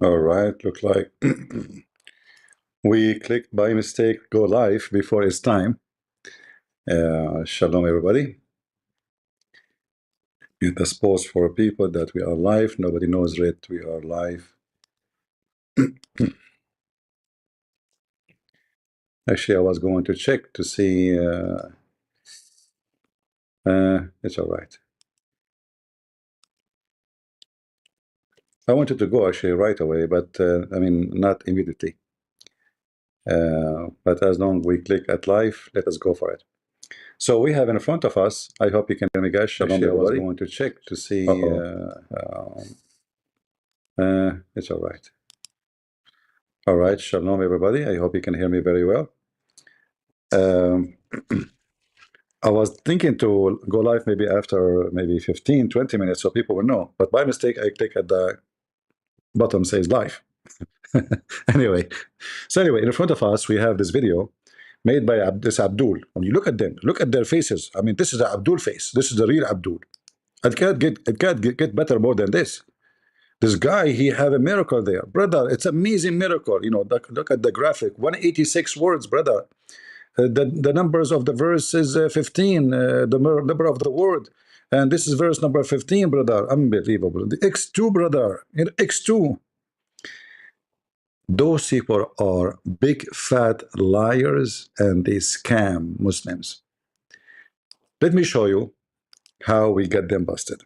All right, look like we clicked by mistake go live before it's time. Shalom, everybody. It is post for people that we are live. Nobody knows yet we are live. Actually, I was going to check to see. It's all right. I wanted to go actually right away, but I mean, not immediately. But as long as we click at live, let us go for it. So we have in front of us, I hope you can hear me, guys. Shalom, I was going to check to see. It's all right. All right, shalom, everybody. I hope you can hear me very well. I was thinking to go live maybe after maybe 15, 20 minutes so people will know. But by mistake, I click at the bottom says live. Anyway, in front of us, we have this video made by this Abdul. When you look at them, look at their faces. I mean, this is the Abdul face. This is the real Abdul. It can't get better more than this. This guy, he have a miracle there, brother. It's amazing miracle. You know, look at the graphic. 186 words, brother. The numbers of the verse is 15. The number of the word, and this is verse number 15, brother. Unbelievable. The X2, brother. In X2. Those people are big fat liars and they scam Muslims. Let me show you how we get them busted.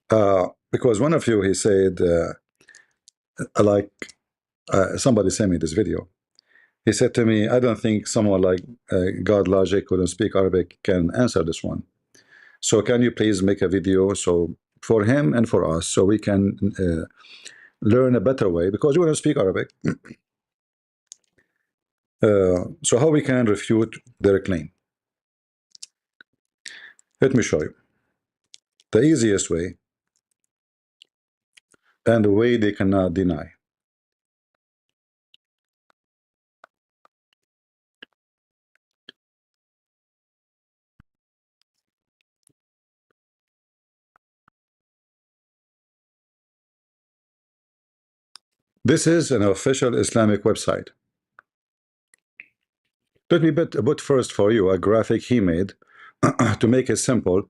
Because one of you, he said, somebody sent me this video. He said to me, I don't think someone like God Logic who don't speak Arabic can answer this one. So can you please make a video so for him and for us so we can learn a better way, because we don't speak Arabic. So how we can refute their claim? Let me show you. The easiest way and the way they cannot deny. This is an official Islamic website. Let me put first for you a graphic he made to make it simple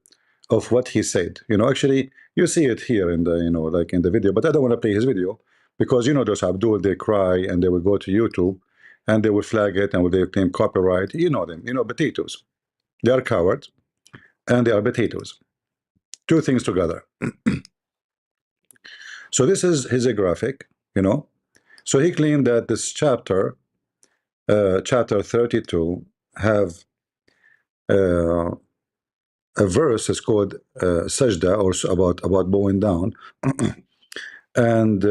of what he said. You know, actually, you see it here in the, you know, like in the video, but I don't want to play his video because, you know, those Abdul, they cry and they will go to YouTube and they will flag it and they claim copyright. You know them, you know, potatoes. They are cowards and they are potatoes. Two things together. So this is his graphic, you know. So he claimed that this chapter, chapter 32, have a verse is called sajda, or about bowing down. And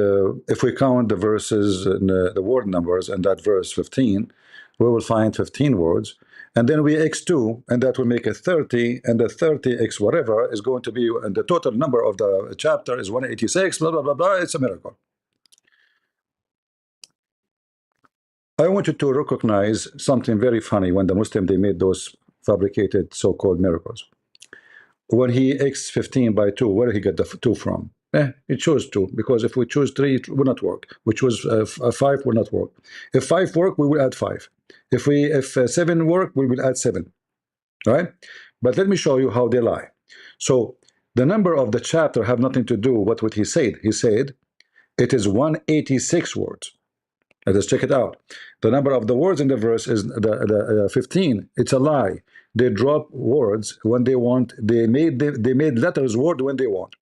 if we count the verses and the word numbers and that verse 15, we will find 15 words, and then we x2, and that will make it 30, and the 30x whatever is going to be, and the total number of the chapter is 186, blah blah blah blah. It's a miracle. I want you to recognize something very funny when the Muslim, they made those fabricated so-called miracles. When he x 15 by 2, where did he get the 2 from? He chose 2, because if we choose 3, it will not work. We choose 5, will not work. If 5 work, we will add 5. If 7 work, we will add 7. Right? But let me show you how they lie. So the number of the chapter have nothing to do with what he said. He said it is 186 words. Let us check it out. The number of the words in the verse is the 15. It's a lie. They drop words when they want. They made letters word when they want.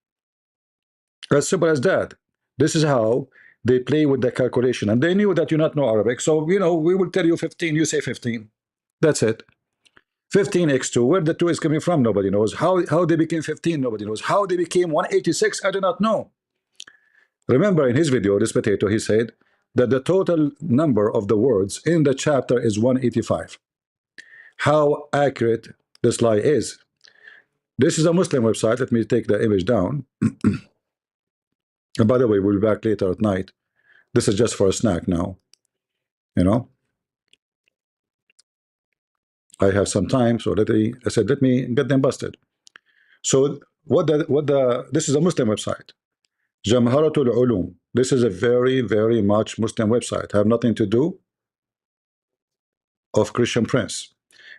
As simple as that. This is how they play with the calculation. And they knew that you not know Arabic. So, you know, we will tell you 15. You say 15. That's it. 15x2. Where the 2 is coming from, nobody knows. How they became 15, nobody knows. How they became 186, I do not know. Remember in his video, this potato, he said that the total number of the words in the chapter is 185. How accurate this lie is. This is a Muslim website. Let me take the image down. And by the way, we'll be back later at night. This is just for a snack now. You know, I have some time, so I said, let me get them busted. So this is a Muslim website. Jamharatul Ulum. This is a very, very much Muslim website. Have nothing to do of Christian Prince.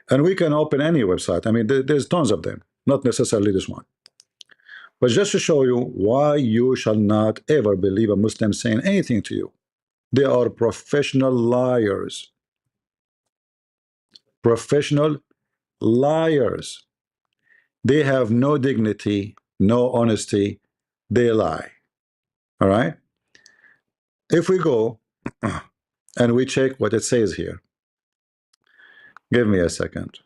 And we can open any website. I mean, there's tons of them, not necessarily this one. But just to show you why you shall not ever believe a Muslim saying anything to you. They are professional liars. Professional liars. They have no dignity, no honesty. They lie. All right? If we go and we check what it says here, give me a second.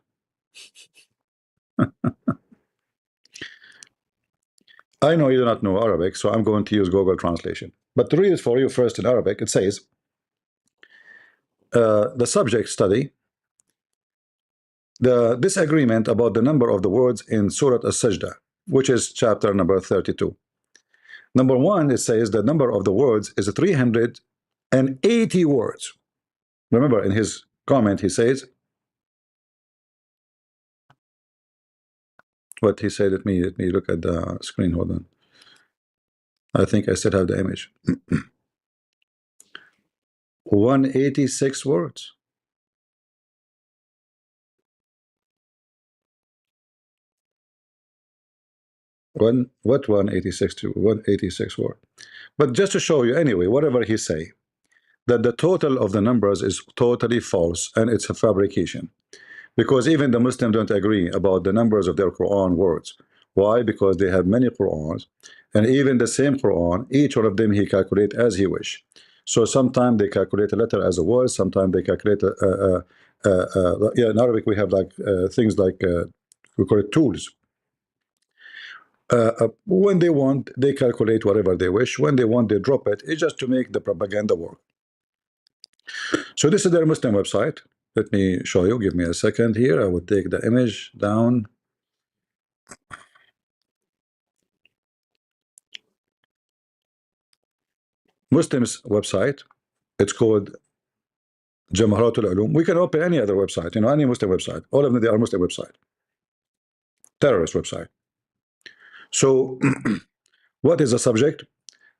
I know you do not know Arabic, so I'm going to use Google Translation. But to read it for you first in Arabic, it says, the subject study, the disagreement about the number of the words in Surah As-Sajdah, which is chapter number 32. Number one, it says the number of the words is 380 words. Remember, in his comment, he says, what he said. Let me look at the screen. Hold on. I think I still have the image. 186 words. What 186 to 186 word? But just to show you anyway, whatever he say, that the total of the numbers is totally false and it's a fabrication. Because even the Muslims don't agree about the numbers of their Quran words. Why? Because they have many Qurans, and even the same Quran, each one of them he calculate as he wish. So sometimes they calculate a letter as a word, sometimes they calculate yeah, in Arabic we have like things like we call it tools. When they want, they calculate whatever they wish. When they want, they drop it. It's just to make the propaganda work. So this is their Muslim website. Let me show you. Give me a second here. I will take the image down. Muslims website. It's called Jamharatul Ulum. We can open any other website, you know, any Muslim website. All of them, they are Muslim website. Terrorist website. So what is the subject?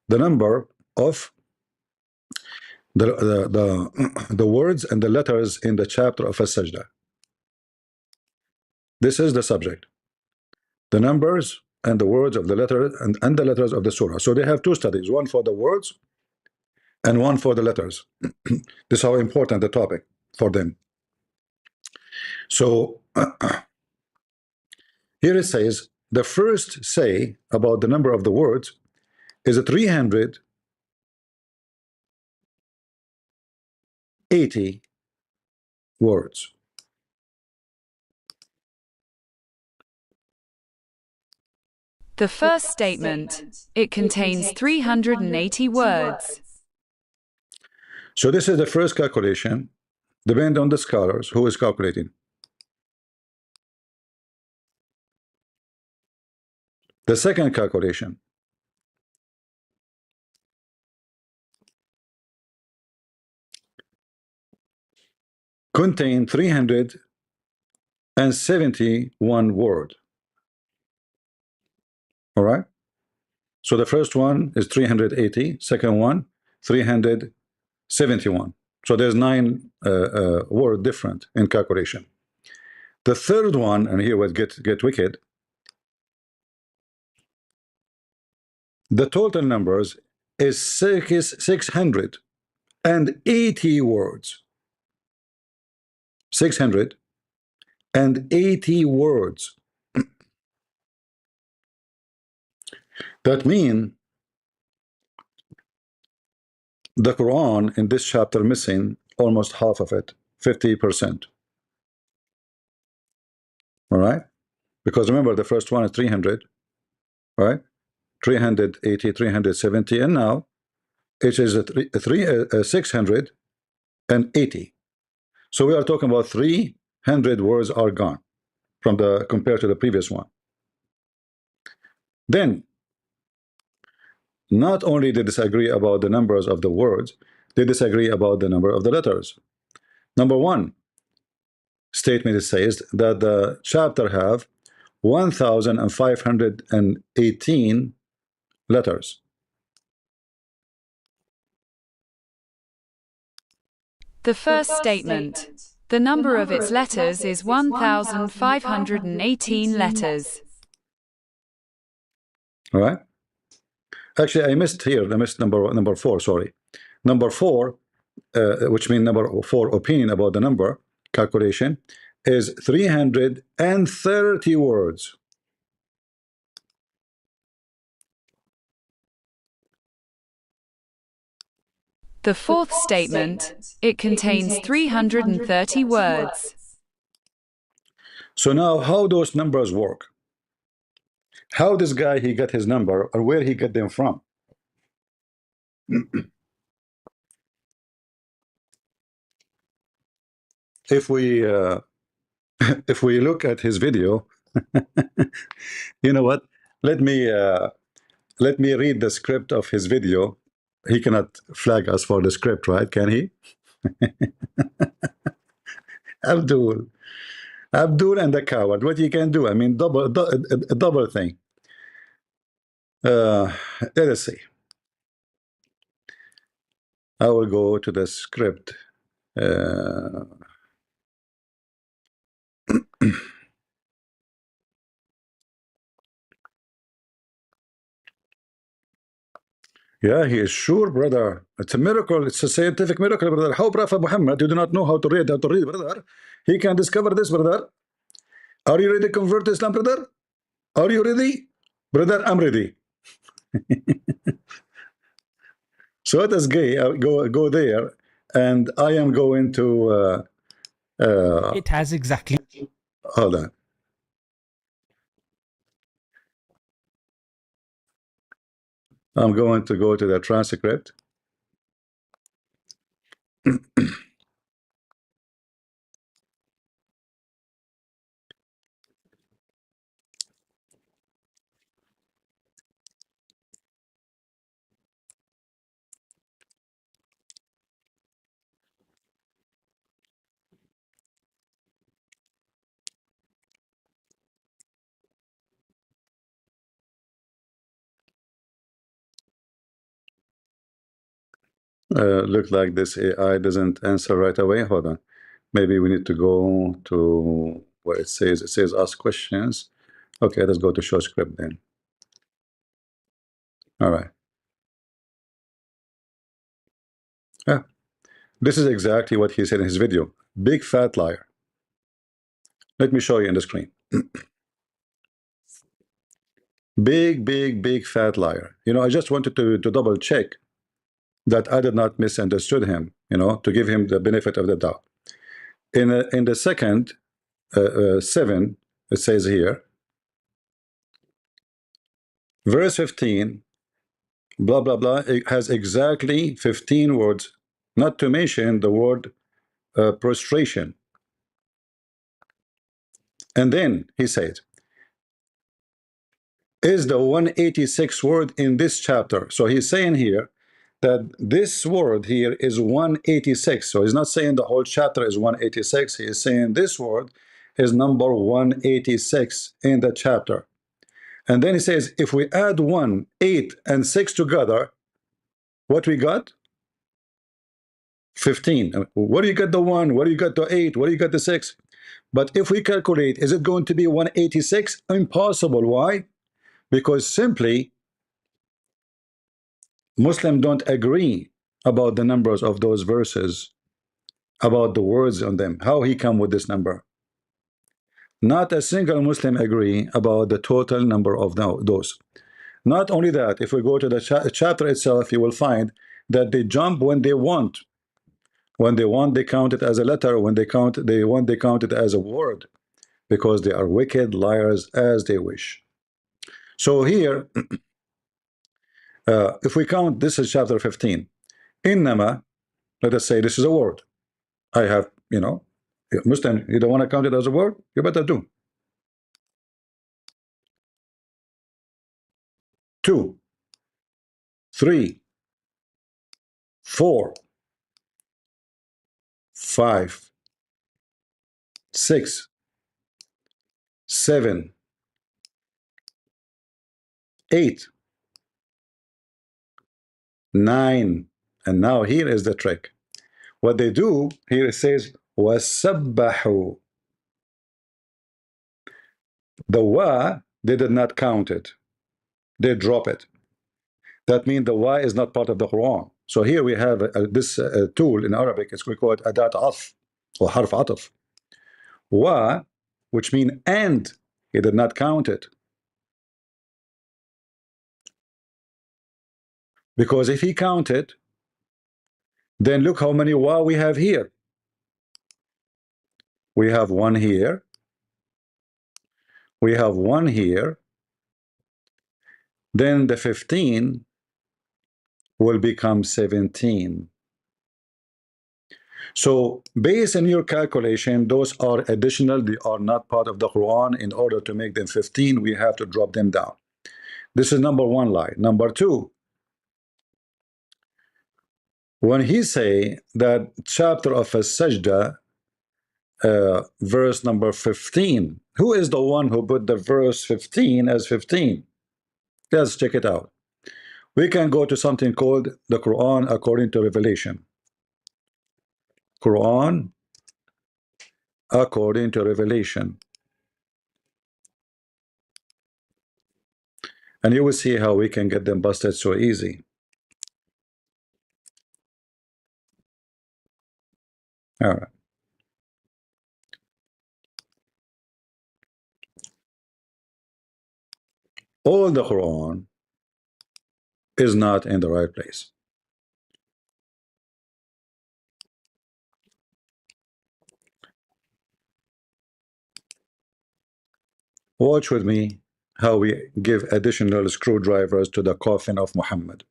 The number of the words and the letters in the chapter of As-Sajdah. This is the subject. The numbers and the words of the letter and the letters of the surah. So they have two studies, one for the words and one for the letters. This is how important the topic for them. So here it says the first say about the number of the words is 380 words. The first statement, it contains 380 words. So this is the first calculation, depending on the scholars who is calculating. The second calculation, contain 371 words. All right. So the first one is 380, second one 371. So there's 9 word different in calculation. The third one, and here would get wicked. The total numbers is 680 words. 680 words. That means the Quran in this chapter missing almost half of it, 50%. All right? Because remember, the first one is 300, right? 380, 370, and now it is 680. So we are talking about 300 words are gone from the compared to the previous one. Then, not only they disagree about the numbers of the words, they disagree about the number of the letters. Number one statement, it says that the chapter have 1,518 letters. The first statement. The number of its letters is 1,518 letters. All right. Actually, I missed number 4. Sorry, number 4, which means number 4 opinion about the number calculation is 330 words. The fourth statement. It contains 330 words. So now, how those numbers work? How this guy he got his number, or where he got them from? If we if we look at his video, you know what? Let me read the script of his video. He cannot flag us for the script, right? Can he? Abdul and the coward. What you can do? I mean, double thing. Let us see. I will go to the script. Yeah, he is sure, brother. It's a miracle. It's a scientific miracle, brother. How Prophet Muhammad, you do not know how to read, brother. He can discover this, brother. Are you ready to convert to Islam, brother? Are you ready? Brother, I'm ready. So let us go there, and I am going to... it has exactly... Hold on. I'm going to go to the transcript. Look like this AI doesn't answer right away. Hold on. Maybe we need to go to where it says ask questions. Okay, let's go to show script then. All right. Yeah, this is exactly what he said in his video. Big fat liar. Let me show you in the screen. Big fat liar. You know, I just wanted to double check that I did not misunderstood him, you know, to give him the benefit of the doubt. In the second 7, it says here, verse 15, blah blah blah, it has exactly 15 words, not to mention the word prostration. And then he said, is the 186th word in this chapter. So he's saying here that this word here is 186. So he's not saying the whole chapter is 186. He is saying this word is number 186 in the chapter. And then he says, if we add 1, 8, and 6 together, what we got? 15. What do you got the 1? What do you got the 8? What do you got the 6? But if we calculate, is it going to be 186? Impossible. Why? Because simply Muslims don't agree about the numbers of those verses, about the words on them. How he come with this number? Not a single Muslim agree about the total number of those. Not only that, if we go to the chapter itself, you will find that they jump when they want. When they want, they count it as a letter. When they count it as a word, because they are wicked liars as they wish. So here, if we count, this is chapter 15. Innama, let us say this is a word. I have, you know, Muslim, you don't want to count it as a word? You better do. 2, 3, 4, 5, 6, 7, 8, 9, and now here is the trick. What they do here, it says وَسَبَّحُوا. The wa, they did not count it. They drop it. That means the wa is not part of the Quran. So here we have this tool in Arabic. We call it adat atf or harf atf. Wa, which means and, he did not count it. Because if he counted, then look how many wa we have here. We have one here. We have one here. Then the 15 will become 17. So based on your calculation, those are additional. They are not part of the Quran. In order to make them 15, we have to drop them down. This is number one lie. Number two, when he say that chapter of As-Sajda, verse number 15, who is the one who put the verse 15 as 15? Let's check it out. We can go to something called the Quran according to Revelation. Quran according to Revelation. And you will see how we can get them busted so easy. All right. All the Quran is not in the right place. Watch with me how we give additional screwdrivers to the coffin of Muhammad.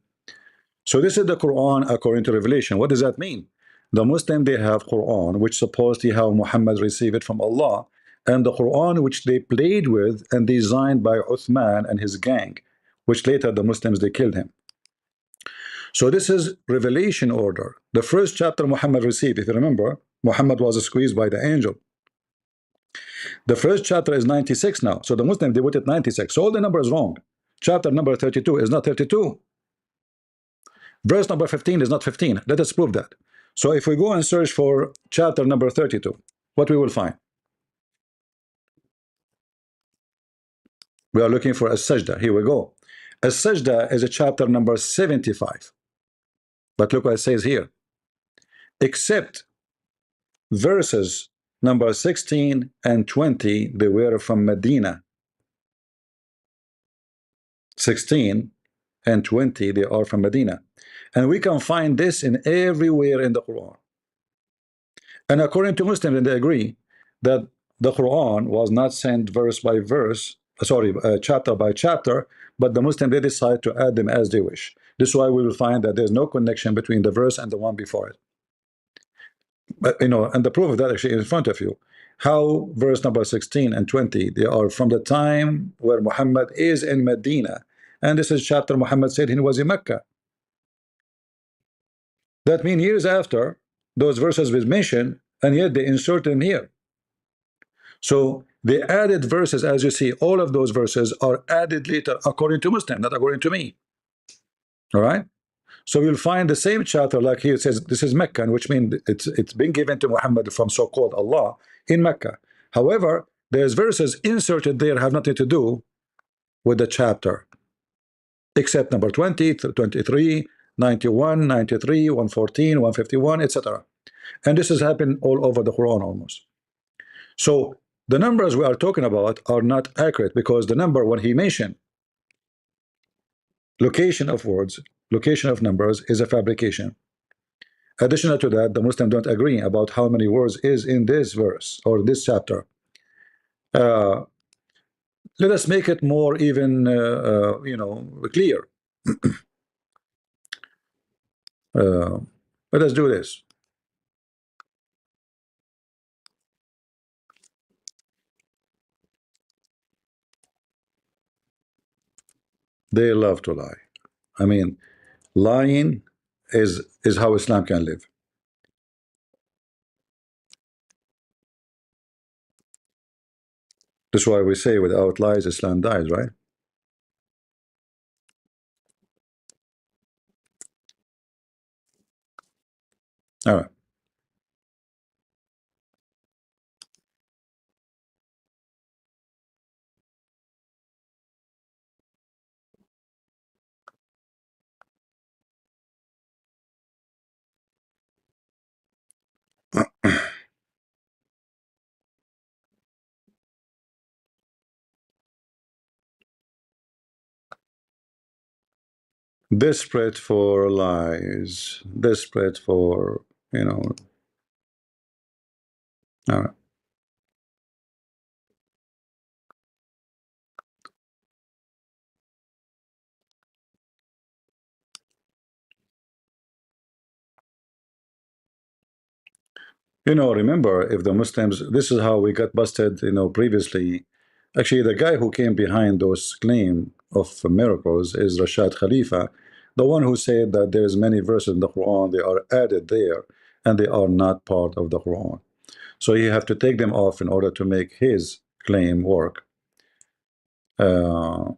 So this is the Quran according to Revelation. What does that mean? The Muslim, they have Quran, which supposedly how Muhammad received it from Allah, and the Quran which they played with and designed by Uthman and his gang, which later the Muslims, they killed him. So this is revelation order. The first chapter Muhammad received, if you remember, Muhammad was squeezed by the angel. The first chapter is 96 now. So the Muslim, they put it 96. So all the number is wrong. Chapter number 32 is not 32. Verse number 15 is not 15. Let us prove that. So if we go and search for chapter number 32, what we will find? We are looking for As-Sajda. Here we go. As-Sajda is a chapter number 75. But look what it says here. Except verses number 16 and 20, they were from Medina. 16 and 20, they are from Medina. And we can find this in everywhere in the Quran. And according to Muslims, they agree that the Quran was not sent verse by verse, chapter by chapter, but the Muslim, they decide to add them as they wish. This is why we will find that there's no connection between the verse and the one before it. But and the proof of that actually is in front of you. How verse number 16 and 20, they are from the time where Muhammad is in Medina, and this is chapter Muhammad said he was in Mecca. That means years after those verses were mentioned, and yet they insert them here. So the added verses, as you see, all of those verses are added later according to Muslim, not according to me. All right. So you'll find the same chapter like here. It says this is Mecca, which means it's been given to Muhammad from so-called Allah in Mecca. However, there's verses inserted there have nothing to do with the chapter, except number 20, 23, 91, 93, 114, 151, etc. And this has happened all over the Quran almost. So the numbers we are talking about are not accurate, because the number, when he mentioned location of words, location of numbers, is a fabrication. Additional to that, the Muslims don't agree about how many words is in this verse or this chapter. Let us make it more even, clear. Let us do this. They love to lie. I mean, lying is how Islam can live. That's why we say without lies, Islam dies, right? All right. Desperate for lies, desperate for, you know. All right. You know, remember, if the Muslims, this is how we got busted, you know, previously. Actually, the guy who came behind those claim of miracles is Rashad Khalifa, the one who said that there's many verses in the Quran, they are added there, and they are not part of the Quran. So you have to take them off in order to make his claim work. Uh,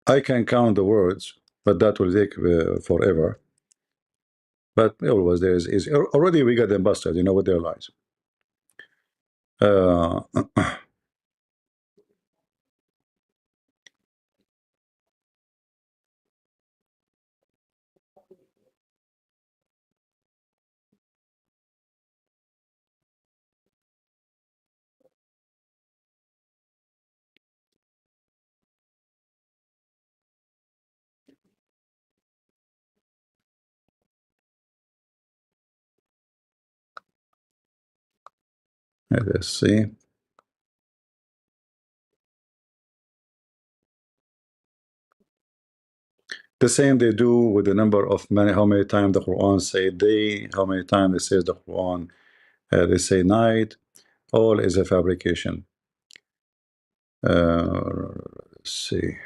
I can count the words, but that will take forever. But always there is already we got them busted, you know, with their lies. Uh, let's see. The same they do with the number of many, how many times the Quran say day, how many times it says the Quran, they say night. All is a fabrication. Let's see.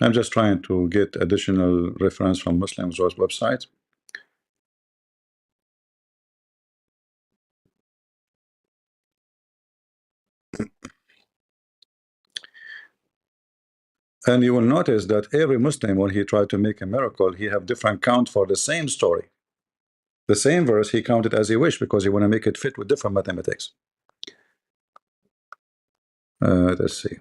I'm just trying to get additional reference from Muslims' websites. And you will notice that every Muslim, when he tried to make a miracle, he have different count for the same story. The same verse, he counted as he wish because he want to make it fit with different mathematics. Let's see.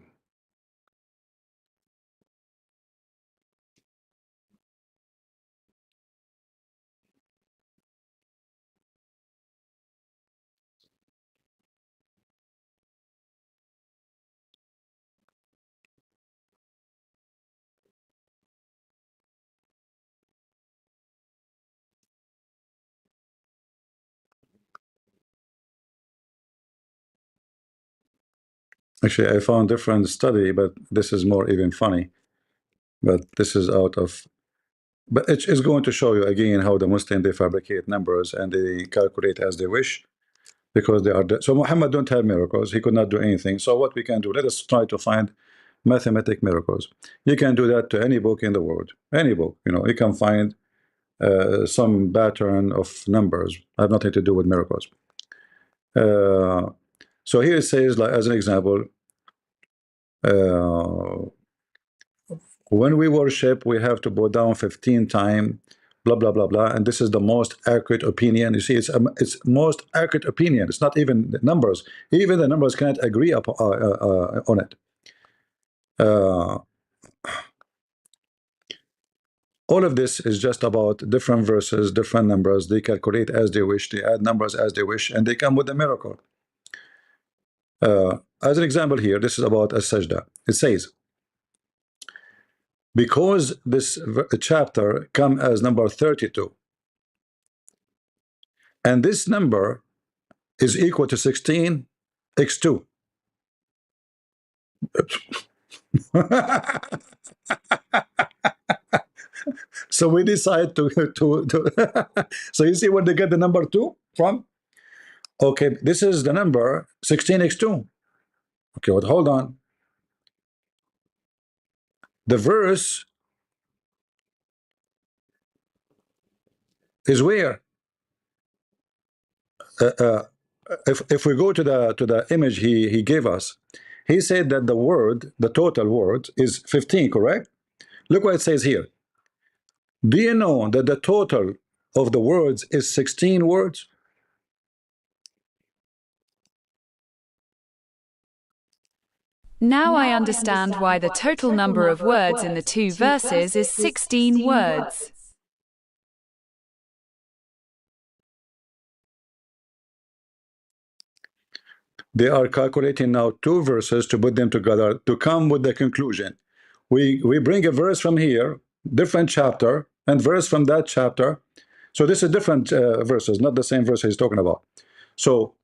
Actually, I found different study, but this is more even funny. But this is out of, but it's going to show you again how the Muslim, they fabricate numbers and they calculate as they wish because they are so Muhammad don't have miracles, he could not do anything. So what we can do, let us try to find mathematic miracles. You can do that to any book in the world, any book, you know, you can find some pattern of numbers have nothing to do with miracles. So here it says, like as an example, uh, when we worship, we have to bow down 15 times, blah blah blah blah, and this is the most accurate opinion. You see, it's most accurate opinion. It's not even the numbers. Even the numbers cannot agree on it. All of this is just about different verses, different numbers. They calculate as they wish. They add numbers as they wish, and they come with a miracle. As an example here, this is about a sajda. It says, because this chapter come as number 32, and this number is equal to 16 x2. So we decide to so you see where they get the number 2 from? Okay, this is the number 16x2. Okay, but hold on. The verse is where? if we go to the image he gave us, he said that the total word is 15, correct? Look what it says here. Do you know that the total of the words is 16 words? Now I understand why the total number of words in the two verses is 16 words. They are calculating now two verses to put them together to come with the conclusion. We bring a verse from here, different chapter, and verse from that chapter. So this is different verses, not the same verse he's talking about. So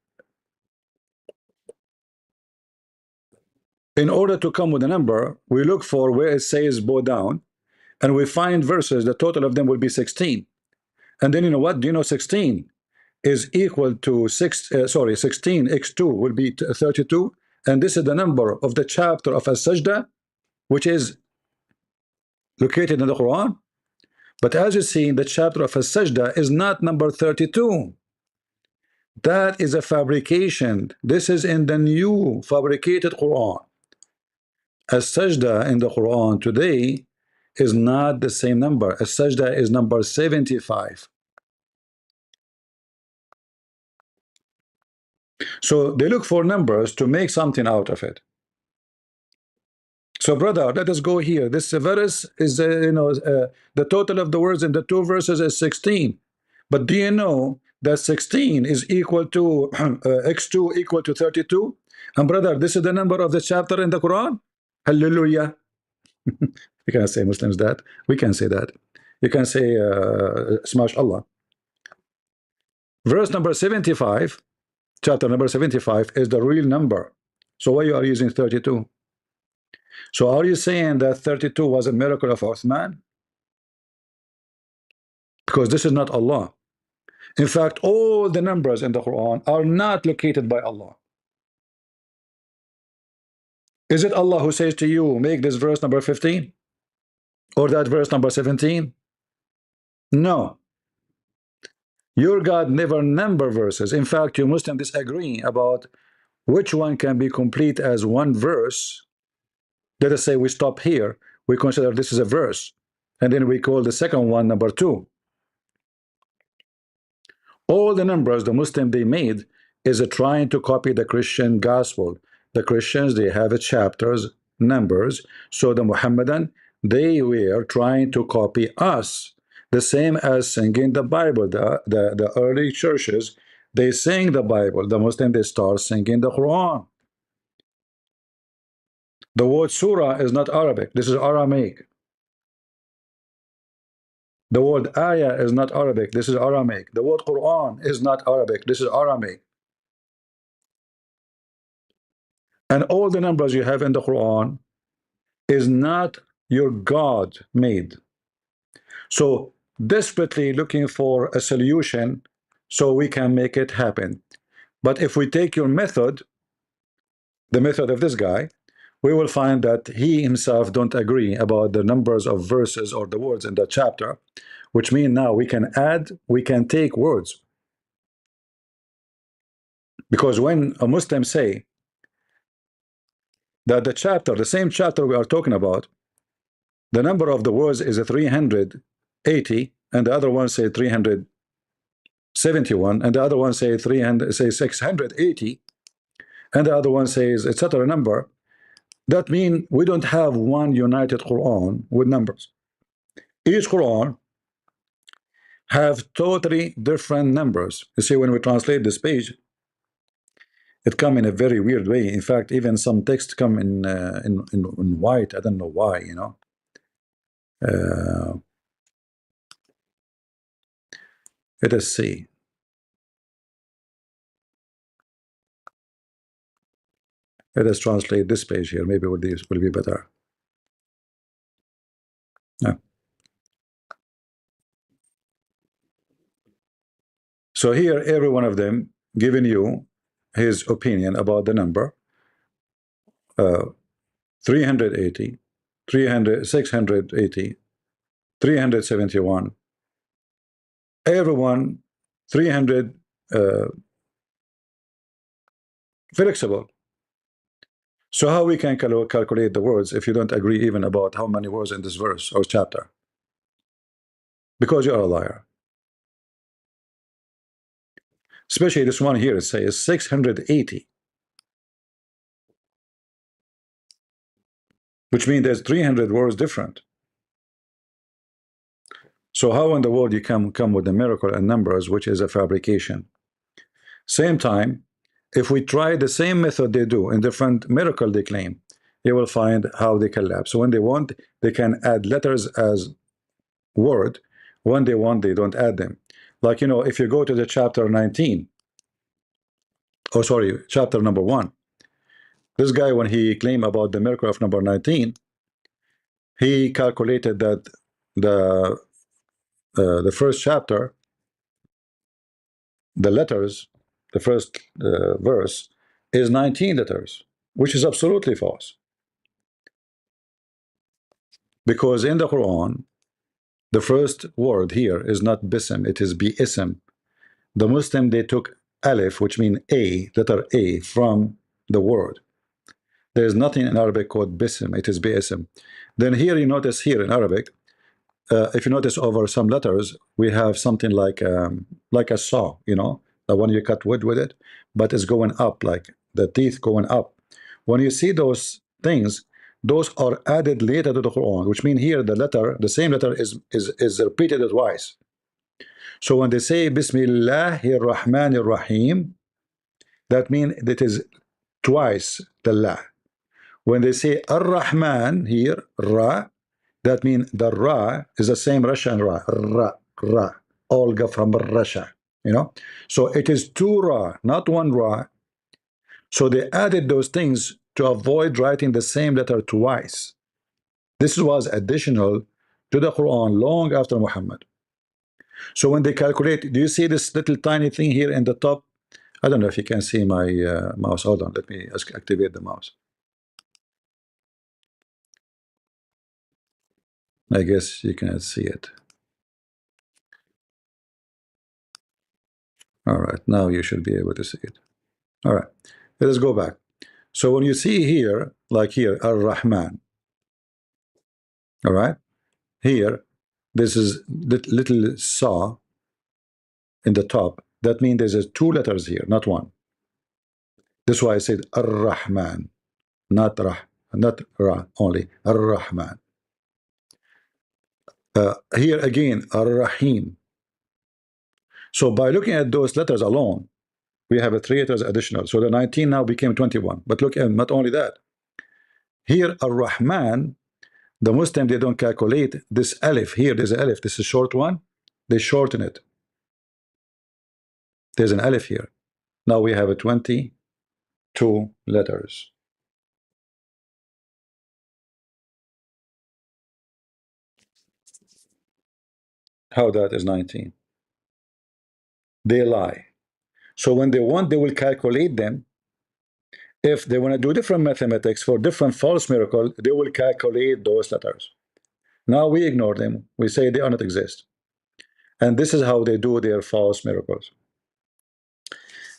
in order to come with a number, we look for where it says bow down, and we find verses, the total of them will be 16. And then you know what? Do you know 16 is equal to 16 x2 will be 32, and this is the number of the chapter of As-Sajda, which is located in the Quran. But as you see, the chapter of As-Sajda is not number 32. That is a fabrication. This is in the new fabricated Quran. As-Sajda in the Quran today is not the same number. As-Sajda is number 75. So they look for numbers to make something out of it. So brother, let us go here. This verse is the total of the words in the two verses is 16. But do you know that 16 is equal to x2 equal to 32? And brother, this is the number of the chapter in the Quran. Hallelujah. You can say Muslims that. We can say that. You can say smash Allah. Verse number 75, chapter number 75 is the real number. So why you are using 32? So are you saying that 32 was a miracle of Uthman? Because this is not Allah. In fact, all the numbers in the Quran are not located by Allah. Is it Allah who says to you, make this verse number 15? Or that verse number 17? No. Your God never number verses. In fact, you Muslims disagree about which one can be complete as one verse. Let us say we stop here. We consider this is a verse. And then we call the second one number 2. All the numbers the Muslim they made is trying to copy the Christian gospel. The Christians, they have a chapters, numbers. So the Muhammadan, they were trying to copy us. The same as singing the Bible. The early churches, they sing the Bible. The Muslim, they start singing the Quran. The word surah is not Arabic. This is Aramaic. The word ayah is not Arabic. This is Aramaic. The word Quran is not Arabic. This is Aramaic. And all the numbers you have in the Quran is not your God made. So desperately looking for a solution so we can make it happen. But if we take your method, the method of this guy, we will find that he himself don't agree about the numbers of verses or the words in that chapter, which means now we can add, we can take words. Because when a Muslim say that the chapter, the same chapter we are talking about, the number of the words is a 380, and the other one say 371, and the other one say 680, and the other one says etc. number. That means we don't have one united Quran with numbers. Each Quran have totally different numbers. You see, when we translate this page, it come in a very weird way. In fact, even some text come in white. I don't know why, you know. Let us see. Let us translate this page here. Maybe will be better. Yeah. So here, every one of them giving you his opinion about the number 380, 300, 680, 371. Everyone 300 Flexible. So how we can calculate the words if you don't agree even about how many words in this verse or chapter? Because you are a liar. Especially this one here, it says 680, which means there's 300 words different. So how in the world you come with the miracle and numbers, which is a fabrication? Same time, if we try the same method they do in different miracle they claim, you will find how they collapse. So when they want, they can add letters as word. When they want, they don't add them. Like, you know, if you go to the chapter 19, oh sorry, chapter number 1, this guy, when he claimed about the miracle of number 19, he calculated that the first chapter, the letters, the first verse is 19 letters, which is absolutely false. Because in the Quran, the first word here is not bism, it is bi-ism. The Muslim, they took alif, which means a, letter A, from the word. There is nothing in Arabic called bism, it is bi-ism. Then here you notice here in Arabic, if you notice over some letters, we have something like a saw, you know, the one you cut wood with it, but it's going up, like the teeth going up. When you see those things, those are added later to the Quran, which means here the letter, the same letter is repeated twice. So when they say Bismillahir Rahmanir Rahim, that means it is twice the La. When they say Ar-Rahman here, Ra, that means the Ra is the same Russian Ra, Ra, all go from Russia, you know. So it is two Ra, not one Ra. So they added those things to avoid writing the same letter twice. This was additional to the Quran long after Muhammad. So when they calculate, do you see this little tiny thing here in the top? I don't know if you can see my mouse. Hold on, let me activate the mouse. I guess you cannot see it. All right, now you should be able to see it. All right, let us go back. So when you see here, like here, Ar-Rahman, all right, here, this is little saw in the top. That means there's two letters here, not one. That's why I said Ar-Rahman, not Ra, not Ra only, Ar-Rahman. Here again, Ar-Rahim. So by looking at those letters alone, we have a 3 letters additional. So the 19 now became 21. But look, and not only that, here Ar-Rahman, the Muslim, they don't calculate this alif. Here there's an alif, this is a short one. They shorten it. There's an alif here. Now we have a 22 letters. How that is 19? They lie. So when they want, they will calculate them. If they want to do different mathematics for different false miracle, they will calculate those letters. Now we ignore them. We say they are not exist. And this is how they do their false miracles.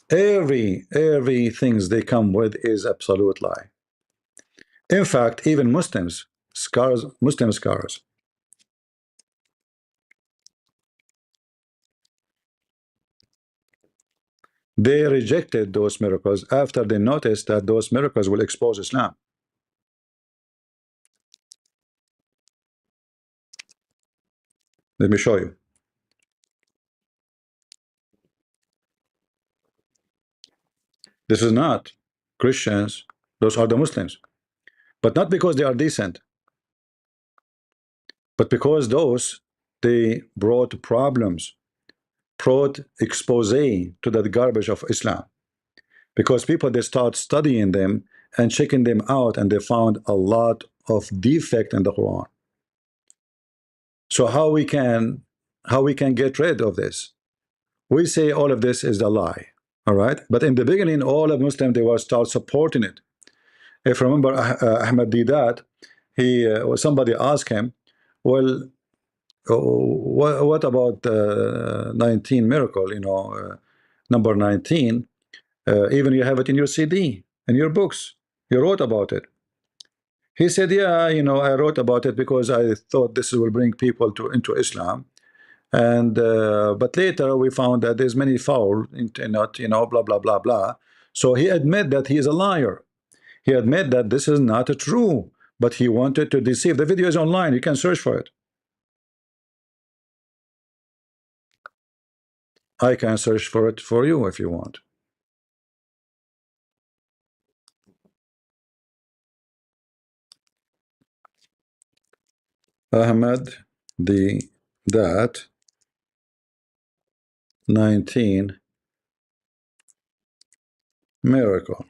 Every things they come with is absolute lie. In fact, even Muslim scholars, they rejected those miracles after they noticed that those miracles will expose Islam. Let me show you. This is not Christians, those are the Muslims. But not because they are decent, but because those, they brought problems, brought expose to that garbage of Islam. Because people, they start studying them and checking them out, and they found a lot of defect in the Quran. So how we can get rid of this? We say all of this is a lie, all right? But in the beginning, all of Muslims, they were start supporting it. If you remember Ahmad Didat, he somebody asked him, well, what about 19 miracle, you know, number 19? Even you have it in your CD, in your books. You wrote about it. He said, yeah, you know, I wrote about it because I thought this will bring people into Islam. And but later we found that there's many foul in it, you know, blah blah blah blah. So he admit that he is a liar. He admit that this is not true, but he wanted to deceive. The video is online. You can search for it. I can search for it for you if you want. Ahmed the that 19 miracle.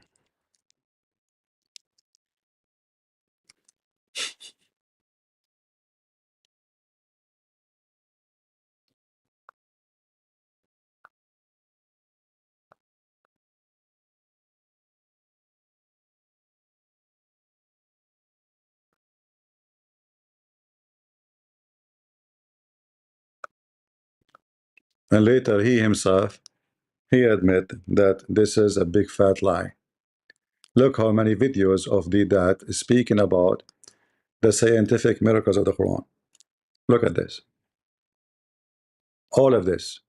And later he himself, he admit that this is a big fat lie. Look how many videos of the that speaking about the scientific miracles of the Quran. Look at this. All of this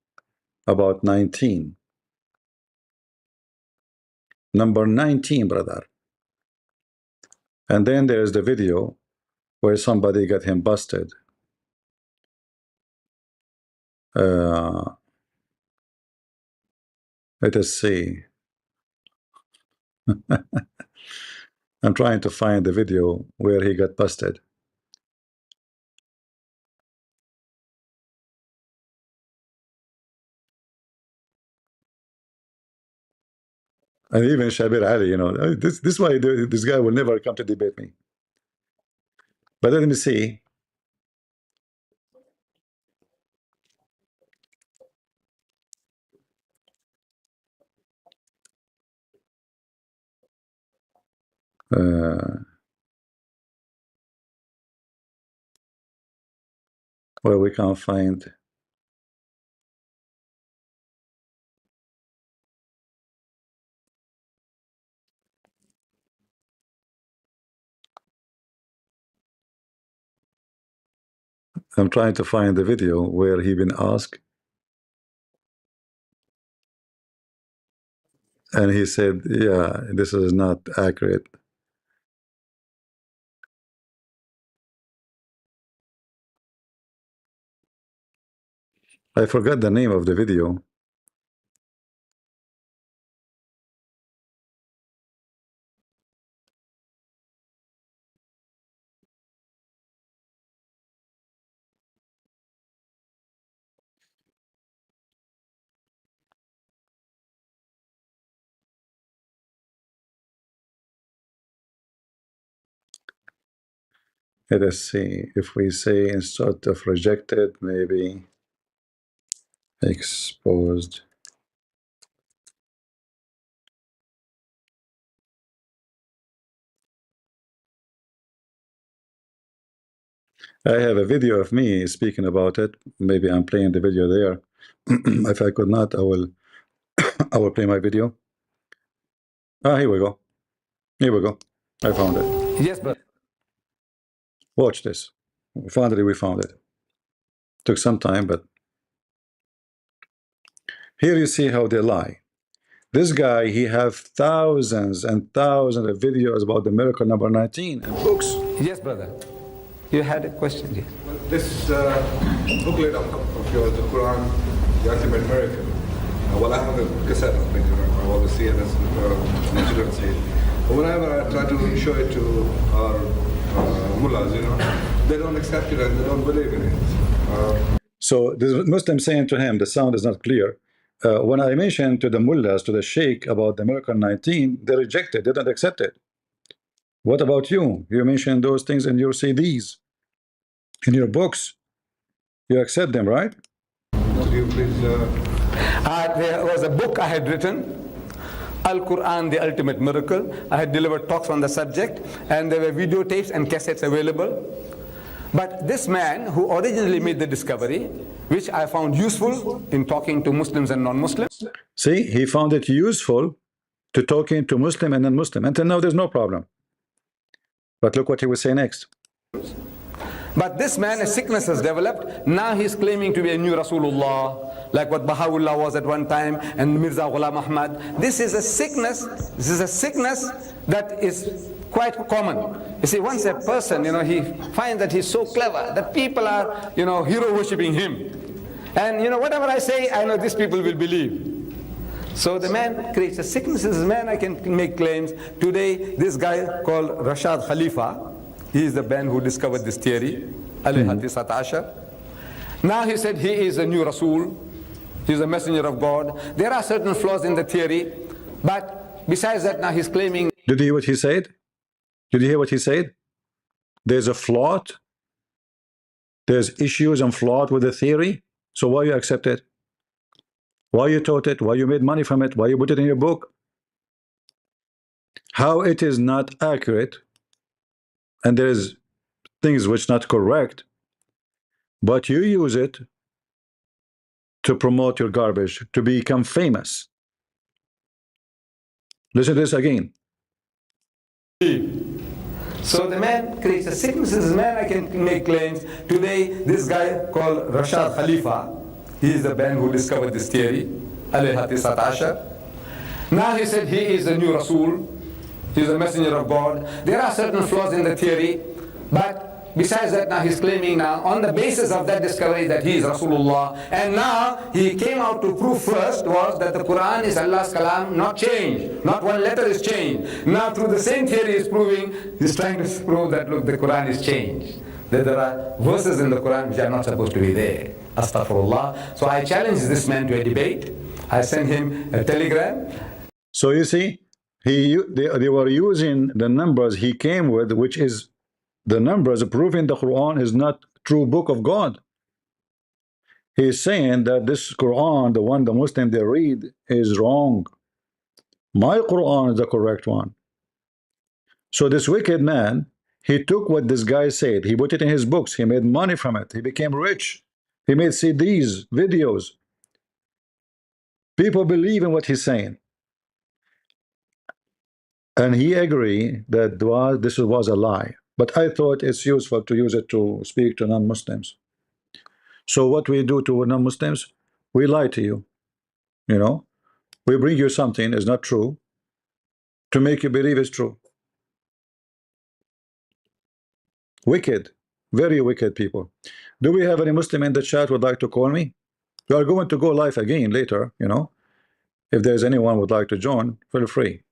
about 19. Number 19, brother. And then there's the video where somebody got him busted. Let us see. I'm trying to find the video where he got busted. And even Shabir Ali, you know, this is why this guy will never come to debate me. But let me see. Where we can find. I'm trying to find the video where he been asked, and he said, "Yeah, this is not accurate." I forgot the name of the video. Let us see. If we say instead of rejected, maybe exposed. I have a video of me speaking about it. Maybe I'm playing the video there. If I could not, I will I will play my video. Here we go. Here we go. I found it. Yes, but Watch this. Finally, we found it. Took some time, but here you see how they lie. This guy, he have thousands and thousands of videos about the miracle number 19 and books. yes, brother. You had a question, yes. This booklet of yours, the Quran, the Ultimate Miracle. Well, I have a cassette of it, you know, I always see it as my children see it. But whenever I try to show it to our mullahs, you know, they don't accept it and they don't believe in it. So the Muslim saying to him, the sound is not clear. When I mentioned to the mullahs, to the sheikh about the miracle 19, they rejected, they don't accept it. What about you? You mentioned those things in your CDs, in your books. You accept them, right? Would you please... There was a book I had written, Al-Quran, the Ultimate Miracle. I had delivered talks on the subject, and there were videotapes and cassettes available. But this man who originally made the discovery, which I found useful in talking to Muslims and non-Muslims. See, he found it useful to talking to Muslim and non-Muslim. Until now, there's no problem. But look what he will say next. But this man, a sickness has developed. Now he's claiming to be a new Rasulullah, like what Baha'u'llah was at one time, and Mirza Ghulam Ahmad. This is a sickness. This is a sickness that is quite common. You see, once a person, he finds that he's so clever, that people are, hero worshipping him. And, whatever I say, I know these people will believe. So the man creates a sickness. This man, I can make claims. Today, this guy called Rashad Khalifa, he is the man who discovered this theory, alayhi tisat ashar. Now he said he is a new Rasul, he is a messenger of God. There are certain flaws in the theory, but besides that, now he's claiming. Did you hear what he said? Did you hear what he said? There's a flaw. There's issues and flaws with the theory. So why you accept it? Why you taught it? Why you made money from it? Why you put it in your book? How it is not accurate, and there is things which not correct, but you use it to promote your garbage, to become famous. Listen to this again. So the man creates a sickness. This man, I can make claims. Today, this guy called Rashad Khalifa, he is the man who discovered this theory, alayhi tisat ashar. Now he said he is a new Rasul, he is a messenger of God. There are certain flaws in the theory, but besides that, now he's claiming now on the basis of that discovery that he is Rasulullah. And now he came out to prove first was that the Quran is Allah's kalam, not changed. Not one letter is changed. Now through the same theory he's trying to prove that look, the Quran is changed. That there are verses in the Quran which are not supposed to be there. Astaghfirullah. So I challenge this man to a debate. I sent him a telegram. So you see, they were using the numbers he came with, which is the numbers proving the Quran is not true book of God. He is saying that this Quran, the one the Muslim they read, is wrong. My Quran is the correct one. So this wicked man, he took what this guy said, he put it in his books, he made money from it, he became rich, he made CDs, videos. People believe in what he's saying. And he agreed that this was a lie. But I thought it's useful to use it to speak to non-Muslims. So what we do to non-Muslims, we lie to you. We bring you something is not true to make you believe it's true. Wicked, very wicked people. Do we have any Muslim in the chat would like to call me? We are going to go live again later, If there's anyone would like to join, feel free.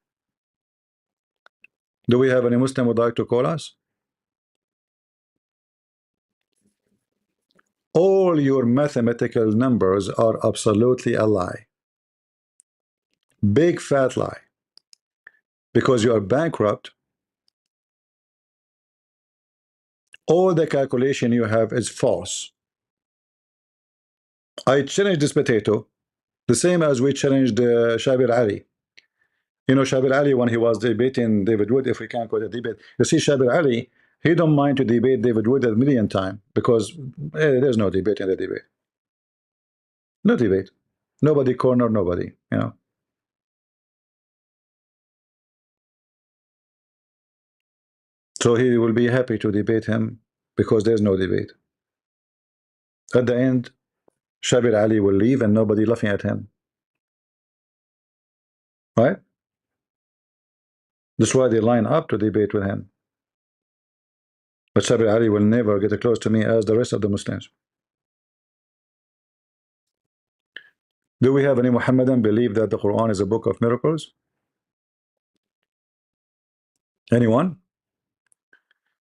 Do we have any Muslim would like to call us? All your mathematical numbers are absolutely a lie. Big fat lie. Because you are bankrupt. All the calculation you have is false. I challenge this potato the same as we challenged Shabir Ali. Shabir Ali, when he was debating David Wood, if we can't call it a debate, you see, Shabir Ali, he don't mind to debate David Wood a million times because there's no debate in the debate. No debate. Nobody corner nobody, So he will be happy to debate him because there's no debate. At the end, Shabir Ali will leave and nobody laughing at him. Right? That's why they line up to debate with him. But Shabir Ali will never get close to me as the rest of the Muslims. Do we have any Muhammadan believe that the Quran is a book of miracles? Anyone?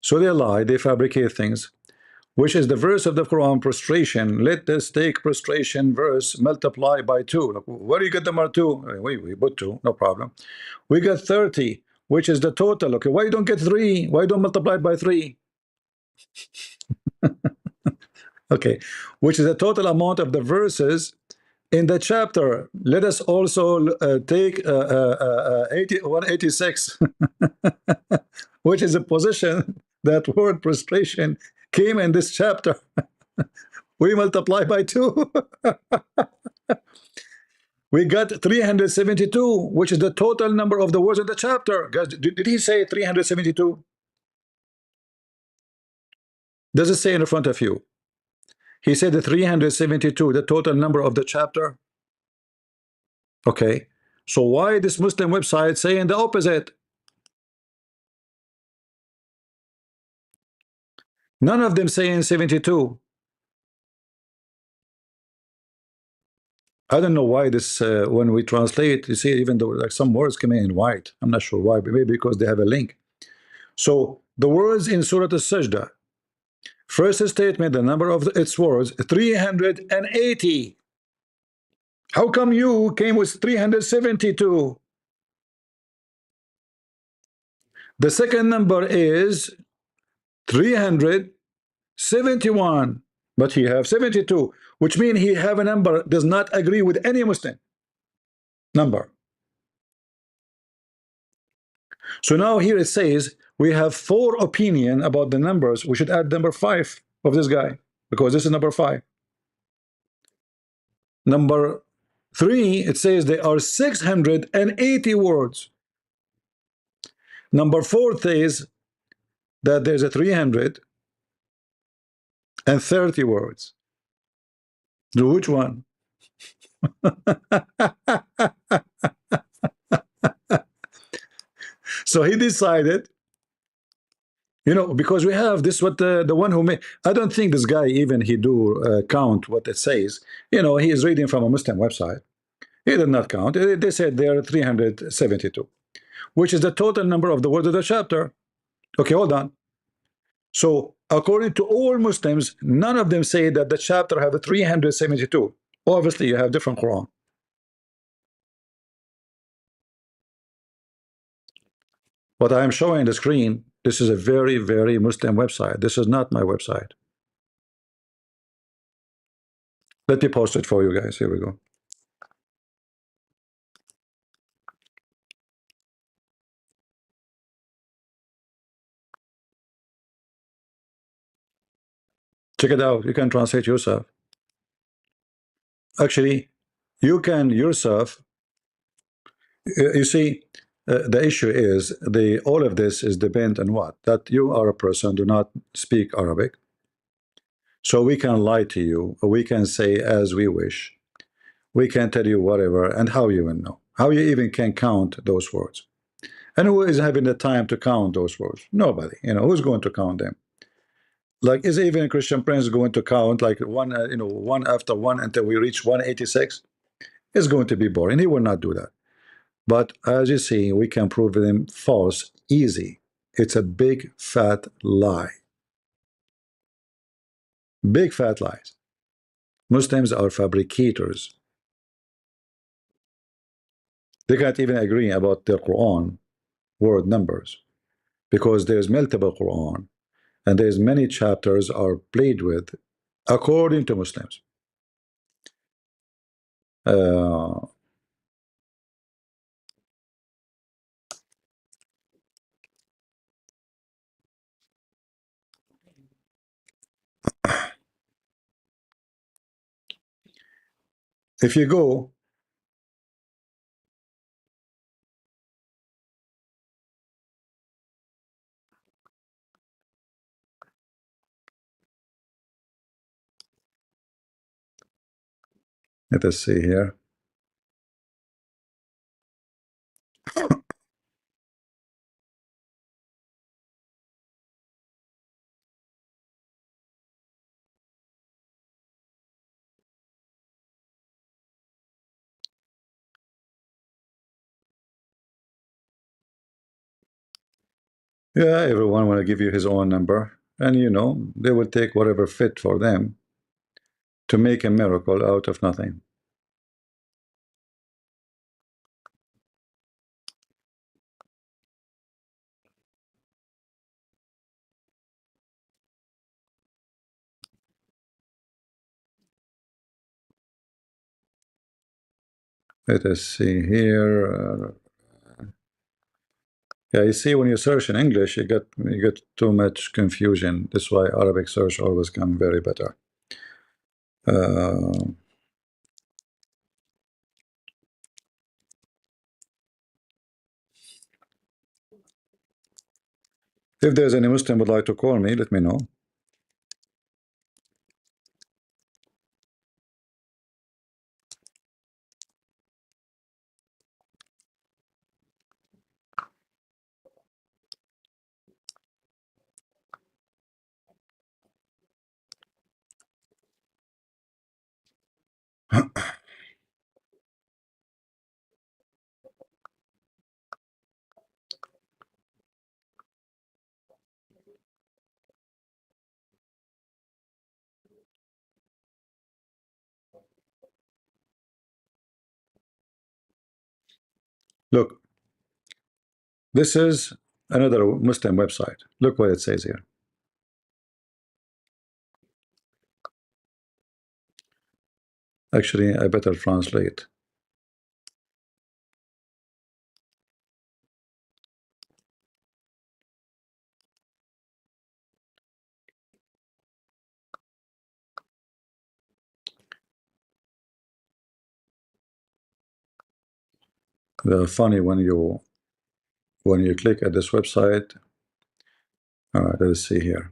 So they lie, they fabricate things. Which is the verse of the Quran, prostration. Let us take prostration verse, multiply by 2. Like, where do you get the number 2? We put 2, no problem. We got 30, which is the total. Okay, why you don't get 3? Why don't multiply by 3? Okay, which is the total amount of the verses in the chapter. Let us also take 186, which is a position that word prostration came in this chapter. We multiply by 2. We got 372, which is the total number of the words in the chapter. Guys, did he say 372? Does it say in front of you? He said the 372, the total number of the chapter. Okay, so why this Muslim website saying the opposite? None of them saying 72. I don't know why this, when we translate, you see, even though like some words come in white. I'm not sure why, but maybe because they have a link. So the words in Surah Al-Sajdah, first statement, the number of its words, 380. How come you came with 372? The second number is 371, but he have 72, which means he have a number does not agree with any Muslim number. So now here it says we have 4 opinion about the numbers. We should add number 5 of this guy because this is number 5. Number 3, it says there are 680 words. Number 4 says that there's a 330 words. Do which one? So he decided, you know, because we have this, what the one who made, I don't think this guy even he do count what it says. You know, he is reading from a Muslim website. He did not count. They said there are 372, which is the total number of the words of the chapter. Okay, hold on. So according to all Muslims, none of them say that the chapter have a 372. Obviously, you have different Quran. What I am showing the screen, this is a very, very Muslim website. This is not my website. Let me post it for you guys. Here we go. Check it out. You can translate yourself. Actually, you can yourself. You see, the issue is all of this is depend on what? That you are a person do not speak Arabic. So we can lie to you, or we can say as we wish. We can tell you whatever, and how you even know? How you even can count those words? And who is having the time to count those words? Nobody. You know, who's going to count them? Like, is even a Christian Prince going to count like one, you know, one after one until we reach 186? It's going to be boring. He will not do that. But as you see, we can prove them false easy. It's a big fat lie. Big fat lies. Muslims are fabricators. They can't even agree about their Quran word numbers because there's multiple Quran and there's many chapters are played with according to Muslims. If you go let us see here. Yeah, everyone want to give you his own number, and you know they will take whatever fit for them to make a miracle out of nothing. Let us see here. Yeah, you see, when you search in English, you get too much confusion. That's why Arabic search always come very better. If there's any Muslim would like to call me, let me know. Look, this is another Muslim website. Look what it says here. Actually, I better translate. They're funny when you click at this website. All right, let's see here.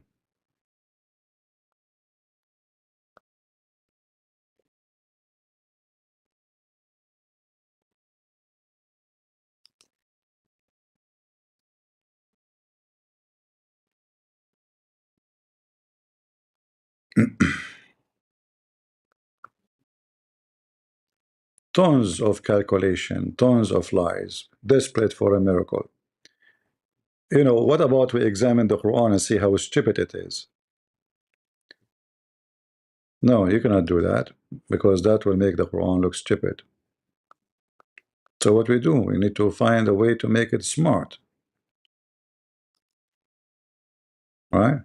Tons of calculation, tons of lies, desperate for a miracle. You know, what about we examine the Quran and see how stupid it is? No, you cannot do that, because that will make the Quran look stupid. So what we do, we need to find a way to make it smart. Right?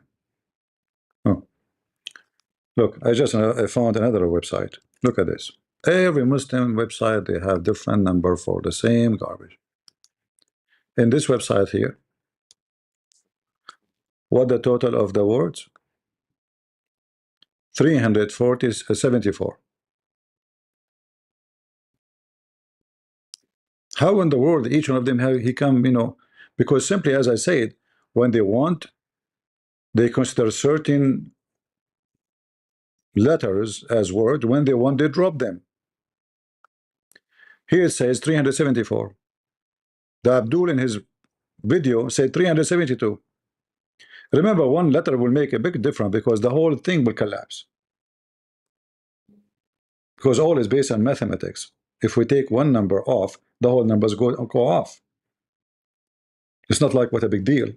Oh. Look, I found another website. Look at this. Every Muslim website, they have different number for the same garbage. In this website here, what the total of the words? 374. How in the world each one of them have he come, you know, because simply as I said, when they want, they consider certain letters as words. When they want, they drop them. Here it says 374. The Abdul in his video said 372. Remember, one letter will make a big difference because the whole thing will collapse. Because all is based on mathematics. If we take one number off, the whole numbers go off. It's not like what a big deal.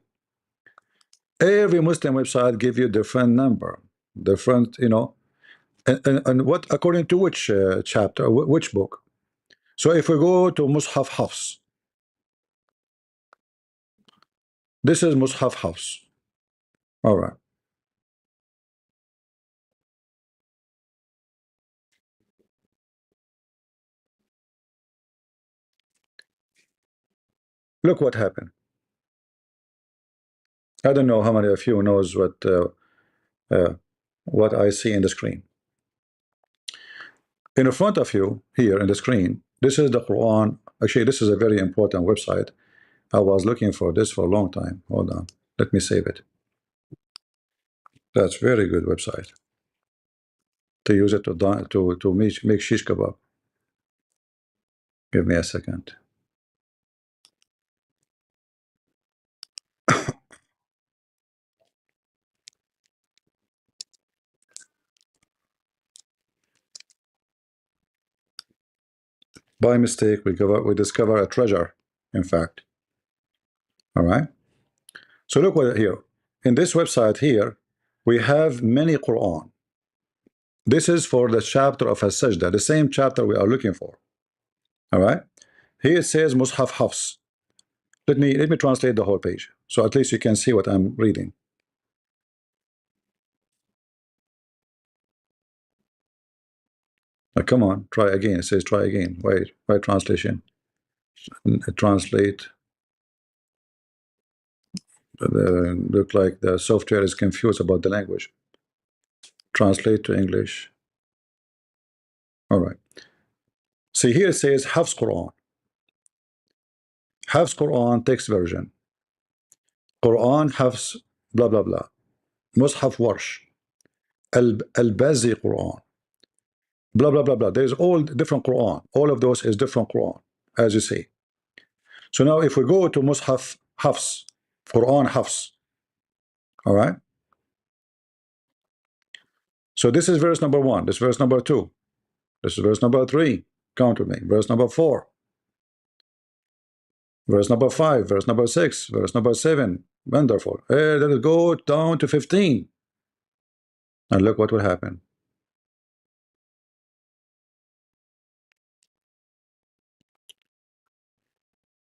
Every Muslim website give you different number, different, you know, and what according to which chapter, which book. So if we go to Mus'haf Hafs, this is Mus'haf Hafs. All right. Look what happened. I don't know how many of you knows what I see in the screen. In front of you here in the screen, this is the Quran. Actually, this is a very important website. I was looking for this for a long time. Hold on, let me save it. That's very good website to use it to make shish kebab. Give me a second. By mistake, we discover a treasure, in fact. All right. So look what here. In this website here, we have many Quran. This is for the chapter of As-Sajda, the same chapter we are looking for. All right. Here it says Mus'haf Hafs. Let me translate the whole page, so at least you can see what I'm reading. Now, come on, try again. It says try again. Why translation? Translate. Look like the software is confused about the language. Translate to English. All right. See here it says Hafs Quran. Hafs Quran text version. Quran Hafs, blah blah blah. Mus'haf Warsh, Al-Bazi Quran, blah blah blah blah. There's all different Quran. All of those is different Quran, as you see. So now if we go to Mus'haf Hafs, Quran Hafs, all right. So this is verse number 1. This is verse number 2. This is verse number 3. Count with me. Verse number 4. Verse number 5. Verse number 6. Verse number 7. Wonderful. Let it go down to 15. And look what will happen.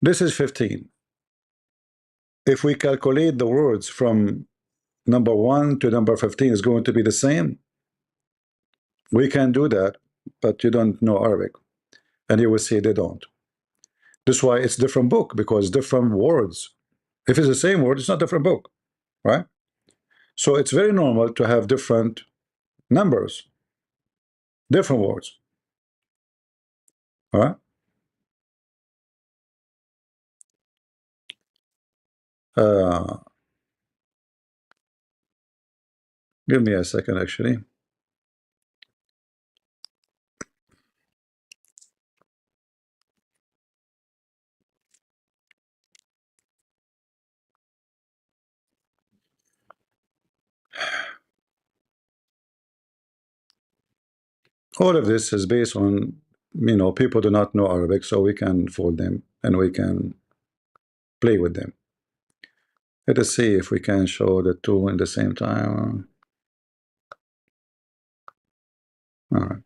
This is 15. If we calculate the words from number 1 to number 15 is going to be the same. We can do that, but you don't know Arabic. And you will see they don't. This is why it's different book, because different words. If it's the same word, it's not different book, right? So it's very normal to have different numbers, different words, all right? Give me a second, actually. All of this is based on, people do not know Arabic, so we can fool them and we can play with them. Let us see if we can show the two in the same time. All right.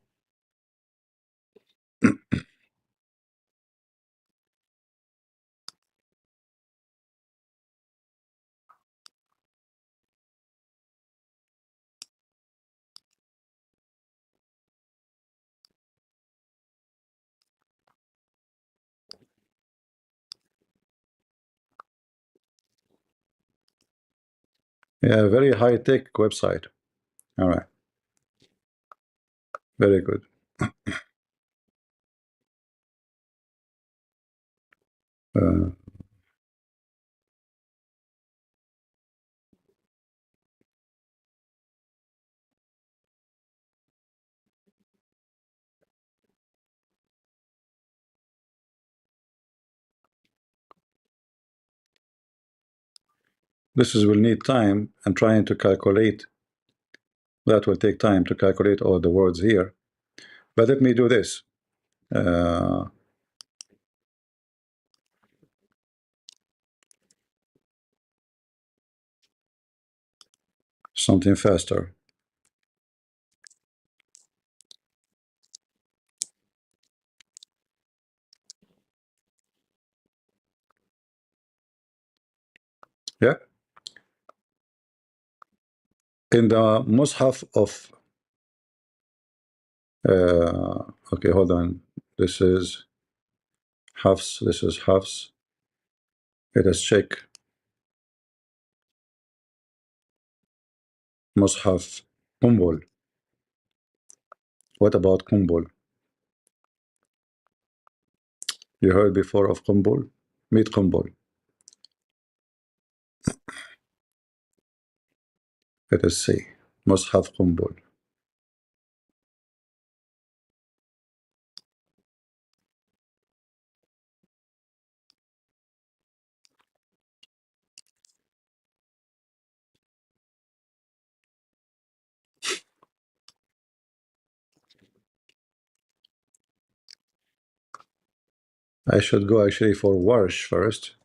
Yeah, very high-tech website. All right. Very good. This will need time, and trying to calculate. That will take time to calculate all the words here. But let me do this. Something faster. Yeah. In the Mus'haf of okay, hold on. This is Hafs. This is Hafs. Let us check. Mus'haf Kumbul. What about Kumbul? You heard before of Kumbul? Meet Kumbul. Let us see. Mus'haf Kumbul. I should go actually for Warsh first.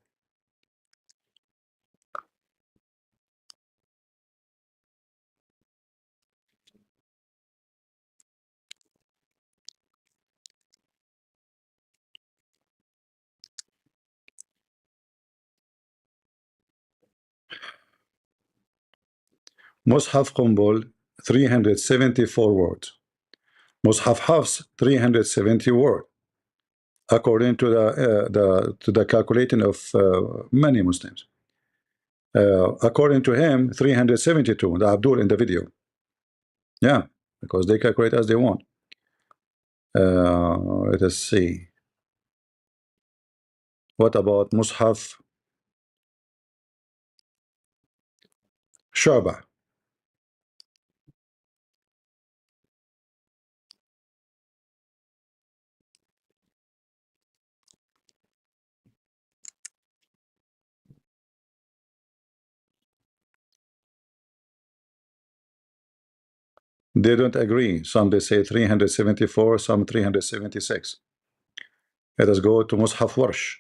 Mus'haf Kumbul, 374 words. Mus'haf Hafs, 370 words. According to the calculating of many Muslims. According to him, 372, the Abdul in the video. Yeah, because they calculate as they want. Let us see. What about Mus'haf Shaba. They don't agree. Some they say 374, some 376. Let us go to Mus'haf Warsh.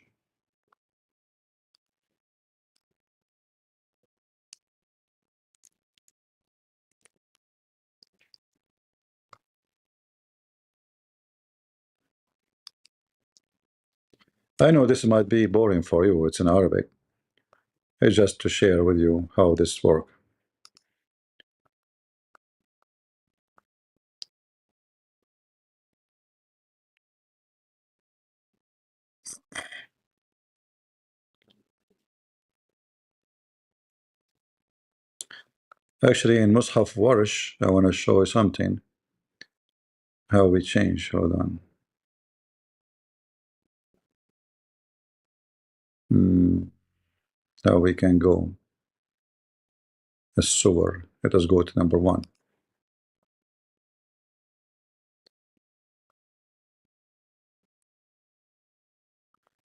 I know this might be boring for you. It's in Arabic. It's just to share with you how this works. Actually, in Mus'haf Warsh, I want to show you something. How we change. Hold on. Now we can go. A Surah. Let us go to number 1.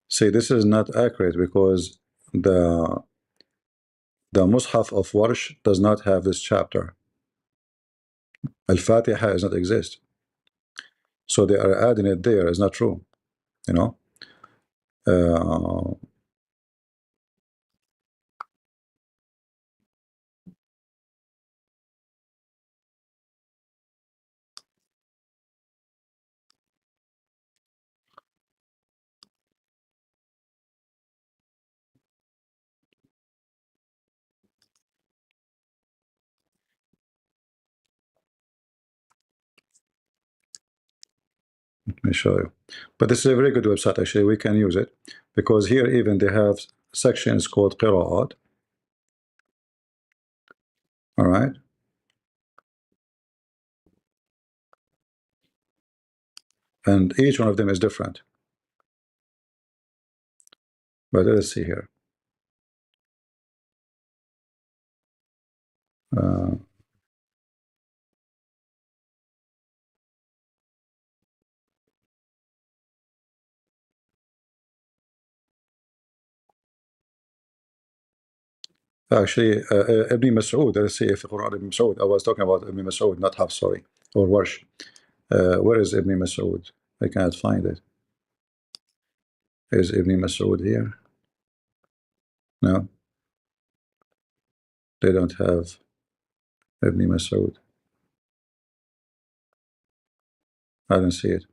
See, this is not accurate because the Mus'haf of Warsh does not have this chapter. Al-Fatiha does not exist. So they are adding it there. It's not true. You know? Let me show you. But this is a very good website. Actually, we can use it because here even they have sections called Qira'at. All right. And each one of them is different. But let's see here. Actually, Ibn Mas'ud, let's see if Quran Ibn Mas'ud. I was talking about Ibn Mas'ud, not Hafs, sorry, or Warsh. Where is Ibn Mas'ud? I cannot find it. Is Ibn Mas'ud here? No. They don't have Ibn Mas'ud. I don't see it.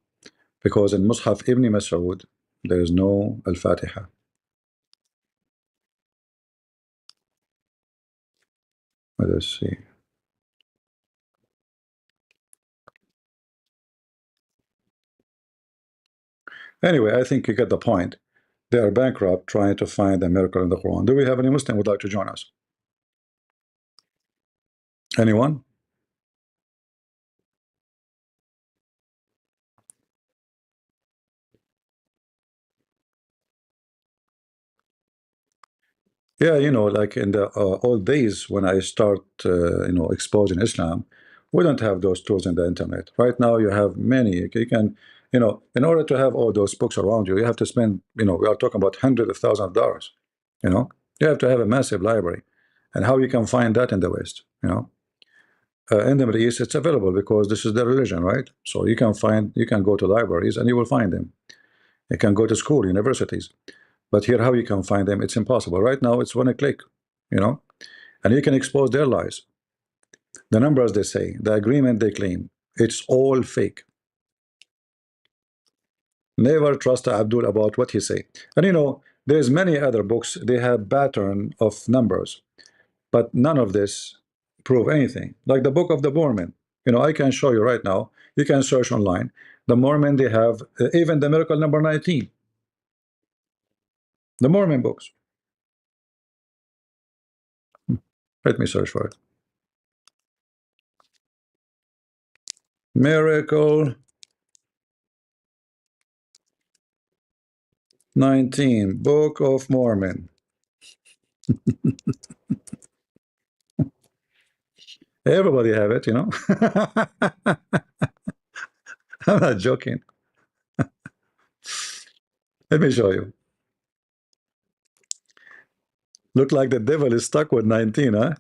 Because in Mus'haf Ibn Mas'ud, there is no Al-Fatiha. Let us see. Anyway, I think you get the point. They are bankrupt trying to find a miracle in the Quran. Do we have any Muslim who would like to join us? Anyone? Yeah, you know, like in the old days when I start, exposing Islam, we don't have those tools in the internet. Right now, you have many. You can, in order to have all those books around you, you have to spend, we are talking about hundreds of thousands of dollars. You have to have a massive library, and how you can find that in the West? In the Middle East, it's available because this is their religion, right? So you can go to libraries and you will find them. You can go to school, universities. But here, how you can find them, it's impossible. Right now, it's one click, and you can expose their lies. The numbers they say, the agreement they claim, it's all fake. Never trust Abdul about what he say. And there's many other books, they have pattern of numbers, but none of this prove anything. Like the Book of the Mormon. I can show you right now. You can search online. The Mormon, they have even the miracle number 19. The Mormon books. Let me search for it. Miracle 19, Book of Mormon. Everybody have it, you know. I'm not joking. Let me show you. Look like the devil is stuck with 19, huh?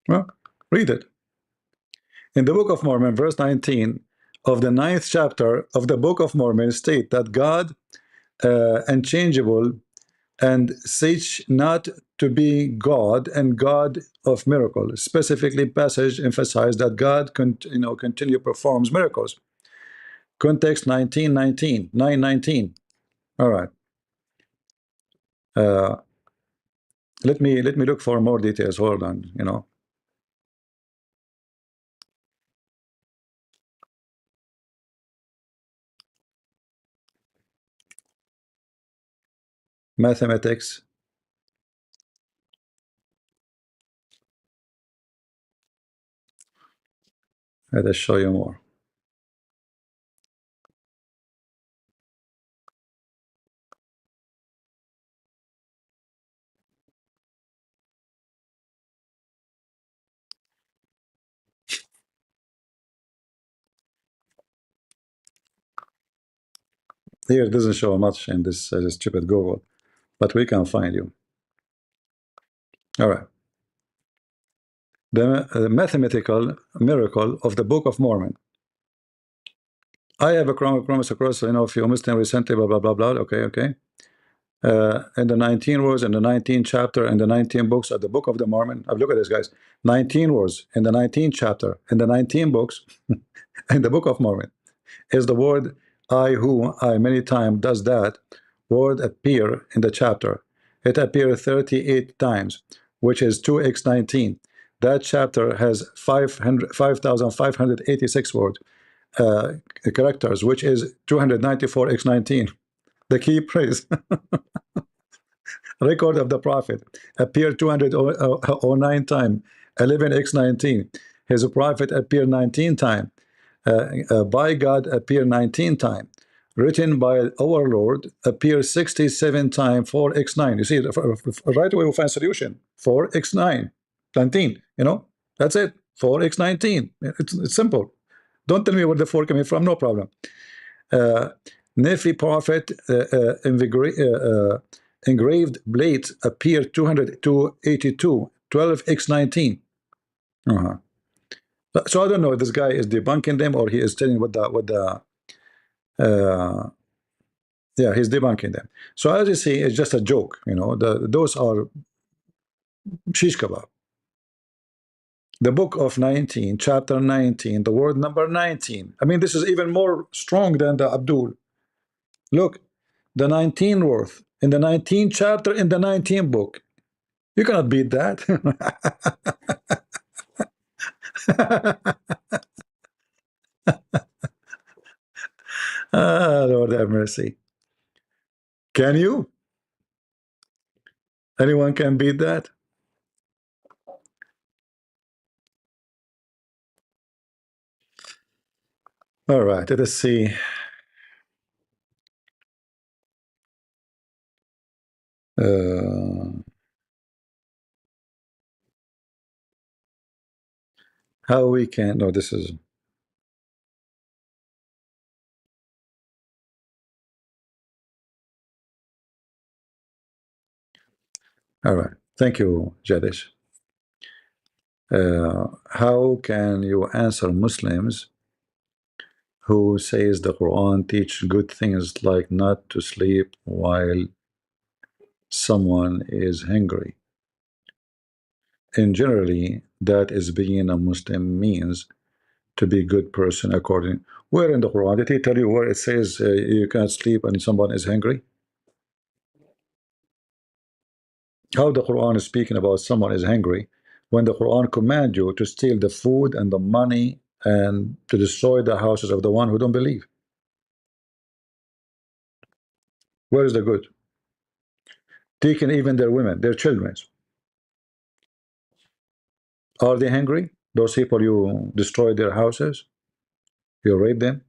Well, read it. In the Book of Mormon, verse 19 of the 9th chapter of the Book of Mormon state that God, unchangeable, and seek not to be God and God of miracles. Specifically, passage emphasized that God continue performs miracles. Context 19:19, 9:19. All right. Let me look for more details. Hold on. Mathematics. Let us show you more. Here it doesn't show much in this stupid Google, but we can find you. All right. The mathematical miracle of the Book of Mormon. I have a promise across, a few Muslims recently, blah, blah, blah, blah. Okay. In the 19 words in the 19th chapter and the 19 books of the Book of the Mormon. Look at this, guys. 19 words in the 19th chapter and the 19 books in the Book of Mormon is the word I, who, I. Many times does that word appear in the chapter. It appears 38 times, which is 2x19. That chapter has 5,586 words, characters, which is 294x19. The key phrase. Record of the prophet appeared 209 times, 11x19. His prophet appeared 19 times. By God appear 19 times. Written by our Lord appear 67 times, 4x9. You see, right away we find solution. 4x9, 19. That's it. 4x19. It's simple. Don't tell me where the 4 coming from. No problem. Nephi prophet engraved blades appear 282, 12x19. So I don't know if this guy is debunking them or he is telling yeah, he's debunking them. So as you see, it's just a joke. Those are shish kebab. The book of 19, chapter 19, the word number 19. I mean, this is even more strong than the Abdul. Look, the 19 worth in the 19th chapter in the 19th book. You cannot beat that. Lord have mercy. Can you? Anyone can beat that? All right, let us see. How we can, no, this is, all right. Thank you, Jadish. How can you answer Muslims who says the Quran teach good things like not to sleep while someone is hungry? And generally, that is being a Muslim means to be a good person according. Where in the Quran did he tell you where it says you can't sleep and someone is hungry? How the Quran is speaking about someone is hungry when the Quran command you to steal the food and the money and to destroy the houses of the one who don't believe? Where is the good? Taking even their women, their children. Are they hungry? Those people you destroy their houses, you rape them,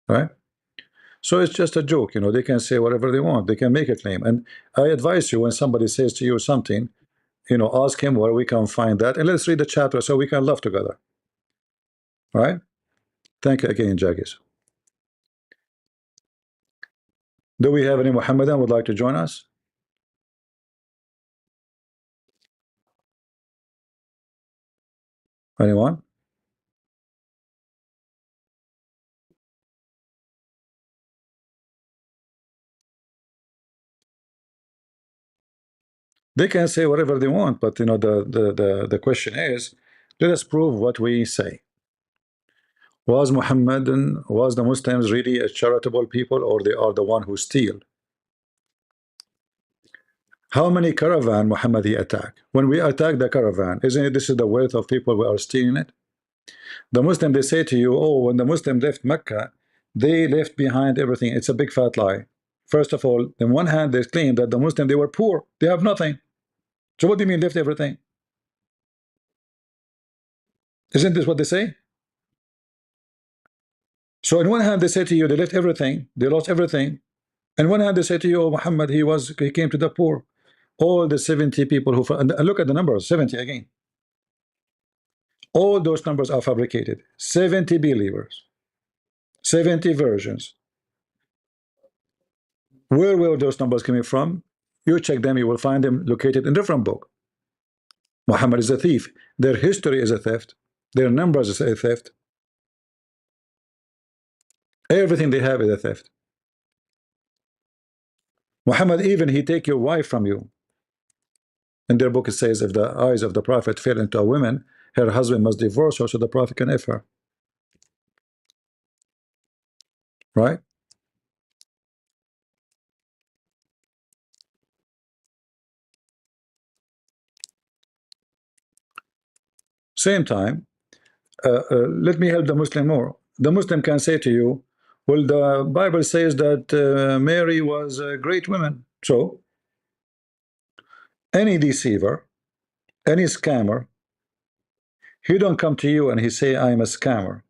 right? So it's just a joke, you know. They can say whatever they want. They can make a claim. And I advise you, when somebody says to you something, you know, ask him where we can find that, and let's read the chapter so we can laugh together. All right? Thank you again, Jaggies. Do we have any Muhammadan would like to join us? Anyone? They can say whatever they want, but you know, the question is, let us prove what we say. Was Muhammadan, was the Muslims really a charitable people, or they are the one who steal? How many caravan Muhammad he attacked? When we attack the caravan, isn't it this is the wealth of people we are stealing it? The Muslim, they say to you, oh, when the Muslim left Mecca, they left behind everything. It's a big fat lie. First of all, on one hand, they claim that the Muslim, they were poor, they have nothing. So what do you mean left everything? Isn't this what they say? So on one hand, they say to you, they left everything, they lost everything. And one hand, they say to you, oh, Muhammad, he came to the poor. All the 70 people who, and look at the numbers, 70 again. All those numbers are fabricated. 70 believers, 70 versions. Where were those numbers coming from? You check them, you will find them located in different book. Muhammad is a thief. Their history is a theft. Their numbers is a theft. Everything they have is a theft. Muhammad, even he take your wife from you. In their book it says, if the eyes of the Prophet fell into a woman, her husband must divorce her so the Prophet can F her. Right? Same time, let me help the Muslim more. The Muslim can say to you, well, the Bible says that Mary was a great woman. So, any deceiver, any scammer, he don't come to you and he say, I'm a scammer.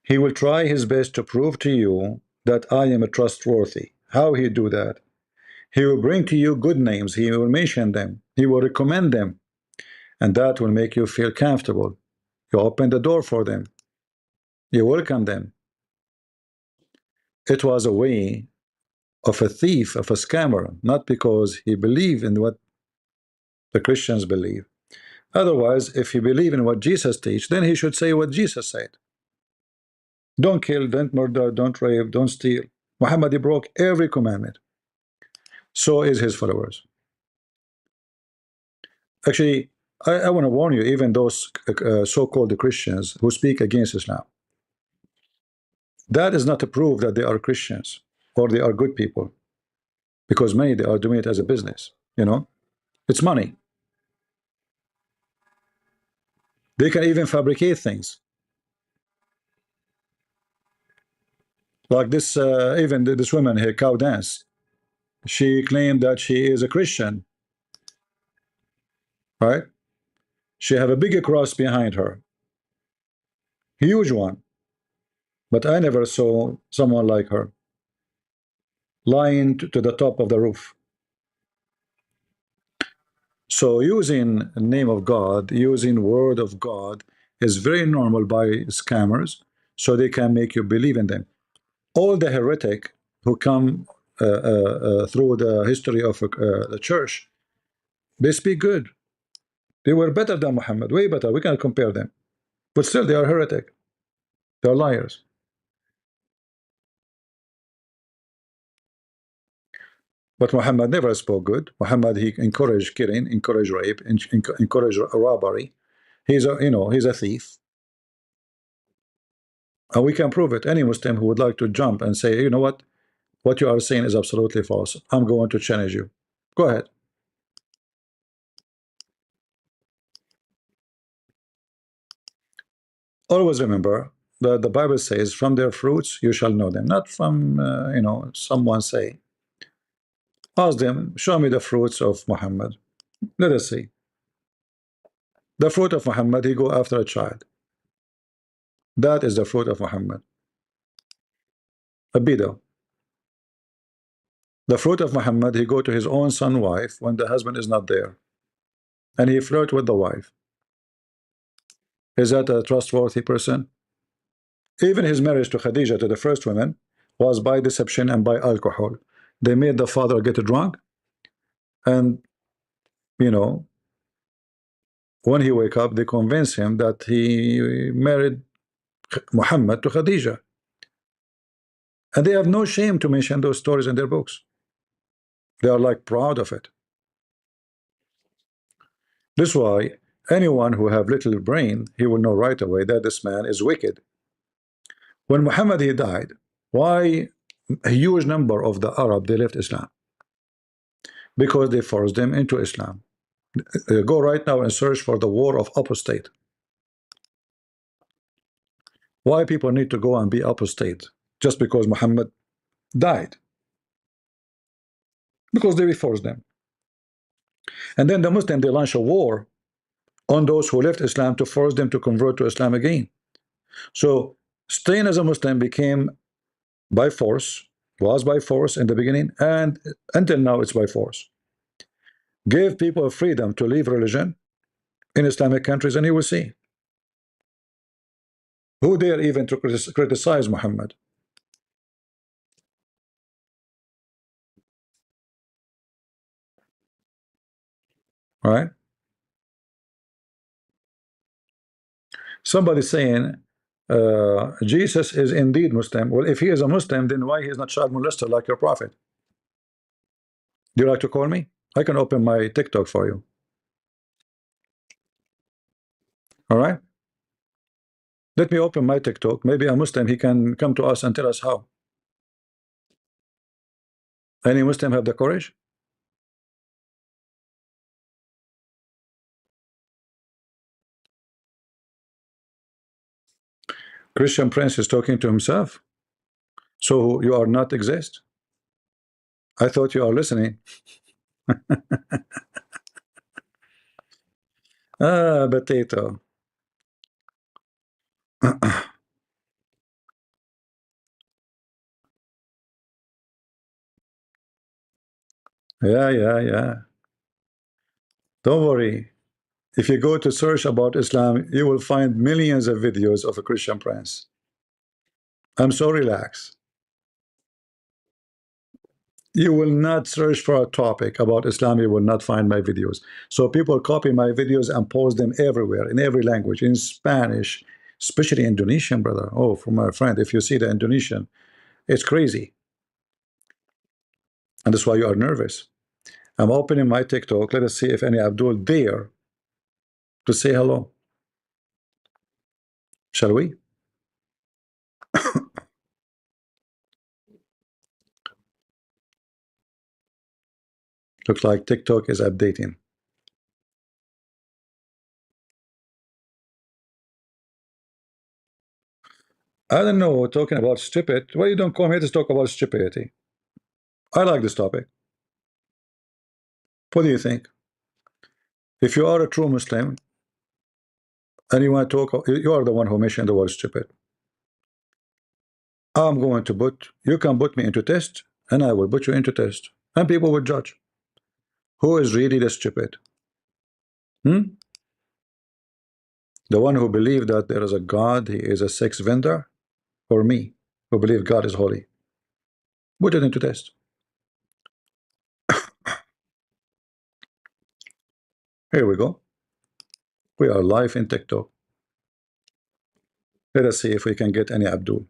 He will try his best to prove to you that I am a trustworthy. How he do that? He will bring to you good names. He will mention them. He will recommend them. And that will make you feel comfortable. You open the door for them. You welcome them. It was a way of a thief, of a scammer, not because he believed in what the Christians believe. Otherwise, if he believed in what Jesus teach, then he should say what Jesus said. Don't kill, don't murder, don't rape, don't steal. Muhammad, he broke every commandment. So is his followers. Actually, I want to warn you, even those so-called Christians who speak against Islam, that is not a proof that they are Christians or they are good people, because many, they are doing it as a business. You know, it's money. They can even fabricate things like this. Even this woman here, Cow Dance, she claimed that she is a Christian, right? She have a bigger cross behind her, huge one. But I never saw someone like her lying to the top of the roof. So using the name of God, using word of God is very normal by scammers, so they can make you believe in them. All the heretic who come through the history of the church, they speak good. They were better than Muhammad, way better. We cannot compare them. But still, they are heretic. They are liars. But Muhammad never spoke good. Muhammad, he encouraged killing, encouraged rape, encouraged robbery. He's a, you know, he's a thief. And we can prove it. Any Muslim who would like to jump and say, you know what you are saying is absolutely false, I'm going to challenge you. Go ahead. Always remember that the Bible says, from their fruits you shall know them, not from, you know, someone say. Ask them, show me the fruits of Muhammad. Let us see. The fruit of Muhammad, he go after a child. That is the fruit of Muhammad. a bida. The fruit of Muhammad, he go to his own son wife when the husband is not there, and he flirt with the wife. Is that a trustworthy person? Even his marriage to Khadija, to the first woman, was by deception and by alcohol. They made the father get drunk, and you know, when he wake up, they convince him that he married Muhammad to Khadija. And they have no shame to mention those stories in their books. They are like proud of it. This is why anyone who have little brain, he will know right away that this man is wicked. When Muhammad he died, why a huge number of the Arab they left Islam? Because they forced them into Islam. Go right now and search for the war of apostate. Why people need to go and be apostate just because Muhammad died? Because they forced them. And then the Muslim, they launch a war on those who left Islam to force them to convert to Islam again. So staying as a Muslim became by force, was by force in the beginning, and until now it's by force. Give people freedom to leave religion in Islamic countries, and you will see. Who dare even to criticize Muhammad? Right? Somebody saying Jesus is indeed Muslim. Well, if he is a Muslim, then why he is not child molester like your prophet? Do you like to call me? I can open my TikTok for you. All right? Let me open my TikTok. Maybe a Muslim, he can come to us and tell us how. Any Muslim have the courage? Christian Prince is talking to himself. So you are not exist? I thought you are listening. Ah, potato. Yeah. Don't worry. If you go to search about Islam, you will find millions of videos of a Christian Prince. I'm so relaxed. You will not search for a topic about Islam, you will not find my videos. So people copy my videos and post them everywhere, in every language, in Spanish, especially Indonesian, brother. Oh, for my friend, if you see the Indonesian, it's crazy. And that's why you are nervous. I'm opening my TikTok. Let us see if any Abdul dare to say hello. Shall we? Looks like TikTok is updating. I don't know, talking about stupid. Why you don't come here to talk about stupidity? I like this topic. What do you think? If you are a true Muslim and you want to talk, you are the one who mentioned the word stupid. I'm going to you can put me into test, and I will put you into test, and people will judge who is really the stupid. The one who believes that there is a God, he is a sex vendor, or me, who believe God is holy? Put it into test. Here we go. We are live in TikTok. Let us see if we can get any Abdul.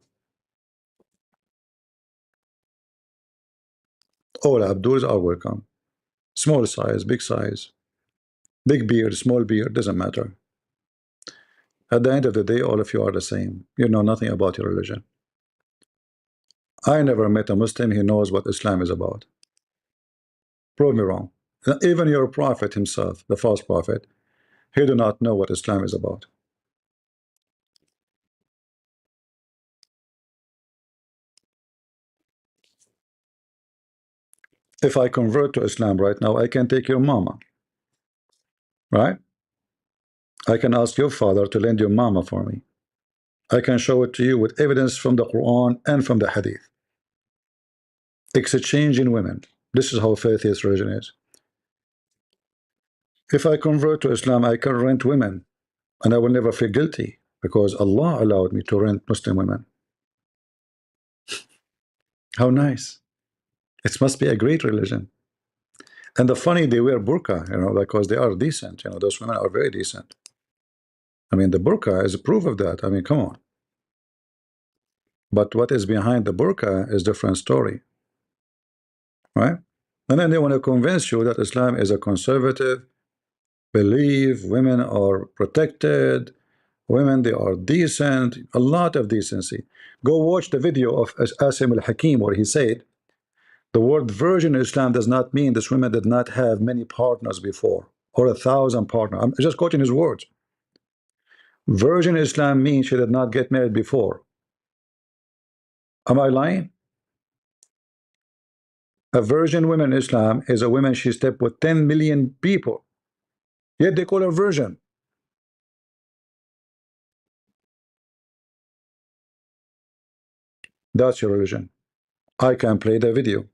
All Abduls are welcome. Small size, big beard, small beard, doesn't matter. At the end of the day, all of you are the same. You know nothing about your religion. I never met a Muslim who knows what Islam is about. Prove me wrong. Even your prophet himself, the false prophet, he do not know what Islam is about. If I convert to Islam right now, I can take your mama, right? I can ask your father to lend your mama for me. I can show it to you with evidence from the Quran and from the Hadith. exchanging women. This is how faith is religion is. If I convert to Islam, I can rent women, and I will never feel guilty because Allah allowed me to rent Muslim women. How nice. It must be a great religion. And the funny, they wear burqa, because they are decent. Those women are very decent. I mean, the burqa is a proof of that. I mean, come on. But what is behind the burqa is a different story, right? And then they want to convince you that Islam is a conservative belief, women are protected, women, they are decent, a lot of decency. Go watch the video of Asim al-Hakim where he said, the word virgin in Islam does not mean this woman did not have many partners before, or 1,000 partners. I'm just quoting his words. Virgin in Islam means she did not get married before. Am I lying? A virgin woman in Islam is a woman she slept with 10 million people. Yet they call her virgin. That's your religion. I can play the video.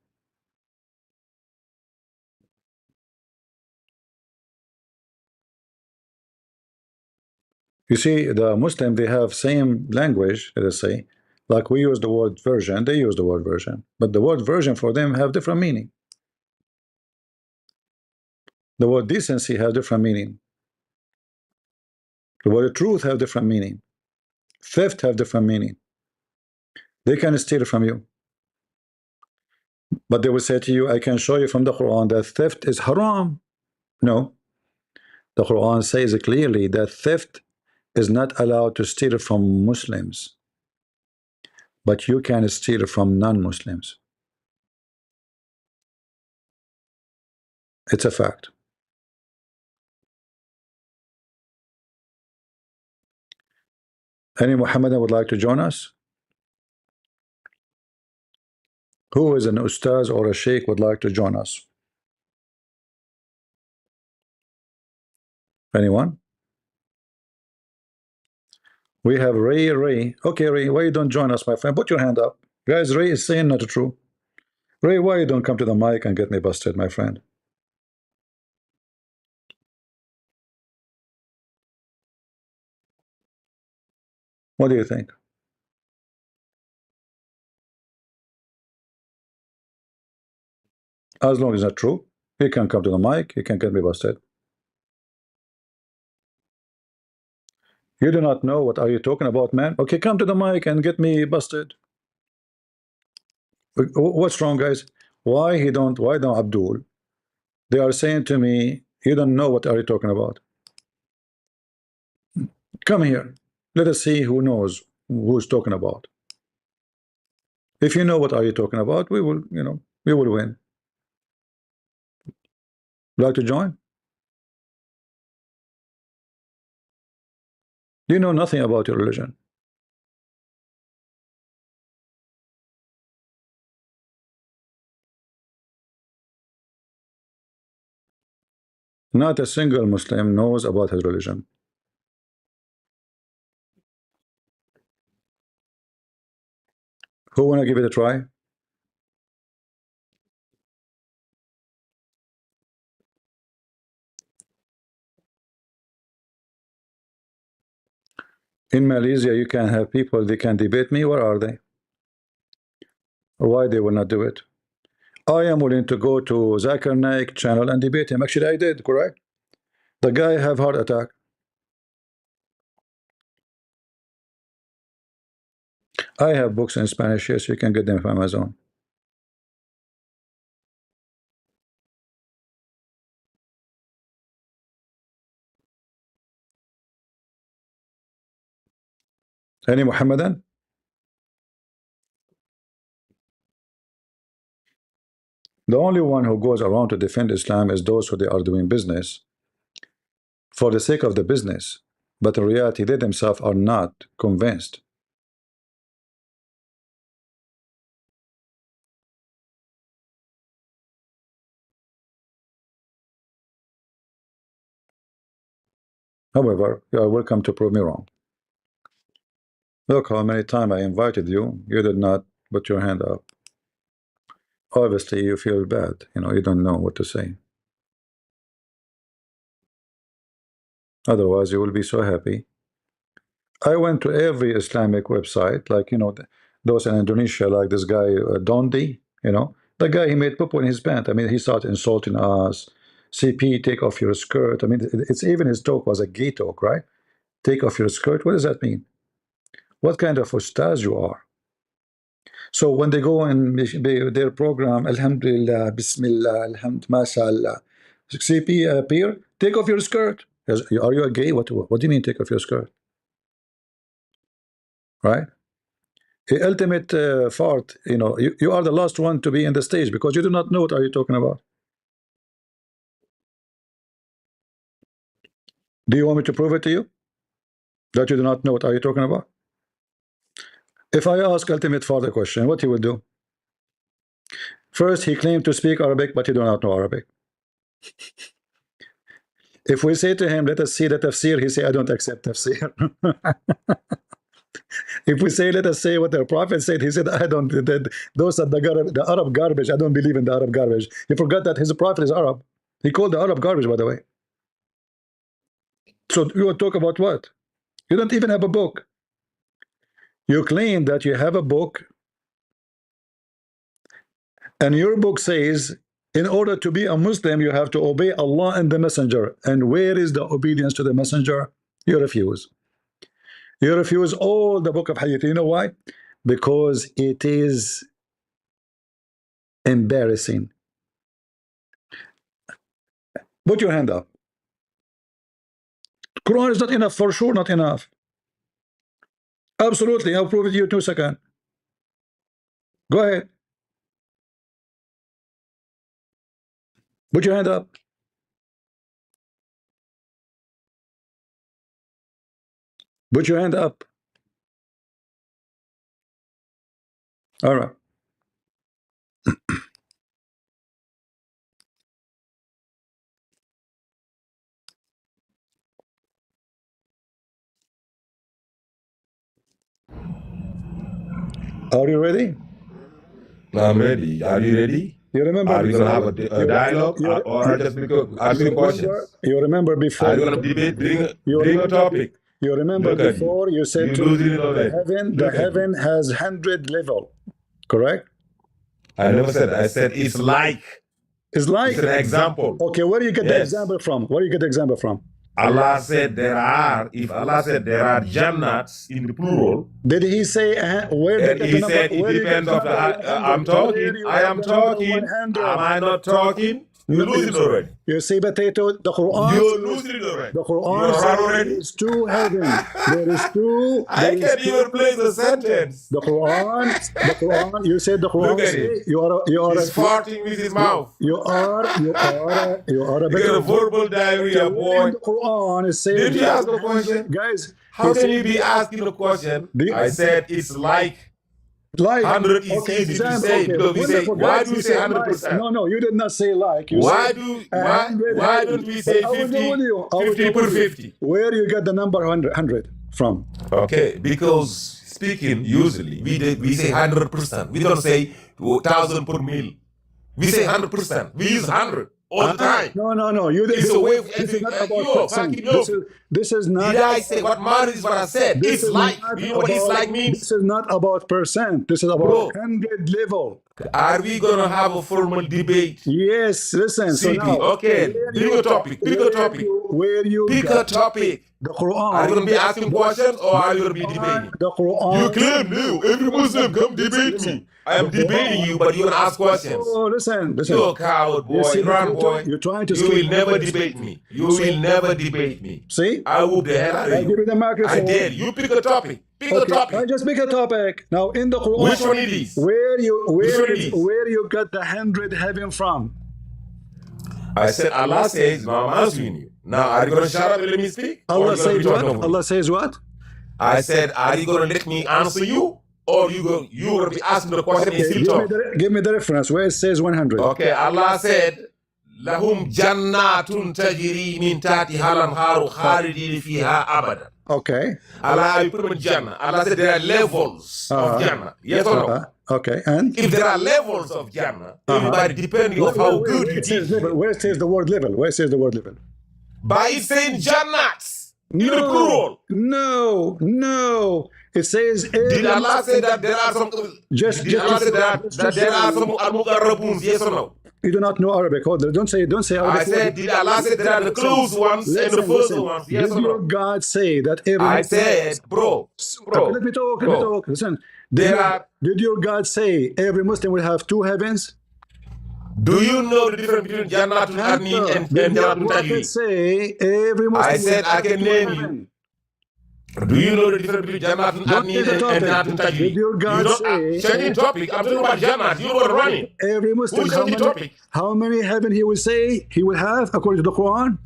You see, the Muslim, they have same language, let's say, like we use the word virgin, they use the word virgin. But the word virgin for them have different meaning. The word decency has different meaning. The word truth have different meaning. Theft have different meaning. They can steal from you. But they will say to you, I can show you from the Quran that theft is haram. No. The Quran says clearly that theft is not allowed to steal from Muslims. But you can steal from non-Muslims. It's a fact. Any Muhammadan would like to join us? Who is an ustaz or a sheikh would like to join us? Anyone? We have Ray. Okay, Ray, why you don't join us, my friend? Put your hand up. Guys, Ray is saying not true. Ray, why you don't come to the mic and get me busted, my friend? What do you think? As long as it's not true, you can come to the mic, you can get me busted. You do not know what are you talking about, man? Okay, come to the mic and get me busted. What's wrong, guys? Why don't Abdul? They are saying to me, you don't know what are you talking about. Come here. Let us see who knows who's talking about. If you know what are you talking about, we will, we will win. Like to join? You know nothing about your religion. Not a single Muslim knows about his religion. Who wanna give it a try? In Malaysia, you can have people, they can debate me. Where are they? Why they will not do it? I am willing to go to Zakir Naik channel and debate him. Actually, I did, correct? The guy have heart attack. I have books in Spanish, yes, you can get them from Amazon. Any Muhammadan? The only one who goes around to defend Islam is those who they are doing business for the sake of the business, but in reality they themselves are not convinced. However, you are welcome to prove me wrong. Look how many times I invited you, you did not put your hand up. obviously you feel bad. You know, you don't know what to say. Otherwise, you will be so happy. I went to every Islamic website, like, you know, those in Indonesia, like this guy, Dondi, you know, the guy, he made poo in his pants. I mean, he started insulting us. CP, take off your skirt. I mean, it's even his talk was a gay talk, right? Take off your skirt. What does that mean? What kind of ustaz you are? So when they go in their program, Alhamdulillah, Bismillah, Alhamd, Mashallah, CP appear, take off your skirt. Are you a gay? What do you mean take off your skirt? Right? The ultimate fart, you know, you are the last one to be in the stage because you do not know what are you talking about. Do you want me to prove it to you? That you do not know what are you talking about? If I ask ultimate fart a question, what he will do? First, he claimed to speak Arabic, but he do not know Arabic. If we say to him, let us see the tafsir, he say, I don't accept tafsir. If we say, let us say what the Prophet said, he said, I don't, those are the Arab garbage. I don't believe in the Arab garbage. He forgot that his Prophet is Arab. He called the Arab garbage, by the way. So you will talk about what? You don't even have a book. You claim that you have a book, and your book says, in order to be a Muslim, you have to obey Allah and the Messenger. And where is the obedience to the Messenger? You refuse. You refuse all the book of Hadith. You know why? Because it is embarrassing. Put your hand up. Quran is not enough, for sure not enough. Absolutely, I'll prove it to you in 2 seconds. Go ahead. Put your hand up. Put your hand up. All right. Are you ready? I'm ready. Are you ready? You remember? Are we going to have a dialogue or just asking questions? You remember before? Are you going to debate? Bring a topic. You remember before you said the heaven has 100 level, correct? I never said that. I said it's like. It's like. It's an example. Okay, where do you get the example from? Where do you get the example from? Allah said there are, if Allah said there are jannats in the plural. Did he say where? And he said it depends on the, I'm talking, I am talking, am I not talking? You're losing already. You see, potato, the Quran. You're losing already. The Quran says there is two heaven. There is two. I can't even place a sentence. The Quran, you said the Quran. Look at it. You are He's farting with his mouth. You are a You get a verbal diarrhea, boy. The Quran is saying. Did you ask a question? Guys, how can you be asking a question? I said it's like 100 is easy to say because we say, why do we say 100%? No, you did not say like. You why don't we say 50 per 50? Where you get the number 100 from? Okay, because speaking usually we say 100%. We don't say 1,000 per mil. We say 100%. We use 100 all the time. No. You didn't. It's a way of answering. This is not. Did I say what matters is what I said? It's like. You know what it's like means? This is not about percent. This is about 100 level. Are we gonna have a formal debate? Yes. Listen. So now, okay. Pick a topic. Pick a topic. Pick a topic. The Quran. Are you gonna be asking questions or are you gonna be debating? The Quran. You claim no. Every Muslim come debate me. I am debating you, but you're gonna ask questions. Oh, listen. You're a coward, boy. Run, boy. You're trying to. You will never debate me. You will never debate me. See? I whoop the hell out of you. I give you the microphone. I did. You pick a topic. Pick a topic. I just pick a topic. Now in the Quran. Which one it is? Where you got the 100 heaven from? I said Allah says. Now I'm answering you. Now are you gonna shut up and let me speak? Allah says what? Allah says what? I said, are you gonna let me answer you? Or you gonna be asking the question and still talk? Give me the reference where it says 100. Okay, Allah said, "Lahum jannatun tajri min tahtiha al-anharu khalidin fiha abada." Okay. Allah put them in Jannah. Allah said there are levels of Jannah. Yes or no? Okay. And if there are levels of Jannah, everybody depending on how good you did. Where it says the word level? Where it says the word level? By it saying Jannats in the plural. No. It says. Did Allah say that there are some? Did Allah say that there are some al-muqarrabuns? Yes or no? You do not know Arabic. Hold on. Don't say Arabic. I said, did Allah say there are the close ones and the further ones? Yes or no? Did God say that every? I said, bro. Let me talk. Listen. Did your God say every Muslim will have two heavens? Do you know the difference between Jannatul Adnin and Jannatul Tajri? Say every Muslim. I said I can name you. Do you know the difference between Jannatul Adnin and Jannatul Tajri? Did your God say? Changing topic. I'm talking about Jannat. You know what running. Every Muslim. How many heaven he will say he will have according to the Quran?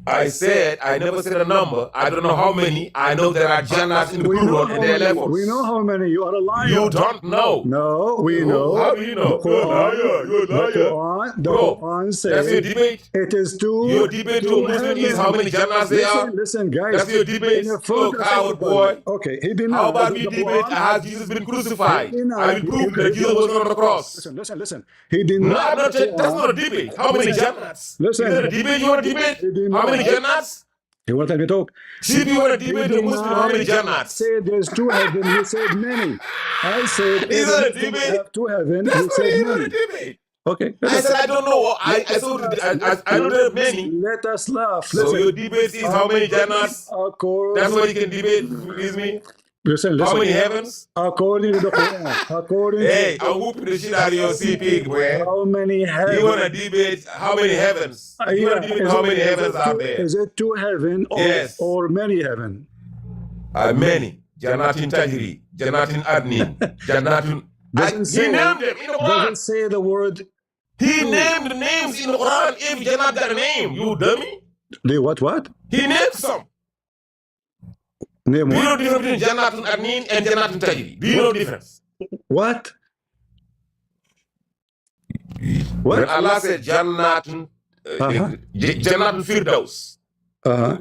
I said, I never said a number. I don't know how many. I know there are Jannats in the plural and their levels. We know how many. You are a liar. You don't know. No, we know. How do you know? You're a liar. The Quran says. That's your debate. It is two. Your debate to Muslim is how many Jannats they are. Listen, guys. That's your debate. Look, coward boy. Okay, he did not. How about we debate has Jesus been crucified? I will prove that Jesus was on the cross. Listen. He did not. No, that's not a debate. How many Jannats? Listen. Is that a debate you want to debate? How many Jannats? You want to let me talk? See if you want to debate with a Muslim, how many Jannats? Said there's two heaven. You said many. I said is that a debate? Have two heaven. That's you not even a debate. Okay. I said I don't know. I know there are many. Let us laugh. So your debate is how many Jannats? That's what you can debate with me. Listen. How many heavens? According to the Quran. Hey, I'll whoop the shit out of your CP, boy. How many heavens? You want to debate how many heavens? You want to debate how many heavens are there? Is it two heaven or many heaven? Many. Jannatin Tajri, Jannatin Adnin, Jannatin. He named them in the Quran. Doesn't say the word. He named the names in the Quran if Jannat got a name, you dummy. What? He named some. Name Do you know what? the difference between Jannatul Adnin and Jannatul Tajri? Do you know the difference? What? When Allah said Jannatul Firdaus,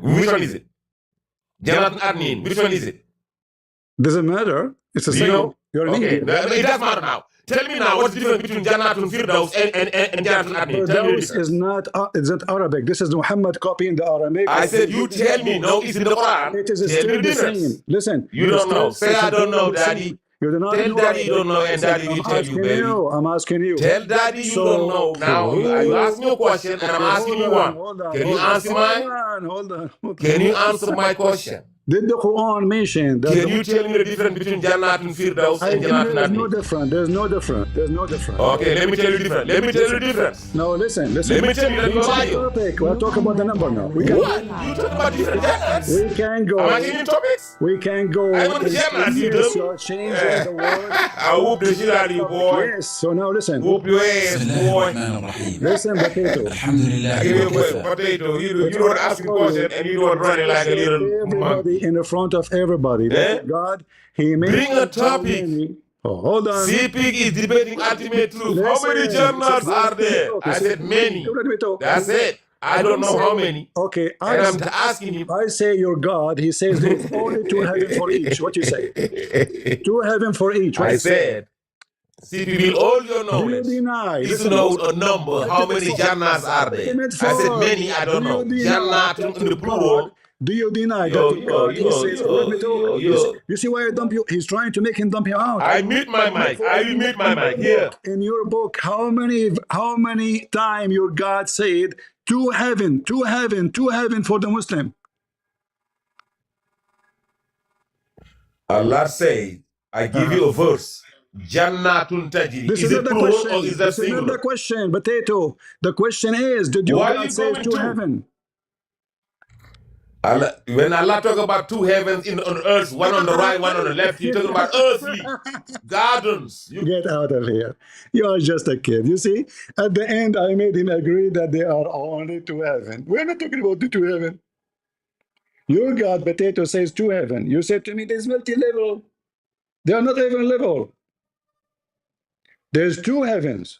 which one is it? Jannatul Adnin, which one is it? Doesn't matter. It's the same. You know? You're Okay, it does matter now. Tell me now, what's the difference between Jannatul Firdaus and Jannatul Adnin? Tell me the difference. Is not Arabic. This is Muhammad copying the Aramaic. I said, you tell me, no, it's in the Quran. It is tell me still the same. Listen. You don't know. Say, I don't know, Daddy. You do not Tell know. Daddy you don't know, and Daddy will tell you, baby. I'm asking you. Tell Daddy you don't know. Now, you ask me a question, and I'm asking you one. Can you answer mine? Hold on. Can you answer my question? Did the Quran mention that? Can you tell me the difference between Jannat and Firdaus and Jannat and There's no Adnin? difference. There's no difference. Okay, let me tell you the difference. No, listen. Let me tell you that you're lying. We're talking about the number now. What? You talk about different Jannats? We can go. Am I giving you topics? We can go. I want the Jannat, you dumb. You're changing the word. I'll whoop the shit out of you, boy. Yes. So now listen. Whoop your ass, boy. Listen, potato. I give you a question. Potato, you don't ask me a question and you don't run it like a little monkey. Everybody in the front of everybody. God, He made. Bring a topic. Hold on. CP is debating ultimate truth. How many Jannats are there? I said many. That's it. I don't know how many. Okay, And I'm asking you. I say your God. He says there's only two heaven for each. What you say? Two heaven for each. What I you say? said, CP will all your Do you knowledge deny? is to know a number. How many Jannats are there? I said many. I don't know. Jannat in the plural. Do you deny that God? He says, let me talk. You see why I dump you? He's trying to make him dump you out. I mute my mic. I will mute my mic. Here. In your book, how many times your God said two heaven for the Muslim? Allah said, I give you a verse. Jannatun Tajri. This Is it not the plural question. or is that This is not the singular? question, potato. The question is, did your Why are God you say going two to? heaven? Allah, when Allah talk about two heavens on earth, one on the right, one on the left, He's talking about earthly gardens. Get out of here. You are just a kid. You see, at the end, I made him agree that there are only two heaven. We're not talking about the two heaven. Your God, potato, says two heaven. You said to me, there's multi-level. They are not even level. There's two heavens.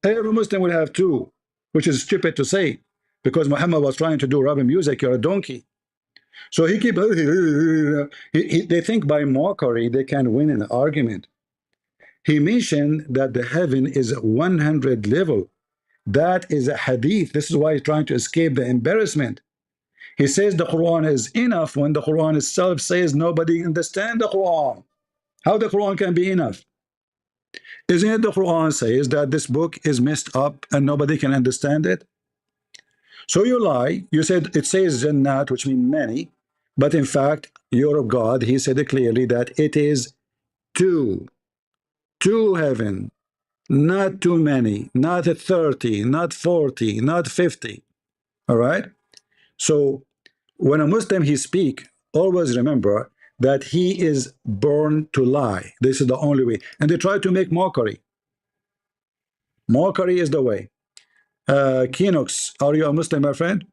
Every Muslim will have two, which is stupid to say, because Muhammad was trying to do Arabic music. You're a donkey. So he keep they think by mockery they can win an argument. He mentioned that the heaven is 100 level. That is a hadith. This is why he's trying to escape the embarrassment. He says the Quran is enough when the Quran itself says nobody understands the Quran. How the Quran can be enough? Isn't it the Quran says that this book is messed up and nobody can understand it? So you lie. You said it says Jannat, which means many, but in fact, you're of God. He said it clearly that it is two heaven, not too many, not 30, not 40, not 50. All right. So when a Muslim he speak, always remember that he is born to lie. This is the only way. And they try to make mockery. Mockery is the way. Kenox, are you a Muslim, my friend?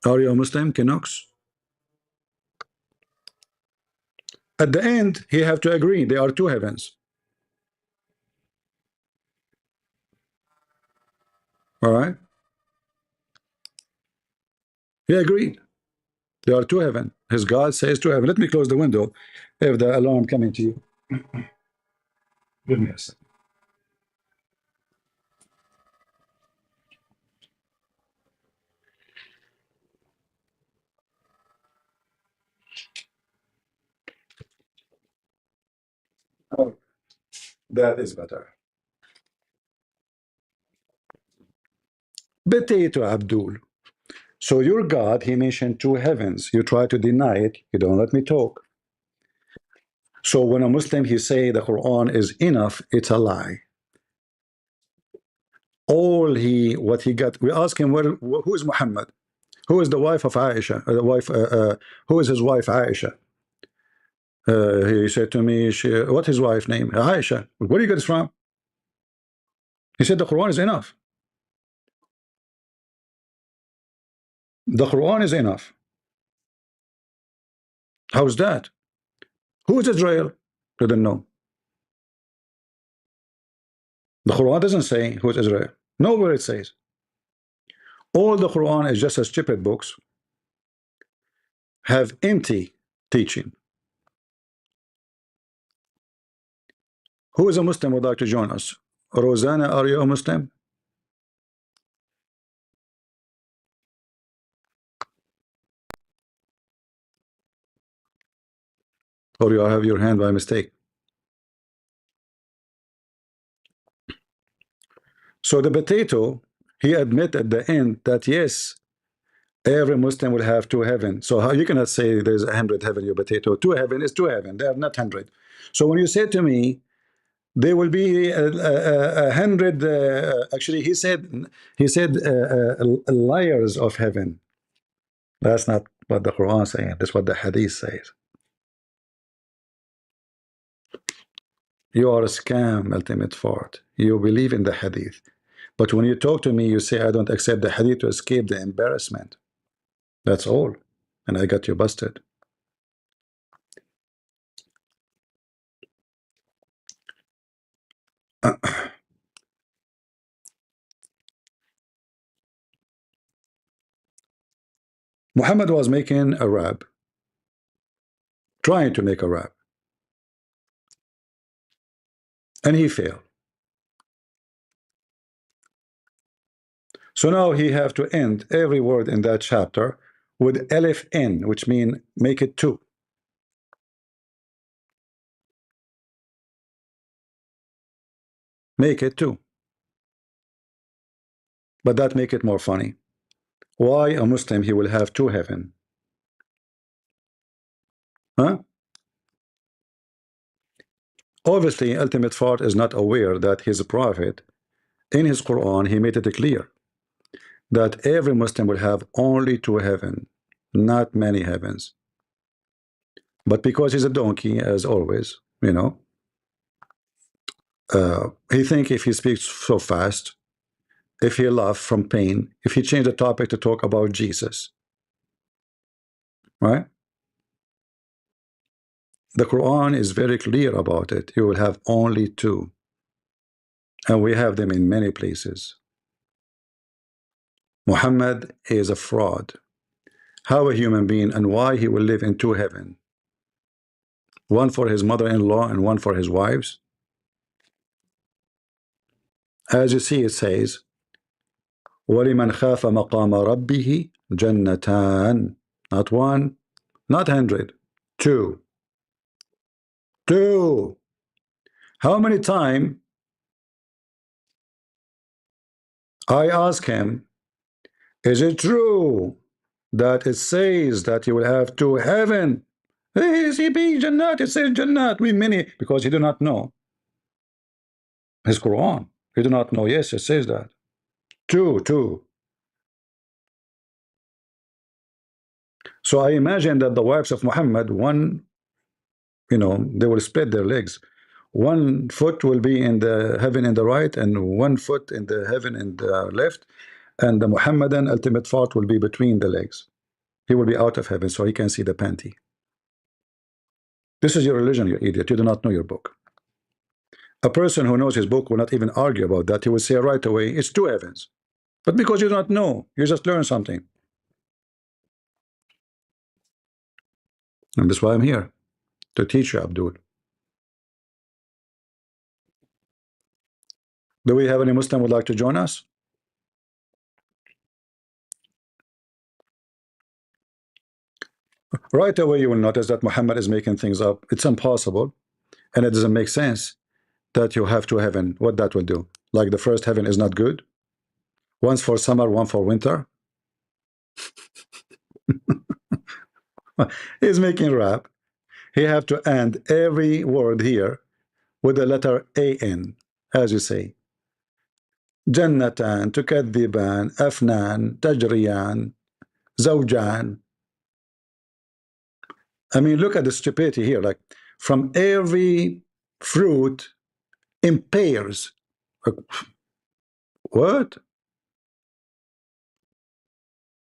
Are you a Muslim, Kenox? At the end, he have to agree. There are two heavens. All right. He agreed. There are two heaven. His God says two heaven. Let me close the window if the alarm coming to you. Give me a second. Oh, that is better. Potato Abdul. So your God, he mentioned two heavens. You try to deny it. You don't let me talk. So when a Muslim, he say the Quran is enough, it's a lie. What he got, we ask him, who is Muhammad? Who is the wife of Aisha? Who is his wife, Aisha? He said to me, what his wife's name? Aisha. Where do you get this from? He said the Quran is enough. The Quran is enough. How's that? Who is Israel? Didn't know. The Quran doesn't say who is Israel. Nowhere it says. All the Quran is just a stupid books. Have empty teaching. Who is a Muslim would like to join us? Rosanna, are you a Muslim? Or you have your hand by mistake? So the potato, he admit at the end that yes, every Muslim will have two heaven. So how you cannot say there's 100 heaven, your potato? Two heaven is two heaven. They are not 100. So when you say to me, there will be 100. Actually, he said liars of heaven. That's not what the Quran is saying. That's what the Hadith says. You are a scam, ultimate fart. You believe in the Hadith, but when you talk to me, you say I don't accept the Hadith to escape the embarrassment. That's all, and I got you busted. Muhammad was making a rap, trying to make a rap, and he failed. So now he have to end every word in that chapter with Alif N, which mean make it two. Make it two. But that make it more funny. Why a Muslim he will have two heaven? Huh? Obviously, ultimate fart is not aware that his prophet in his Quran he made it clear that every Muslim will have only two heaven, not many heavens. But because he's a donkey, as always, you know, he think if he speaks so fast, if he laugh from pain, if he change the topic to talk about Jesus, right? The Quran is very clear about it. You will have only two, and we have them in many places. Muhammad is a fraud. How a human being, and why he will live in two heavens? One for his mother-in-law and one for his wives. As you see, it says, وَلِمَنْ خَافَ مَقَامَ رَبِّهِ جَنَّتَانِ. Not one, not 100, two. Two. How many times I ask him, is it true that it says that you will have two heaven? Hey, CP, Jannat, it says Jannat. We many, because he do not know his Quran. He do not know, yes, it says that. Two. So I imagine that the wives of Muhammad, one, they will split their legs. One foot will be in the heaven in the right, and one foot in the heaven in the left, and the Muhammadan ultimate part will be between the legs. He will be out of heaven, so he can see the panty. This is your religion, you idiot. You do not know your book. A person who knows his book will not even argue about that. He will say right away, it's two heavens. But because you do not know, you just learn something. And that's why I'm here, to teach you, Abdul. Do we have any Muslim who would like to join us? Right away you will notice that Muhammad is making things up. It's impossible, and it doesn't make sense that you have two heaven. What that will do? Like the first heaven is not good? One's for summer, one for winter? He's making rap. He have to end every word here with the letter A-N, as you say. Jannatan, tukadhiban, afnan, tajriyan, zawjan. I mean, look at the stupidity here. Like, from every fruit in pairs. What?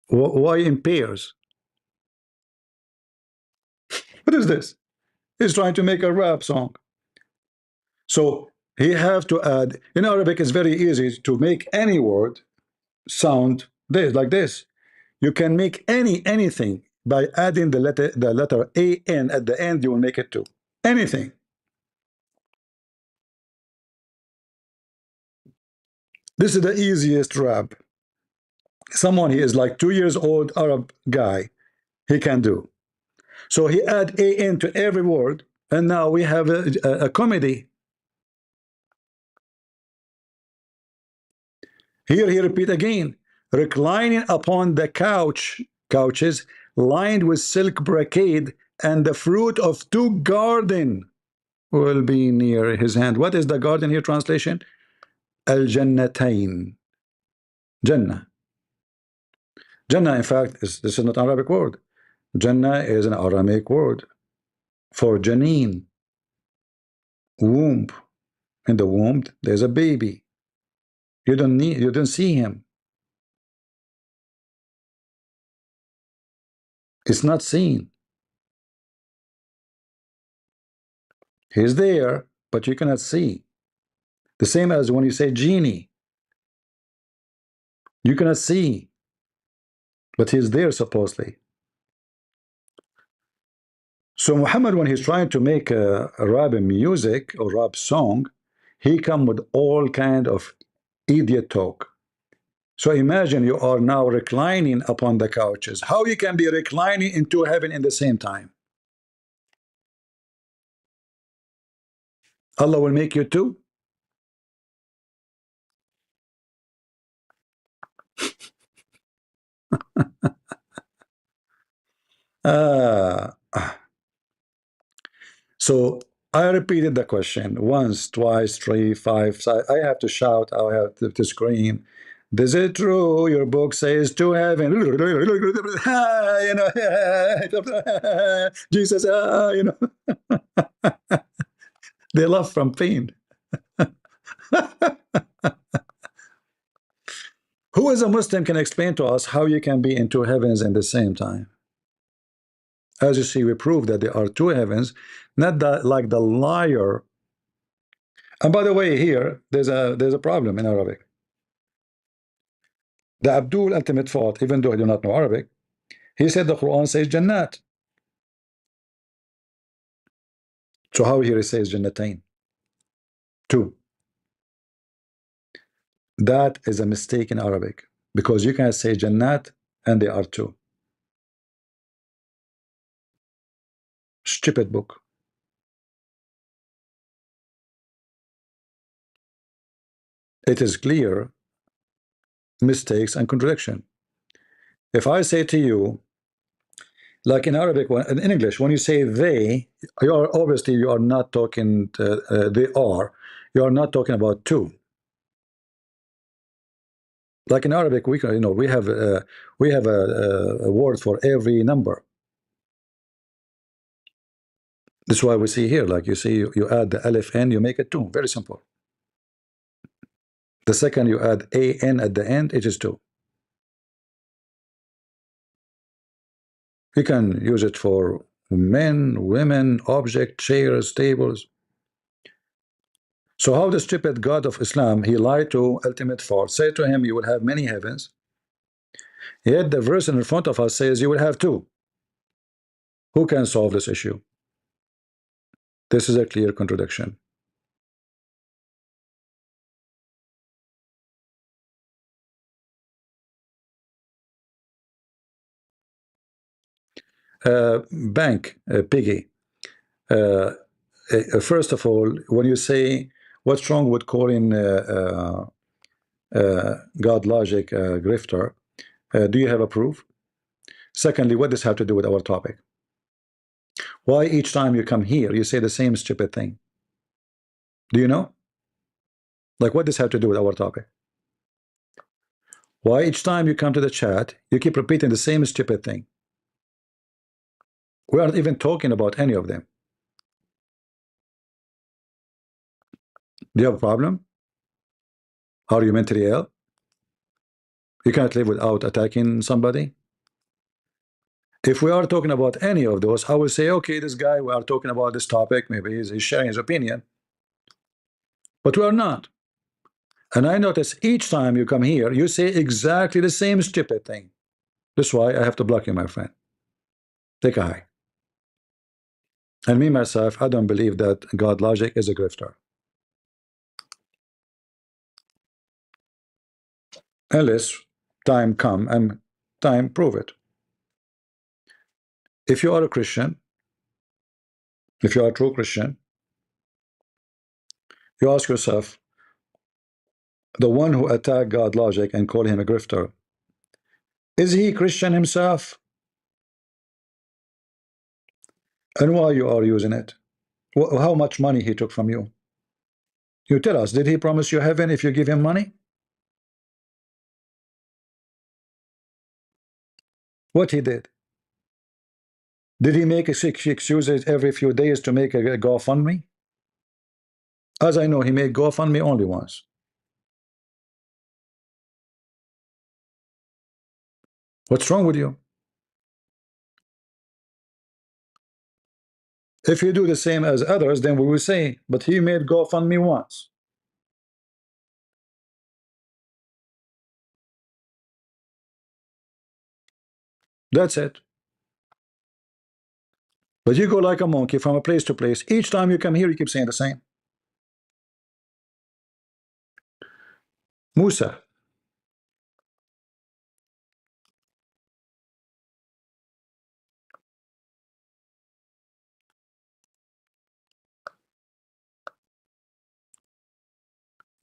Why in pairs? What is this? He's trying to make a rap song. So he have to add. In Arabic, it's very easy to make any word sound this, like this. You can make anything by adding the letter A-N at the end. You will make it too. Anything. This is the easiest rap. Someone he is like 2 years old Arab guy, he can do. So he add A-N to every word, and now we have a comedy. Here he repeat again, reclining upon the couches lined with silk brocade, and the fruit of two garden will be near his hand. What is the garden here translation? Al-Jannatain. Jannah. Jannah, in fact, this is not an Arabic word. Jannah is an Aramaic word for Janine, womb. In the womb, there's a baby. You don't see him. It's not seen. He's there, but you cannot see. The same as when you say genie. You cannot see, but he's there supposedly. So Muhammad, when he's trying to make a rap music or rap song, he come with all kind of idiot talk. So imagine you are now reclining upon the couches. How you can be reclining into heaven in the same time? Allah will make you two? So I repeated the question once, twice, three, five. So I have to shout, I have to scream. Is it true your book says to heaven? Jesus, they laugh from pain. Who is a Muslim can explain to us how you can be in two heavens at the same time? As you see, we prove that there are two heavens, not that like the liar. And by the way, here there's a problem in Arabic. The Abdul ultimate fault, even though he do not know Arabic, he said the Quran says Jannat. So how here he says Jannatain? Two. That is a mistake in Arabic, because you can say Jannat and they are two. Stupid book. It is clear mistakes and contradiction. If I say to you, like in Arabic, in English, when you say they, you are obviously you are not talking. They are. You are not talking about two. Like in Arabic, we have a word for every number. That's why we see here, like you see, you add the alif n, you make it two. Very simple. The second you add an at the end, it is two. You can use it for men, women, object, chairs, tables. So how the stupid God of Islam, he lied to ultimate fault, say to him, you will have many heavens. Yet the verse in front of us says you will have two. Who can solve this issue? This is a clear contradiction. Bank, piggy. First of all, when you say what's wrong with calling God logic grifter, do you have a proof? Secondly, what does this have to do with our topic? Why each time you come here you say the same stupid thing? Do you know? Like, what does this have to do with our topic? Why each time you come to the chat you keep repeating the same stupid thing? We aren't even talking about any of them. Do you have a problem? Are you mentally ill? You can't live without attacking somebody? If we are talking about any of those, I will say, okay, this guy, we are talking about this topic, maybe he's sharing his opinion. But we are not. And I notice each time you come here, you say exactly the same stupid thing. That's why I have to block you, my friend. Take a high. And me, myself, I don't believe that God logic is a grifter. Unless time come and time prove it. If you are a Christian, if you are a true Christian, you ask yourself, the one who attacked God logic and called him a grifter, is he Christian himself? And why you are using it? How much money he took from you? You tell us, did he promise you heaven if you give him money? What he did? Did he make excuses every few days to make a GoFundMe? As I know, he made GoFundMe only once. What's wrong with you? If you do the same as others, then we will say, but he made GoFundMe once. That's it. But you go like a monkey from a place to place. Each time you come here, you keep saying the same. Musa.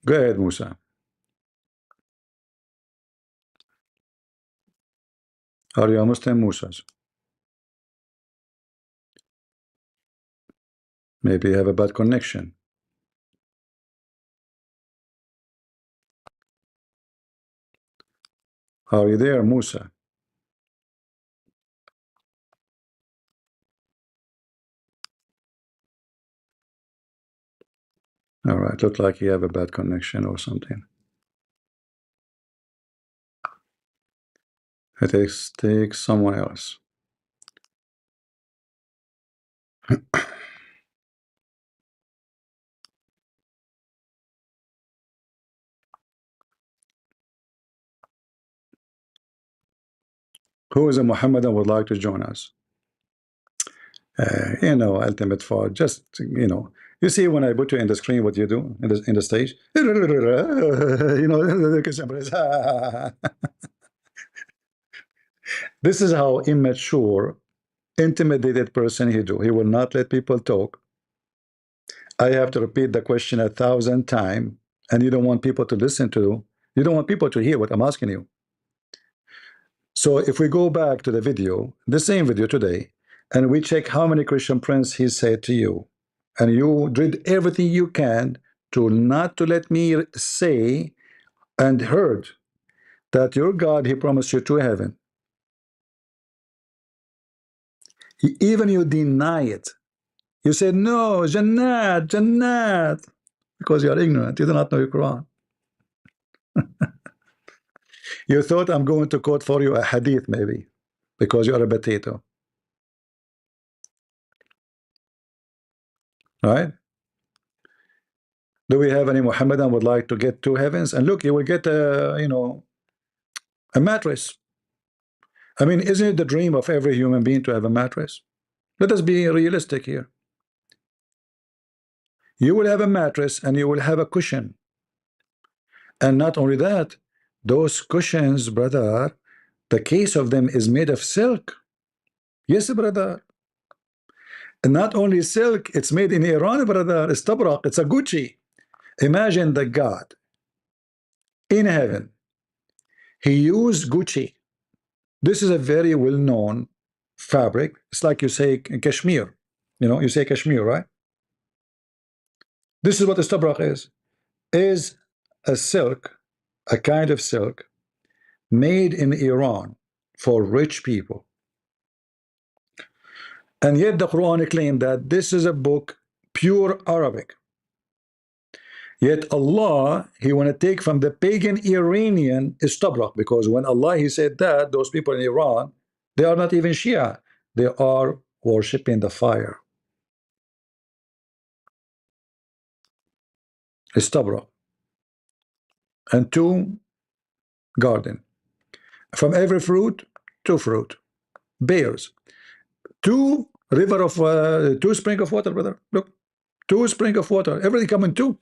Go ahead, Musa. Are you a Muslim, Musa? Maybe you have a bad connection. Are you there, Musa? All right, look like you have a bad connection or something. It takes someone else. Who is a Muhammadan would like to join us? You know, ultimate for just, you know, you see when I put you in the screen, what you do in the stage, you know, this is how immature, intimidated person he do. He will not let people talk. I have to repeat the question 1,000 times, and you don't want people to listen to. You don't want people to hear what I'm asking you. So if we go back to the video, the same video today, and we check how many Christian friends he said to you, and you did everything you can to not to let me say and heard that your God, he promised you to heaven. Even you deny it. You said, no, Jannat, Jannat, because you are ignorant. You do not know your Quran. You thought I'm going to quote for you a hadith, maybe, because you are a potato. Right? Do we have any Muhammadan would like to get to heavens? And look, you will get a, you know, a mattress. I mean, isn't it the dream of every human being to have a mattress? Let us be realistic here. You will have a mattress and you will have a cushion. And not only that, those cushions, brother, the case of them is made of silk. Yes, brother. And not only silk, it's made in Iran, brother. It's tabraq, it's a Gucci. Imagine the God in heaven. He used Gucci. This is a very well-known fabric. It's like you say cashmere. You know, you say cashmere, right? This is what the tabraq is a silk, a kind of silk made in Iran for rich people. And yet the Quran claimed that this is a book pure Arabic. Yet Allah, he want to take from the pagan Iranian istabrak, because when Allah he said that, those people in Iran, they are not even Shia, they are worshipping the fire. Istabrak. And 2 garden. From every fruit, 2 fruit. Bears. 2 river of 2 spring of water, brother. Look, 2 spring of water. Everything come in 2.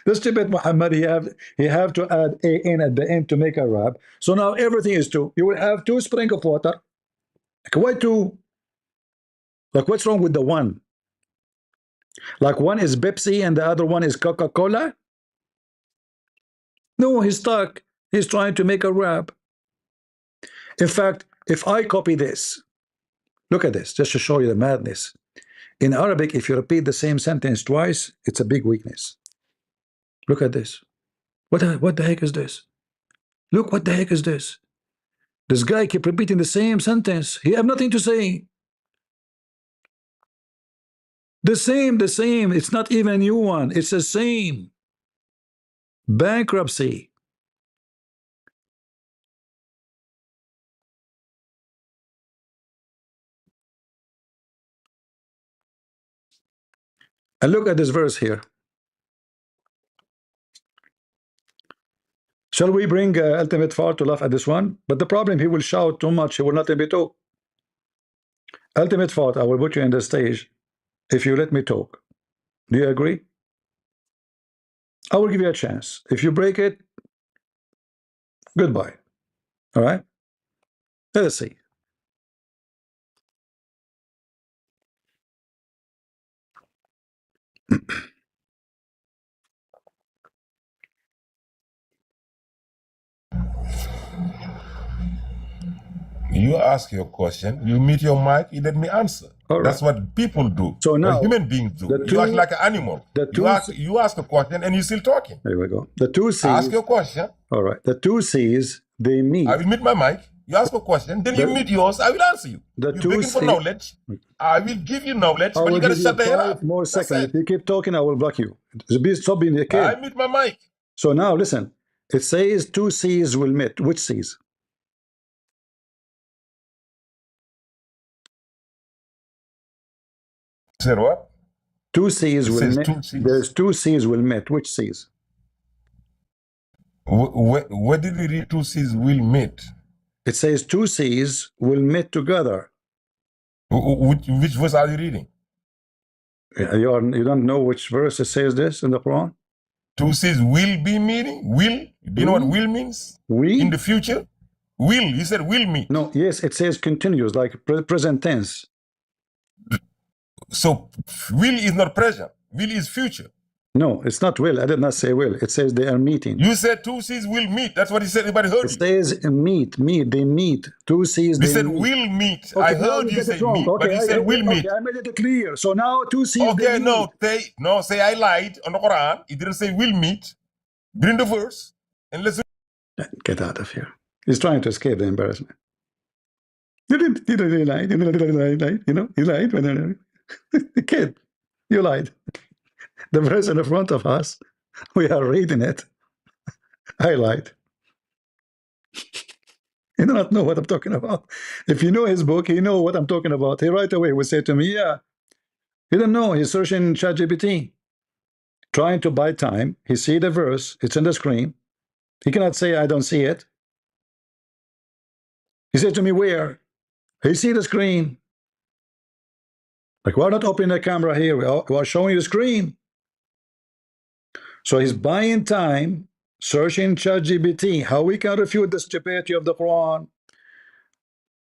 The stupid Muhammad, he have to add a in at the end to make a rap. So now everything is 2. You will have 2 spring of water. Why 2? Like, what's wrong with the 1? Like, one is Pepsi and the other one is Coca-Cola? No, he's stuck. He's trying to make a rap. In fact, if I copy this, look at this, just to show you the madness. In Arabic, if you repeat the same sentence twice, it's a big weakness. Look at this. What the heck is this? Look, what the heck is this? This guy keep repeating the same sentence. He have nothing to say. The same. It's not even a new one. It's the same. Bankruptcy. And look at this verse here. Shall we bring Ultimate Far to laugh at this one? But the problem, he will shout too much. He will not let me talk. Ultimate Far, I will put you in the stage if you let me talk. Do you agree? I will give you a chance. If you break it, goodbye. All right? Let us see. You ask your question, you meet your mic, you let me answer. All right. That's what people do. So now, what human beings do. You act like an animal. You ask a question and you're still talking. There we go. The 2 C's. Ask your question. All right. The 2 C's, they meet. I will mute my mic. You ask a question, then you mute yours. I will answer you. The You're 2 begging for C's. knowledge. I will give you knowledge, I but will you gotta give shut you the hell 5 up. more seconds. If you keep talking, I will block you. Stop being a kid. I mute my mic. So now listen. It says 2 C's will meet. Which C's? Said what? 2 C's It will says meet. 2 C's. There's 2 C's will meet. Which C's? Where did we read two seas will meet? It says two seas will meet together. Which verse are you reading? You don't know which verse it says this in the Quran? Two seas will be meeting? Will? Do you know what will means? We? In the future? Will. You said will meet. No, yes, it says continuous, like present tense. So will is not present. Will is future. No, it's not will. I did not say will. It says they are meeting. You said two seas will meet. That's what he said. Everybody heard It you. says meet, they meet. Two seas, You they said meet. will meet. Okay, I now heard you you get it say wrong. meet, Okay, but you said will meet. Okay, I made it clear. So now two seas, Okay, they meet. no, say I lied on the Quran. It didn't say will meet. Bring the verse and let's. Get out of here. He's trying to escape the embarrassment. He lied. You know, he lied. The kid, you lied. The verse in front of us, we are reading it. I lied. You do not know what I'm talking about. If you know his book, he know what I'm talking about. He right away would say to me, yeah. He don't know. He's searching ChatGPT, trying to buy time. He see the verse. It's on the screen. He cannot say, I don't see it. He said to me, where? He see the screen. Like, we're not opening the camera here. We are showing you the screen. So he's buying time, searching ChatGPT, how we can refute the stupidity of the Quran.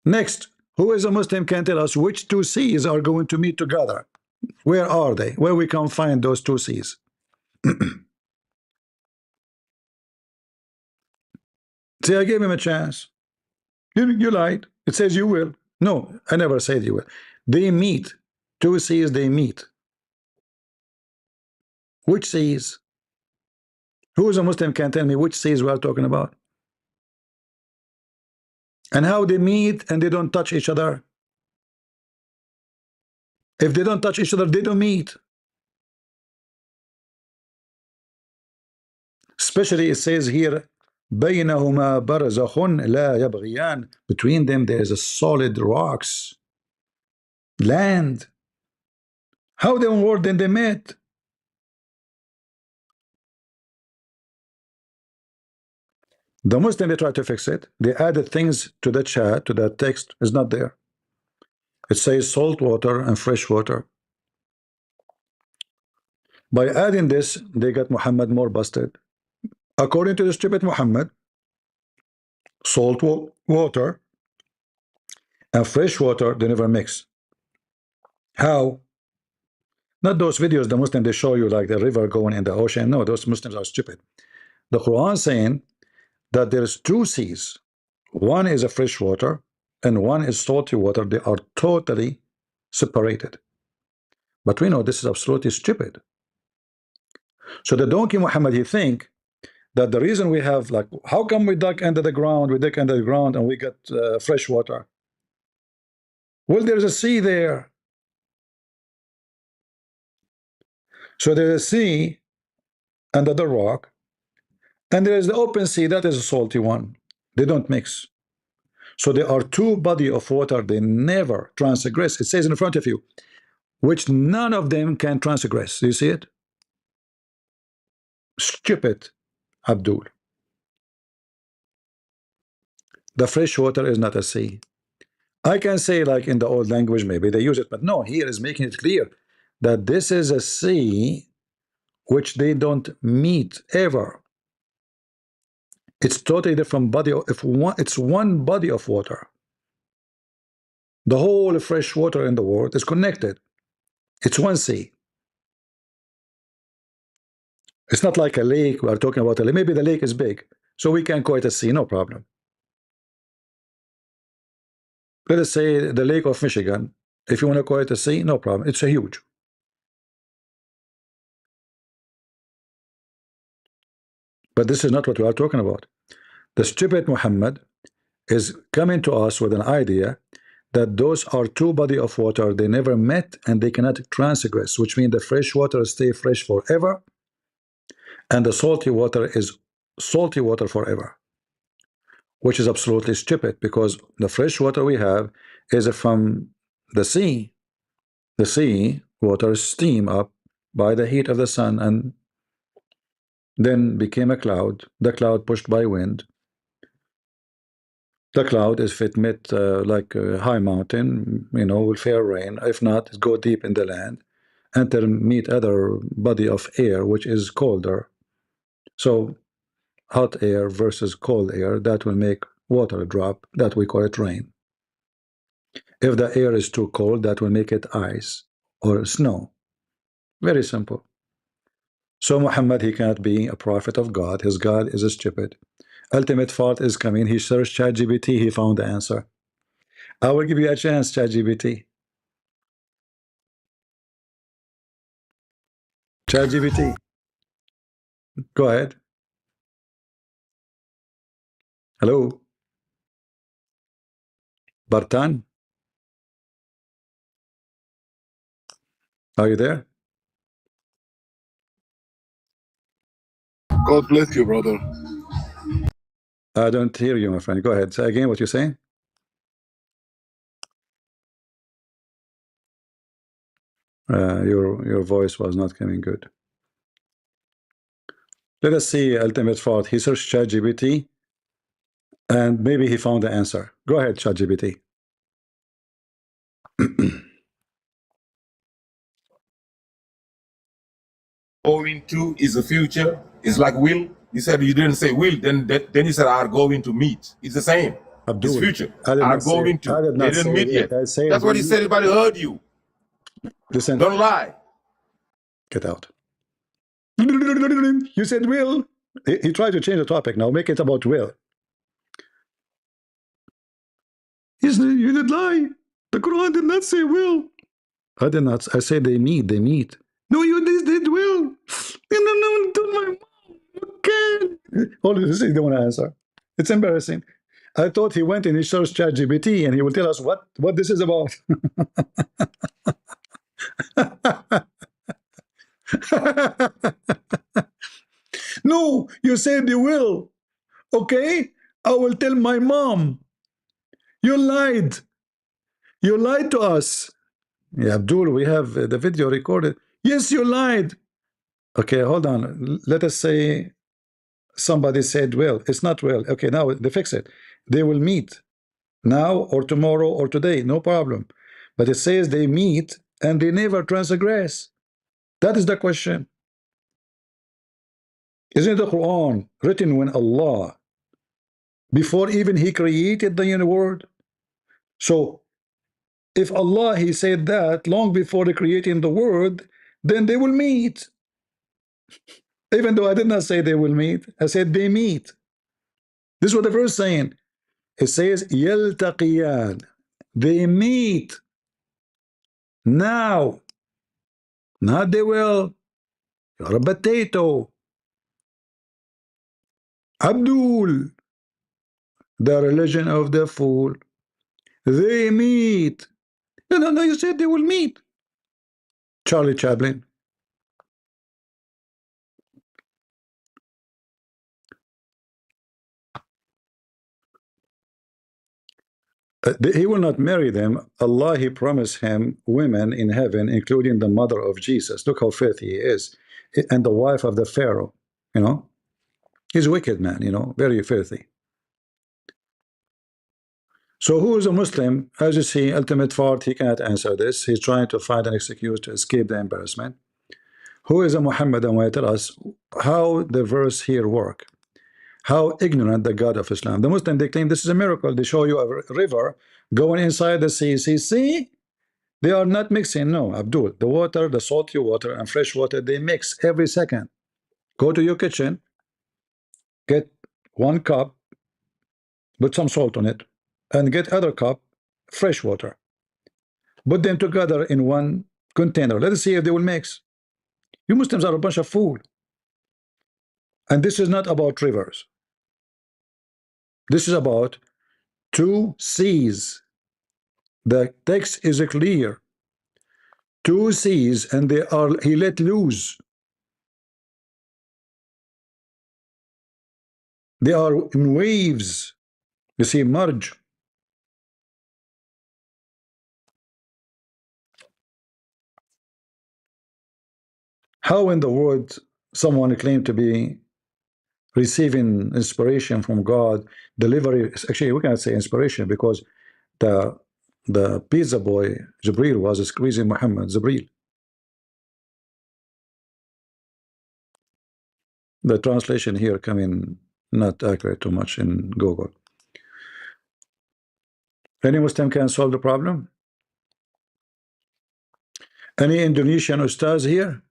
Next, who is a Muslim can tell us which two seas are going to meet together? Where are they? Where we can find those two seas? See, I gave him a chance. You lied. It says you will. No, I never said you will. They meet. Two seas, they meet. Which seas? Who is a Muslim can tell me which seas we are talking about? And how they meet and they don't touch each other? If they don't touch each other, they don't meet. Especially it says here, بينهما برزخ لا يبغيان. Between them there is a solid rocks, land. How they world then they met? The Muslim, they try to fix it. They added things to the chat, to that text. Is not there. It says salt water and fresh water. By adding this, they got Muhammad more busted. According to the stupid Muhammad, salt water and fresh water, they never mix. How? Not those videos the Muslims they show you like the river going in the ocean. No, those Muslims are stupid. The Quran saying that there is two seas. One is a fresh water and one is salty water. They are totally separated. But we know this is absolutely stupid. So the donkey Muhammad, he think that the reason we have, like, how come we dug under the ground, we dig under the ground and we get fresh water? Well, there's a sea there. So there's a sea under the rock, and there is the open sea, that is a salty one. They don't mix. So there are two bodies of water, they never transgress. It says in front of you, which none of them can transgress. Do you see it? Stupid Abdul. The fresh water is not a sea. I can say like in the old language maybe they use it, but no, here is making it clear that this is a sea which they don't meet ever. It's totally different body of, it's one body of water. The whole fresh water in the world is connected. It's one sea. It's not like a lake. We are talking about a lake. Maybe the lake is big, so we can call it a sea, no problem. Let us say the Lake of Michigan. If you want to call it a sea, no problem. It's a huge. But this is not what we are talking about. The stupid Muhammad is coming to us with an idea that those are two bodies of water, they never met and they cannot transgress, which means the fresh water stay fresh forever and the salty water is salty water forever, which is absolutely stupid because the fresh water we have is from the sea. The sea water steam up by the heat of the sun and then became a cloud, the cloud pushed by wind. The cloud, if it met like a high mountain, will fair rain. If not, go deep in the land, enter meet other body of air which is colder. So hot air versus cold air, that will make water drop, that we call it rain. If the air is too cold, that will make it ice or snow. Very simple. So Muhammad, he cannot be a prophet of God. His God is stupid. Ultimate fault is coming. He searched ChatGPT, he found the answer. I will give you a chance, ChatGPT. ChatGPT, go ahead. Hello, Bartan, are you there? God bless you, brother. I don't hear you, my friend. Go ahead. Say again what you're saying. Your voice was not coming good. Let us see ultimate fault. He searched ChatGPT and maybe he found the answer. Go ahead, ChatGPT. Going to is the future. It's like will. You said you didn't say will. Then you said are going to meet. It's the same. Abdul, It's future. I did Are not say, going to. I did They not didn't say meet it. yet. I said, That's what he said. Everybody heard you. listen, Don't lie. get out. You said will. He tried to change the topic now. Make it about will. You did lie. The Quran did not say will. I did not. I said they meet. They meet. No, you did will. No, do my mom. Okay. All this they don't want to answer. It's embarrassing. I thought he went and he searched ChatGPT and he will tell us what this is about. No, you said you will. Okay, I will tell my mom. You lied. You lied to us. Yeah, Abdul, we have the video recorded. Yes, you lied. Okay, hold on. Let us say somebody said, well, it's not well. Okay, now they fix it. They will meet now or tomorrow or today, no problem. But it says they meet and they never transgress. That is the question. Isn't the Quran written when Allah, before even He created the world? So if Allah, He said that long before creating the world, then they will meet. Even though I did not say they will meet, I said they meet. This is what the verse saying. It says يلتقيان. They meet now. Not they will. You're a potato. Abdul, the religion of the fool. They meet. No, you said they will meet. Charlie Chaplin. He will not marry them. Allah, He promised him women in heaven, including the mother of Jesus. Look how filthy he is. And the wife of the Pharaoh. He's a wicked man, very filthy. So who is a Muslim? As you see, ultimate fault, he cannot answer this. He's trying to find an excuse to escape the embarrassment. Who is a Muhammadan? Will tell us how the verse here work. How ignorant the God of Islam. The Muslim, they claim this is a miracle. They show you a river going inside the sea. See? They are not mixing. No, Abdul. The water, the salty water and fresh water, they mix every second. Go to your kitchen, get 1 cup, put some salt on it, and get other cup, fresh water. Put them together in one container. Let us see if they will mix. You Muslims are a bunch of fools. And this is not about rivers. This is about 2 seas. The text is clear. 2 seas, and he let loose. They are in waves. You see, merge. How in the world someone claimed to be receiving inspiration from God, delivery. Actually, we cannot say inspiration because the pizza boy Jibril was squeezing Muhammad. Jibril. The translation here coming not accurate too much in Google. Any Muslim can solve the problem? Any Indonesian ustaz here?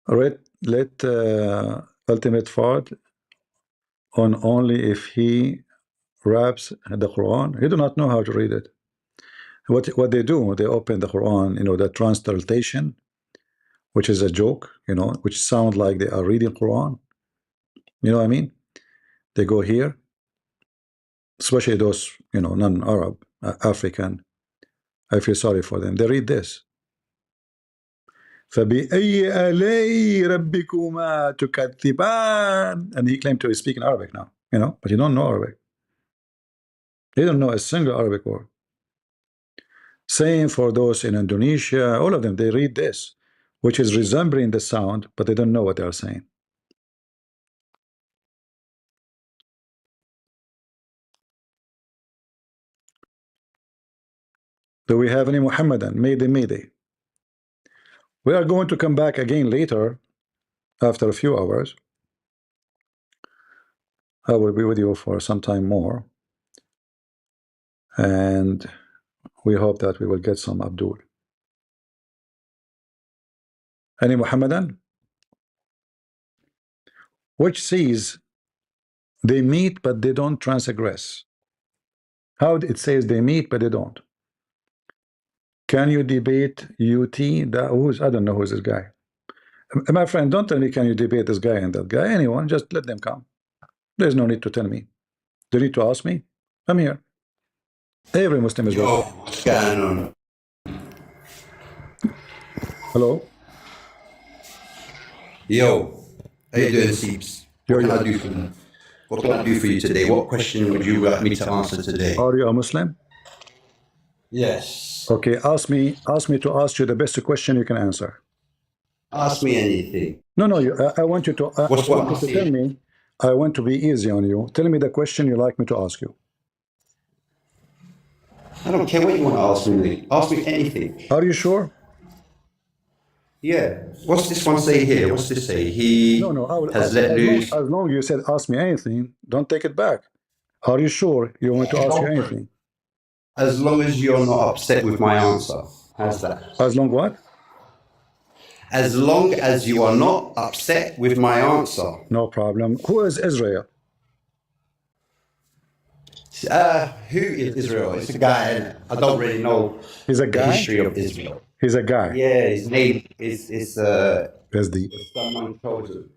Let Ultimate Fard on only if he raps the Quran. He do not know how to read it. What they do, they open the Quran, the translation, which is a joke, which sound like they are reading Quran. You know what I mean? They go here, especially those, non-Arab, African. I feel sorry for them. They read this. فَبِأَيِّ آلَاءِ رَبِّكُمَا تُكَذِّبَانِ. And he claimed to speak in Arabic now, but he don't know Arabic. He don't know a single Arabic word. Same for those in Indonesia, all of them, they read this, which is resembling the sound, but they don't know what they are saying. Do we have any Muhammadan? Mayday. We are going to come back again later, after a few hours. I will be with you for some time more. And we hope that we will get some Abdul. Any Muhammadan? Which says they meet but they don't transgress. How it says they meet but they don't. Can you debate UT? I don't know who's this guy. My friend, don't tell me can you debate this guy and that guy. Anyone, just let them come. There's no need to tell me. Do you need to ask me? I'm here. Every Muslim is welcome. What's going on? Hello? Yo, how you doing, Seeps? What can I do for you? What can I do for you today? What question would you like me to answer today? Are you a Muslim? Yes. Okay, ask me to ask you the best question you can answer. Ask me anything. No, I want you to, tell me. I want to be easy on you. Tell me the question you like me to ask you. I don't care what you want to ask me. Ask me anything. Are you sure? Yeah. What's this one say here? What's this say? He has let loose. As long as you said ask me anything, don't take it back. Are you sure you want to ask you anything? As long as you're not upset with my answer. How's that? As long what? As long as you are not upset with my answer. No problem. Who is Israel? Who is Israel? It's a guy. I don't really know. He's a guy? The history of Israel. He's a guy. Yeah, his name is That's deep. someone told you.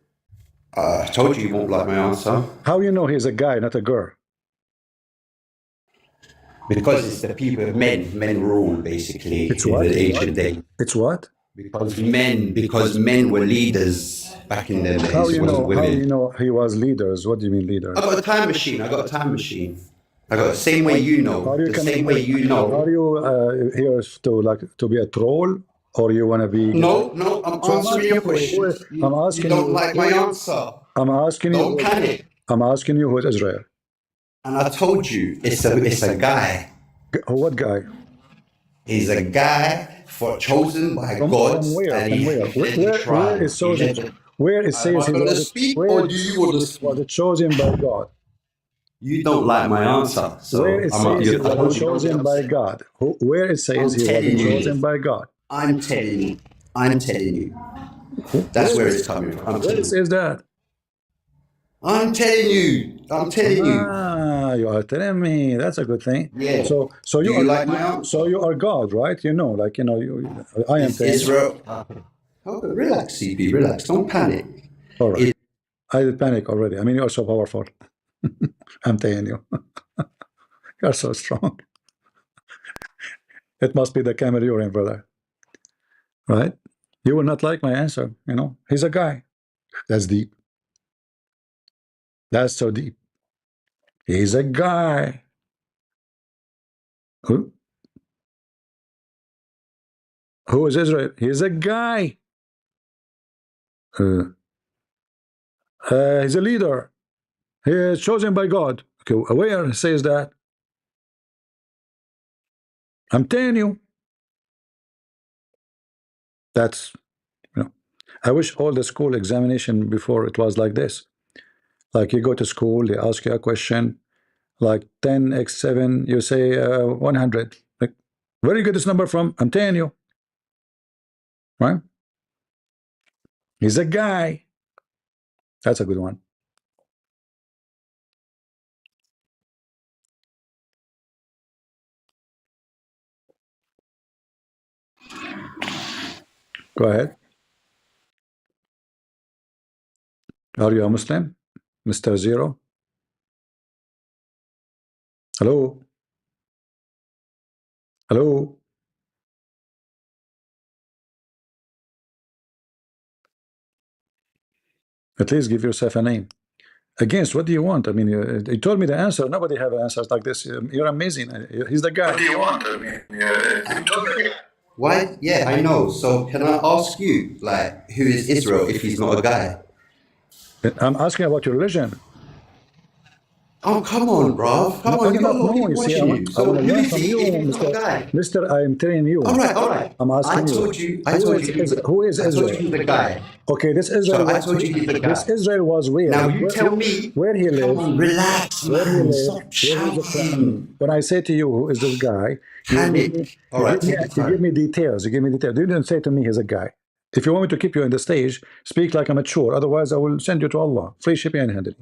I told you won't like my answer. How you know he's a guy, not a girl? Because it's the people, men rule basically. It's what? In the ancient day. It's what? Because men were leaders back in the days. How you know he was leaders? What do you mean leaders? I got a time machine. I got the same way you know. The same way you know. Are you here to be a troll, or you want to be? No. I'm answering your question. I'm asking you. Don't like my answer. I'm asking you. Don't panic. I'm asking you who is Israel. And I told you it's a guy. What guy? He's a guy chosen by God. Where it says he was chosen by God. You don't like my answer. So where it says he was chosen by God. Where it says he was chosen by God. I'm telling you. That's where it's coming from. Where it says that? I'm telling you. You are telling me. That's a good thing. Yeah. So you are like my answer. So you are God, right? I am Israel. Okay, relax, CP. Relax. Don't panic. All right. I did panic already. I mean, you are so powerful. I'm telling you. You are so strong. It must be the camel urine, brother. Right? You will not like my answer. He's a guy. That's deep. That's so deep. He's a guy. Who? Who is Israel? He's a guy. He's a leader. He is chosen by God. Okay, where says that? I'm telling you. That's, you know, I wish all the school examination before it was like this. Like you go to school, they ask you a question, like 10x7, you say 100. Like, where do you get this number from? I'm telling you. Right? He's a guy. That's a good one. Go ahead. Are you a Muslim? Mr. Zero? Hello? Hello? At least give yourself a name. Against, what do you want? I mean, you told me the answer. Nobody have answers like this. You're amazing. He's the guy. What do you want? I mean, you told me. Why? Yeah, I know. So can I ask you, like, who is Israel if he's not a guy? I'm asking about your religion. Oh, come on, bro. Come on, you got a lot of people watching you. I So want to who learn is from he you, if he's not a guy? Mister. I'm telling you. All right. I'm asking you. I told you who is Israel? I told you he's the guy. Okay, this Israel. So I told you he's the guy. This Israel was where? Now you tell me. Where he lives. Come on, relax, man. Stop shouting. When I say to you, who is this guy? Panic. All right, you give me details. You give me details. You didn't say to me he's a guy. If you want me to keep you on the stage, speak like a mature. Otherwise, I will send you to Allah. Free shipping and handling.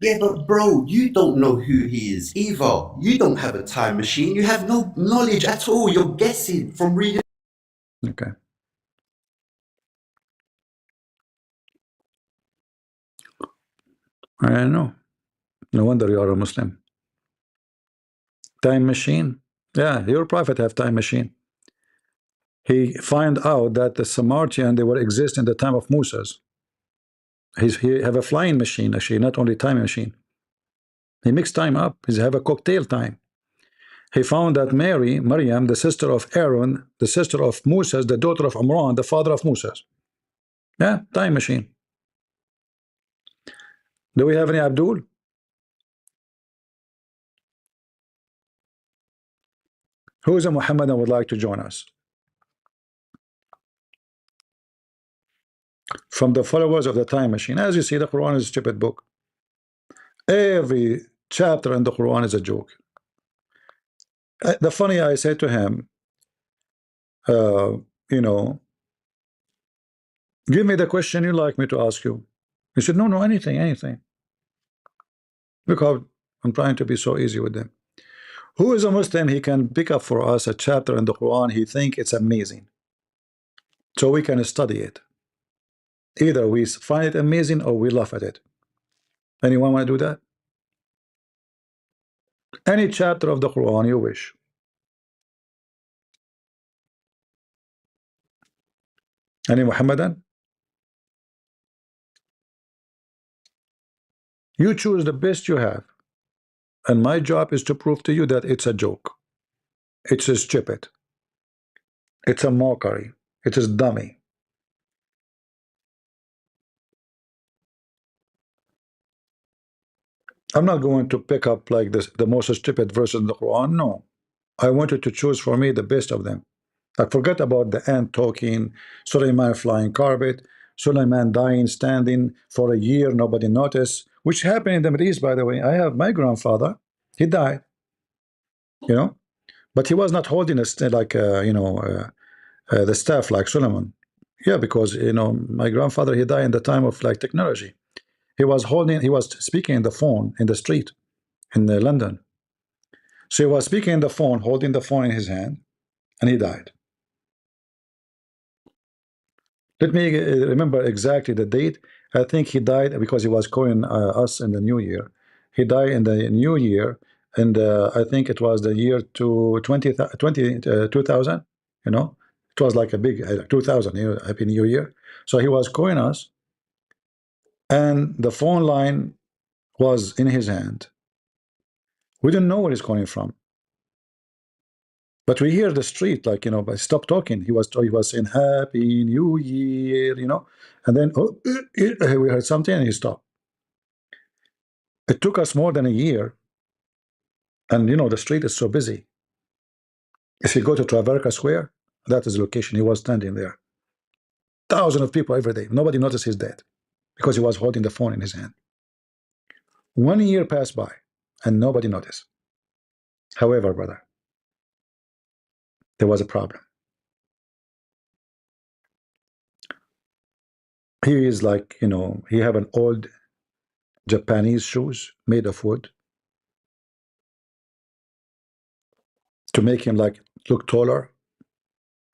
Yeah, but bro, you don't know who he is either. You don't have a time machine. You have no knowledge at all. You're guessing from reading. Okay. I know. No wonder you are a Muslim. Time machine. Yeah, your prophet have time machine. He find out that the Samaritan, they were exist in the time of Moses. He have a flying machine, actually, not only time machine. He mixed time up. He have a cocktail time. He found that Maryam, the sister of Aaron, the sister of Moses, the daughter of Imran, the father of Moses. Yeah, time machine. Do we have any Abdul? Who is a Muhammad and would like to join us? From the followers of the time machine. As you see, the Quran is a stupid book. Every chapter in the Quran is a joke. The funny, I said to him, you know, give me the question you like me to ask you. He said, no, anything. Look how I'm trying to be so easy with them. Who is a Muslim? He can pick up for us a chapter in the Quran. He think it's amazing, so we can study it. Either we find it amazing or we laugh at it. Anyone want to do that? Any chapter of the Quran you wish. Any Muhammadan? You choose the best you have, and my job is to prove to you that it's a joke. It's a stupid. It's a mockery. It is dummy. I'm not going to pick up like this the most stupid verses in the Quran. No, I wanted to choose for me the best of them. I forgot about the ant talking, Suleiman flying carpet, Suleiman dying standing for a year, nobody noticed, which happened in the Middle East, by the way. I have my grandfather, he died, you know, but he was not holding a like the staff like Suleiman. Yeah, because you know my grandfather, he died in the time of like technology. He was speaking in the phone in the street in London. So he was speaking in the phone, holding the phone in his hand, and he died. Let me remember exactly the date. I think he died because he was calling us in the new year. He died in the new year, and I think it was the year 2000, you know. It was like a big 2000, you know, Happy New Year. So he was calling us, and the phone line was in his hand. We didn't know where he's calling from. But we hear the street, like, you know, but stop talking. He was saying Happy New Year, you know, and then we heard something and he stopped. It took us more than a year, and you know the street is so busy. If you go to Traverka Square, that is the location. He was standing there. Thousands of people every day. Nobody noticed he's dead because he was holding the phone in his hand. 1 year passed by and nobody noticed. However, brother, there was a problem. He is like, you know, he have an old Japanese shoes made of wood to make him like look taller.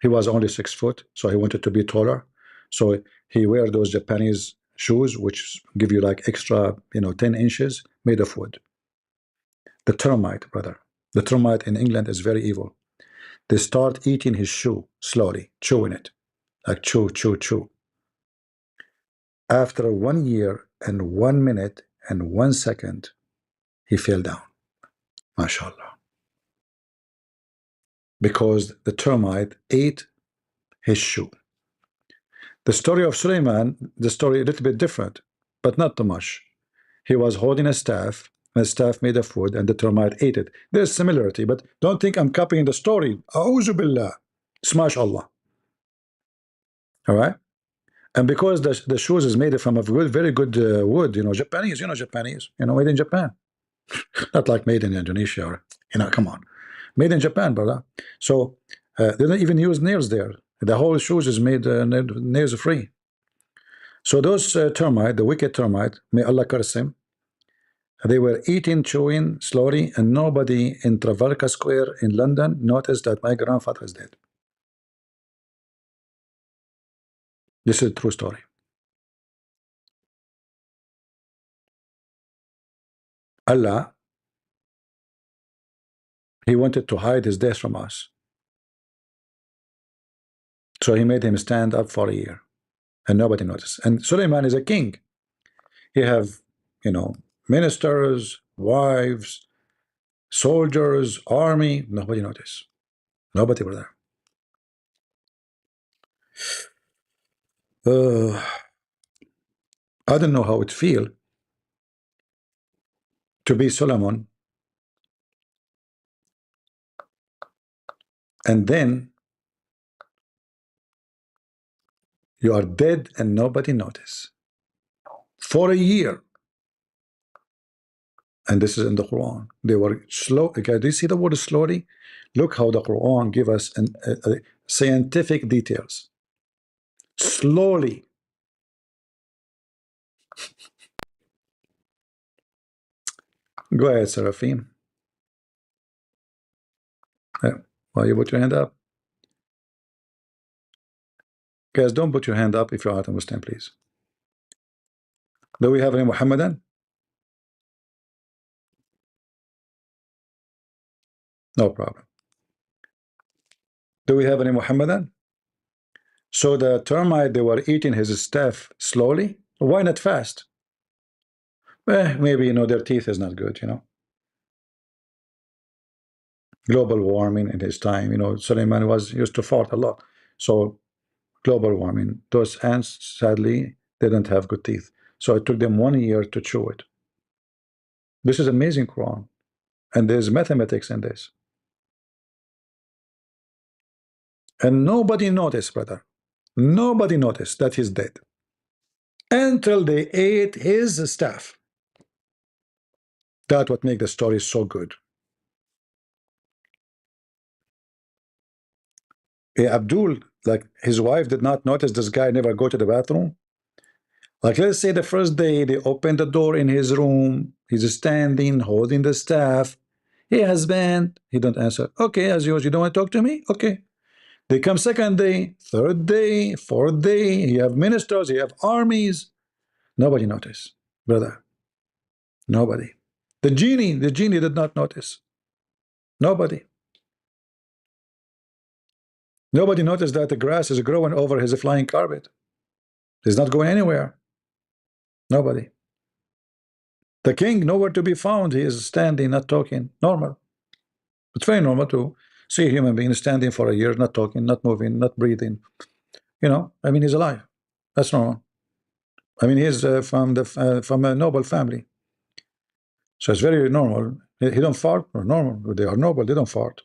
He was only 6 foot, so he wanted to be taller. So he wear those Japanese shoes, which give you like extra, you know, 10 inches made of wood. The termite, brother, the termite in England is very evil. They start eating his shoe slowly, chewing it, like chew, chew, chew. After 1 year and 1 minute and 1 second, he fell down. MashaAllah. Because the termite ate his shoe. The story of Suleiman, the story a little bit different, but not too much. He was holding a staff made of wood, and the termite ate it. There's similarity, but don't think I'm copying the story. A'udhu billah. Smash Allah. All right? And because the shoes is made from a good, very good wood, you know, Japanese, made in Japan. Not like made in Indonesia or, you know, come on. Made in Japan, brother. So they don't even use nails there. The whole shoes is made nails free. So those termite, the wicked termite, may Allah curse him, they were eating, chewing slowly, and nobody in Trafalgar Square in London noticed that my grandfather is dead. This is a true story. Allah, he wanted to hide his death from us. So he made him stand up for a year, and nobody noticed. And Suleiman is a king. He have, you know, ministers, wives, soldiers, army. Nobody noticed. Nobody were there. I don't know how it feel to be Solomon, and then you are dead and nobody notice for a year. And this is in the Quran. They were slow. Okay, do you see the word slowly? Look how the Quran give us scientific details. Slowly. Go ahead, Seraphim. Why you put your hand up? Guys, don't put your hand up if you're not a Muslim, please. Do we have any Muhammadan? No problem. Do we have any Muhammadan? So the termite, they were eating his staff slowly. Why not fast? Maybe, you know, their teeth is not good, you know. Global warming in his time, you know, Suleiman was used to fart a lot. So global warming, those ants, sadly, they don't have good teeth. So it took them 1 year to chew it. This is amazing Quran. And there's mathematics in this. And nobody noticed, brother. Nobody noticed that he's dead until they ate his staff. That's what makes the story so good. Abdul, like his wife did not notice this guy never go to the bathroom. Like, let's say the first day they open the door in his room, he's standing holding the staff. Hey husband, he don't answer. Okay, as yours, you don't want to talk to me? Okay. They come second day, third day, fourth day. You have ministers, you have armies. Nobody noticed, brother. Nobody. The genie did not notice. Nobody. Nobody noticed that the grass is growing over his flying carpet. He's not going anywhere. Nobody. The king nowhere to be found. He is standing, not talking. Normal. It's very normal too. See a human being standing for a year, not talking, not moving, not breathing. You know, I mean, he's alive. That's normal. I mean, he's from a noble family, so it's very normal. He don't fart, or normal. They are noble. They don't fart.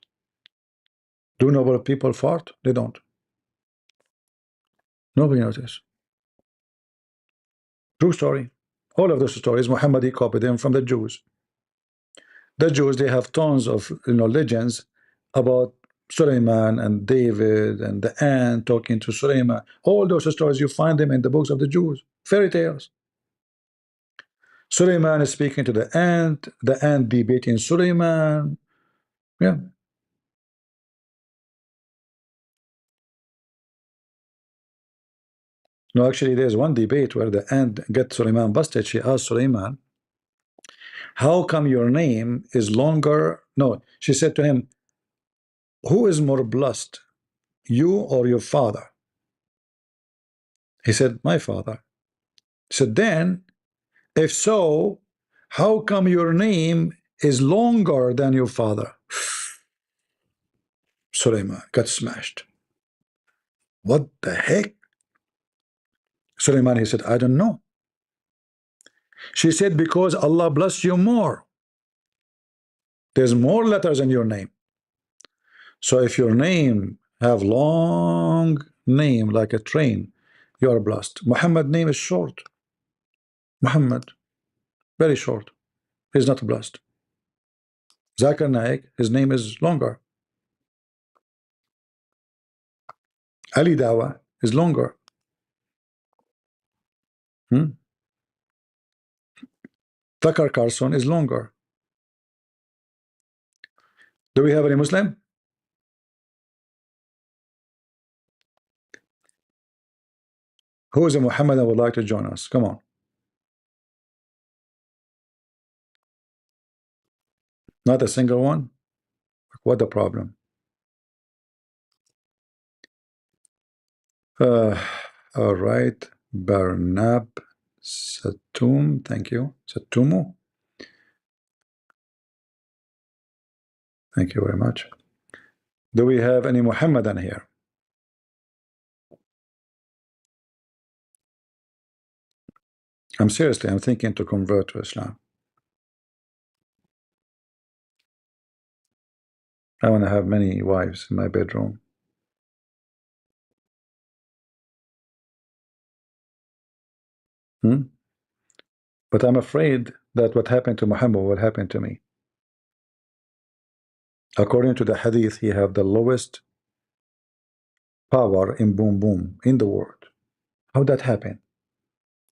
Do noble people fart? They don't. Nobody notices. True story. All of those stories, Muhammad, he copied them from the Jews. The Jews, they have tons of legends about Suleiman and David and the ant talking to Suleiman. All those stories, you find them in the books of the Jews. Fairy tales. Suleiman is speaking to the ant debating Suleiman. Yeah. No, actually, there's one debate where the ant gets Suleiman busted. She asked Suleiman, how come your name is longer? No, she said to him, who is more blessed, you or your father? He said, my father. So then, if so, how come your name is longer than your father? Suleiman got smashed. What the heck? Suleiman, he said, I don't know. She said, because Allah blessed you more. There's more letters in your name. So if your name have long name like a train, you are blessed. Muhammad's name is short. Muhammad, very short. He's not blessed. Zakir Naik, his name is longer. Ali Dawa is longer. Tucker Carlson is longer. Do we have any Muslim? Who is a Muhammad that would like to join us? Come on. Not a single one? What the problem? All right. Barnab Satum, thank you. Satumu. Thank you very much. Do we have any Muhammadan here? I'm thinking to convert to Islam. I want to have many wives in my bedroom. But I'm afraid that what happened to Muhammad will happen to me. According to the hadith, he have the lowest power in boom boom in the world. How that happen?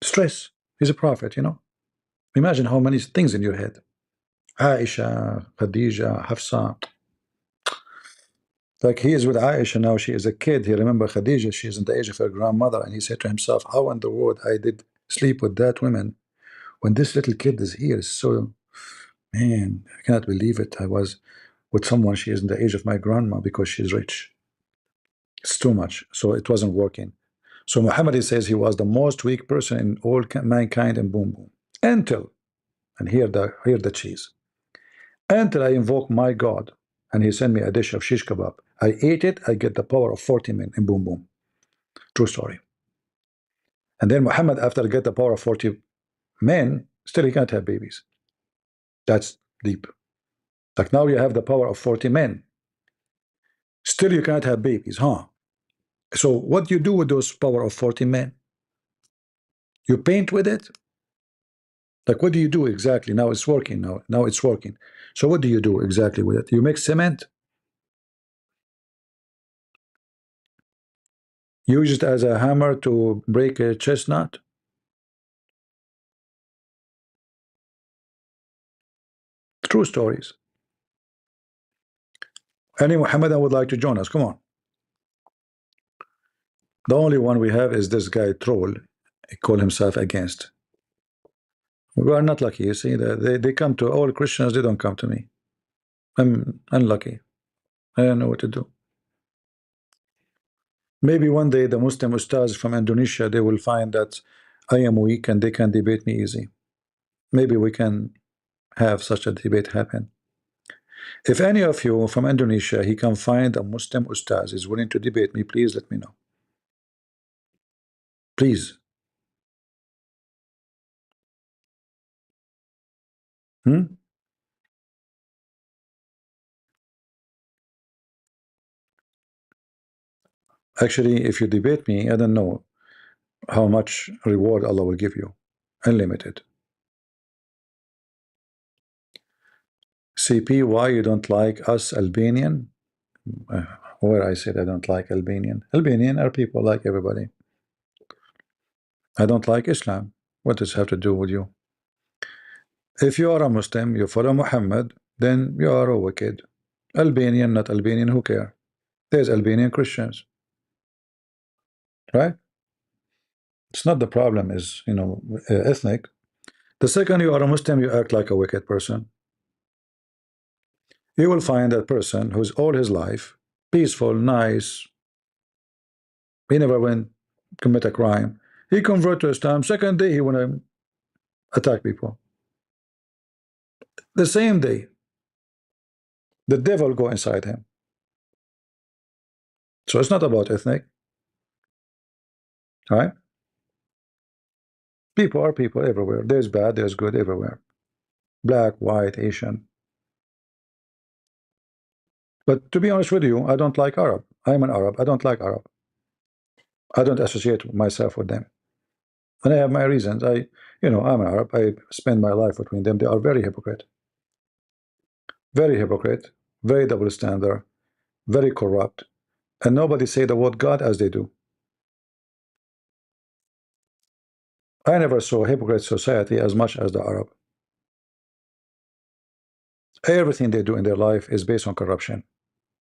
Stress. He's a prophet, you know. Imagine how many things in your head. Aisha, Khadija, Hafsa. Like he is with Aisha now, she is a kid. He remember Khadija, she is in the age of her grandmother, and he said to himself, how in the world I did sleep with that woman when this little kid is here? So, man, I cannot believe it. I was with someone, she is in the age of my grandma because she's rich. It's too much. So it wasn't working. So Muhammad says he was the most weak person in all mankind, and boom boom. Until, and here the cheese. Until I invoke my God and he sent me a dish of shish kebab. I ate it, I get the power of 40 men in boom boom. True story. And then Muhammad, after get the power of 40 men, still he can't have babies. That's deep. Like now you have the power of 40 men. Still you can't have babies, huh? So what do you do with those power of 40 men? You paint with it? Like what do you do exactly? Now it's working now. Now it's working. So what do you do exactly with it? You make cement? Use it as a hammer to break a chestnut? True stories. Any Muhammadan would like to join us? Come on. The only one we have is this guy troll. He call himself against. We are not lucky. You see, they come to all Christians. They don't come to me. I'm unlucky. I don't know what to do. Maybe one day the Muslim ustads from Indonesia, they will find that I am weak and they can debate me easy. Maybe we can have such a debate happen. If any of you from Indonesia, he can find a Muslim ustaz is willing to debate me, please let me know. Please. Actually, if you debate me, I don't know how much reward Allah will give you. Unlimited. CP, why you don't like us Albanian? Where I said I don't like Albanian. Albanian are people like everybody. I don't like Islam. What does it have to do with you? If you are a Muslim, you follow Muhammad, then you are a wicked. Albanian, not Albanian, who care? There's Albanian Christians. Right? It's not the problem is, ethnic. The second you are a Muslim, you act like a wicked person. You will find that person who's all his life peaceful, nice. He never went commit a crime. He convert to Islam. Second day he want to attack people. The same day, the devil go inside him. So it's not about ethnic, right? People are people everywhere. There's bad, there's good everywhere. Black, white, Asian. But to be honest with you, I don't like Arab. I'm an Arab. I don't like Arab. I don't associate myself with them. And I have my reasons. I'm an Arab. I spend my life between them. They are very hypocrite. Very hypocrite. Very double standard. Very corrupt. And nobody say the word God as they do. I never saw a hypocrite society as much as the Arab. Everything they do in their life is based on corruption.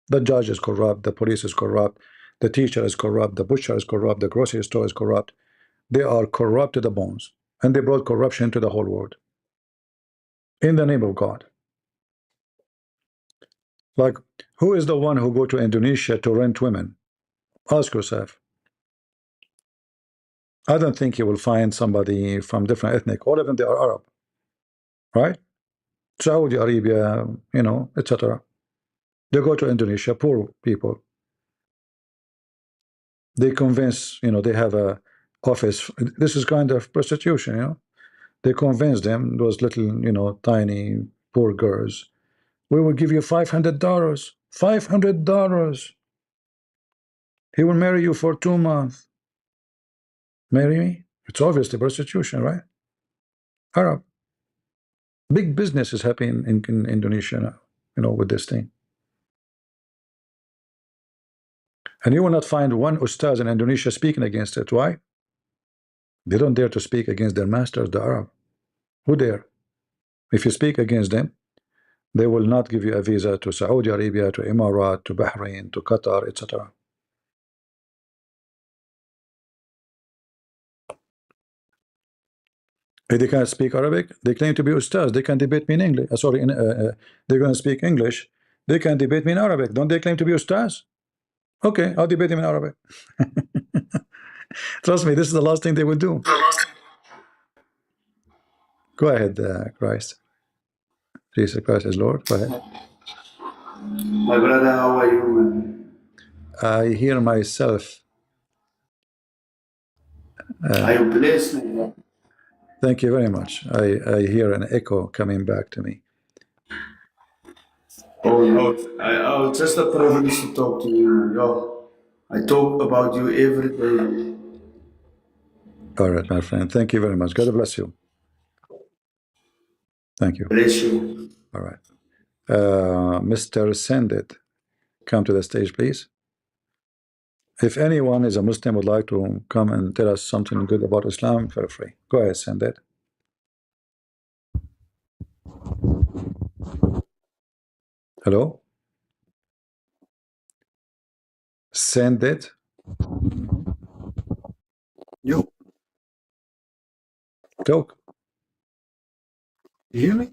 The judge is corrupt, the police is corrupt, the teacher is corrupt, the butcher is corrupt, the grocery store is corrupt. They are corrupt to the bones. And they brought corruption to the whole world. In the name of God. Like, who is the one who go to Indonesia to rent women? Ask yourself. I don't think you will find somebody from different ethnic. All of them, they are Arab. Right? Saudi Arabia, etc. They go to Indonesia, poor people. They convince, they have a office. This is kind of prostitution, They convince them, those little, tiny, poor girls. We will give you $500. $500. He will marry you for 2 months. Marry me? It's obviously prostitution, right? Arab. Big business is happening in Indonesia now, with this thing. And you will not find one ustaz in Indonesia speaking against it. Why? They don't dare to speak against their masters, the Arab. Who dare? If you speak against them, they will not give you a visa to Saudi Arabia, to Emirat, to Bahrain, to Qatar, etc. If they can't speak Arabic, they claim to be ustaz. They can debate me in English. They're going to speak English. They can debate me in Arabic. Don't they claim to be ustaz? Okay, I'll debate them in Arabic. Trust me, this is the last thing they will do. Go ahead, Christ. Jesus Christ is Lord. Go ahead. My brother, how are you, man? I hear myself. Are you blessed, man? Thank you very much. I hear an echo coming back to me. Oh, it's just a privilege to talk to you, man. Yo, I talk about you every day. All right, my friend. Thank you very much. God bless you. Thank you. Bless you. All right. Mr. Sendit, come to the stage, please. If anyone is a Muslim would like to come and tell us something good about Islam, feel free. Go ahead, Sendit. Hello? Sendit? Yo, Talk. you hear me?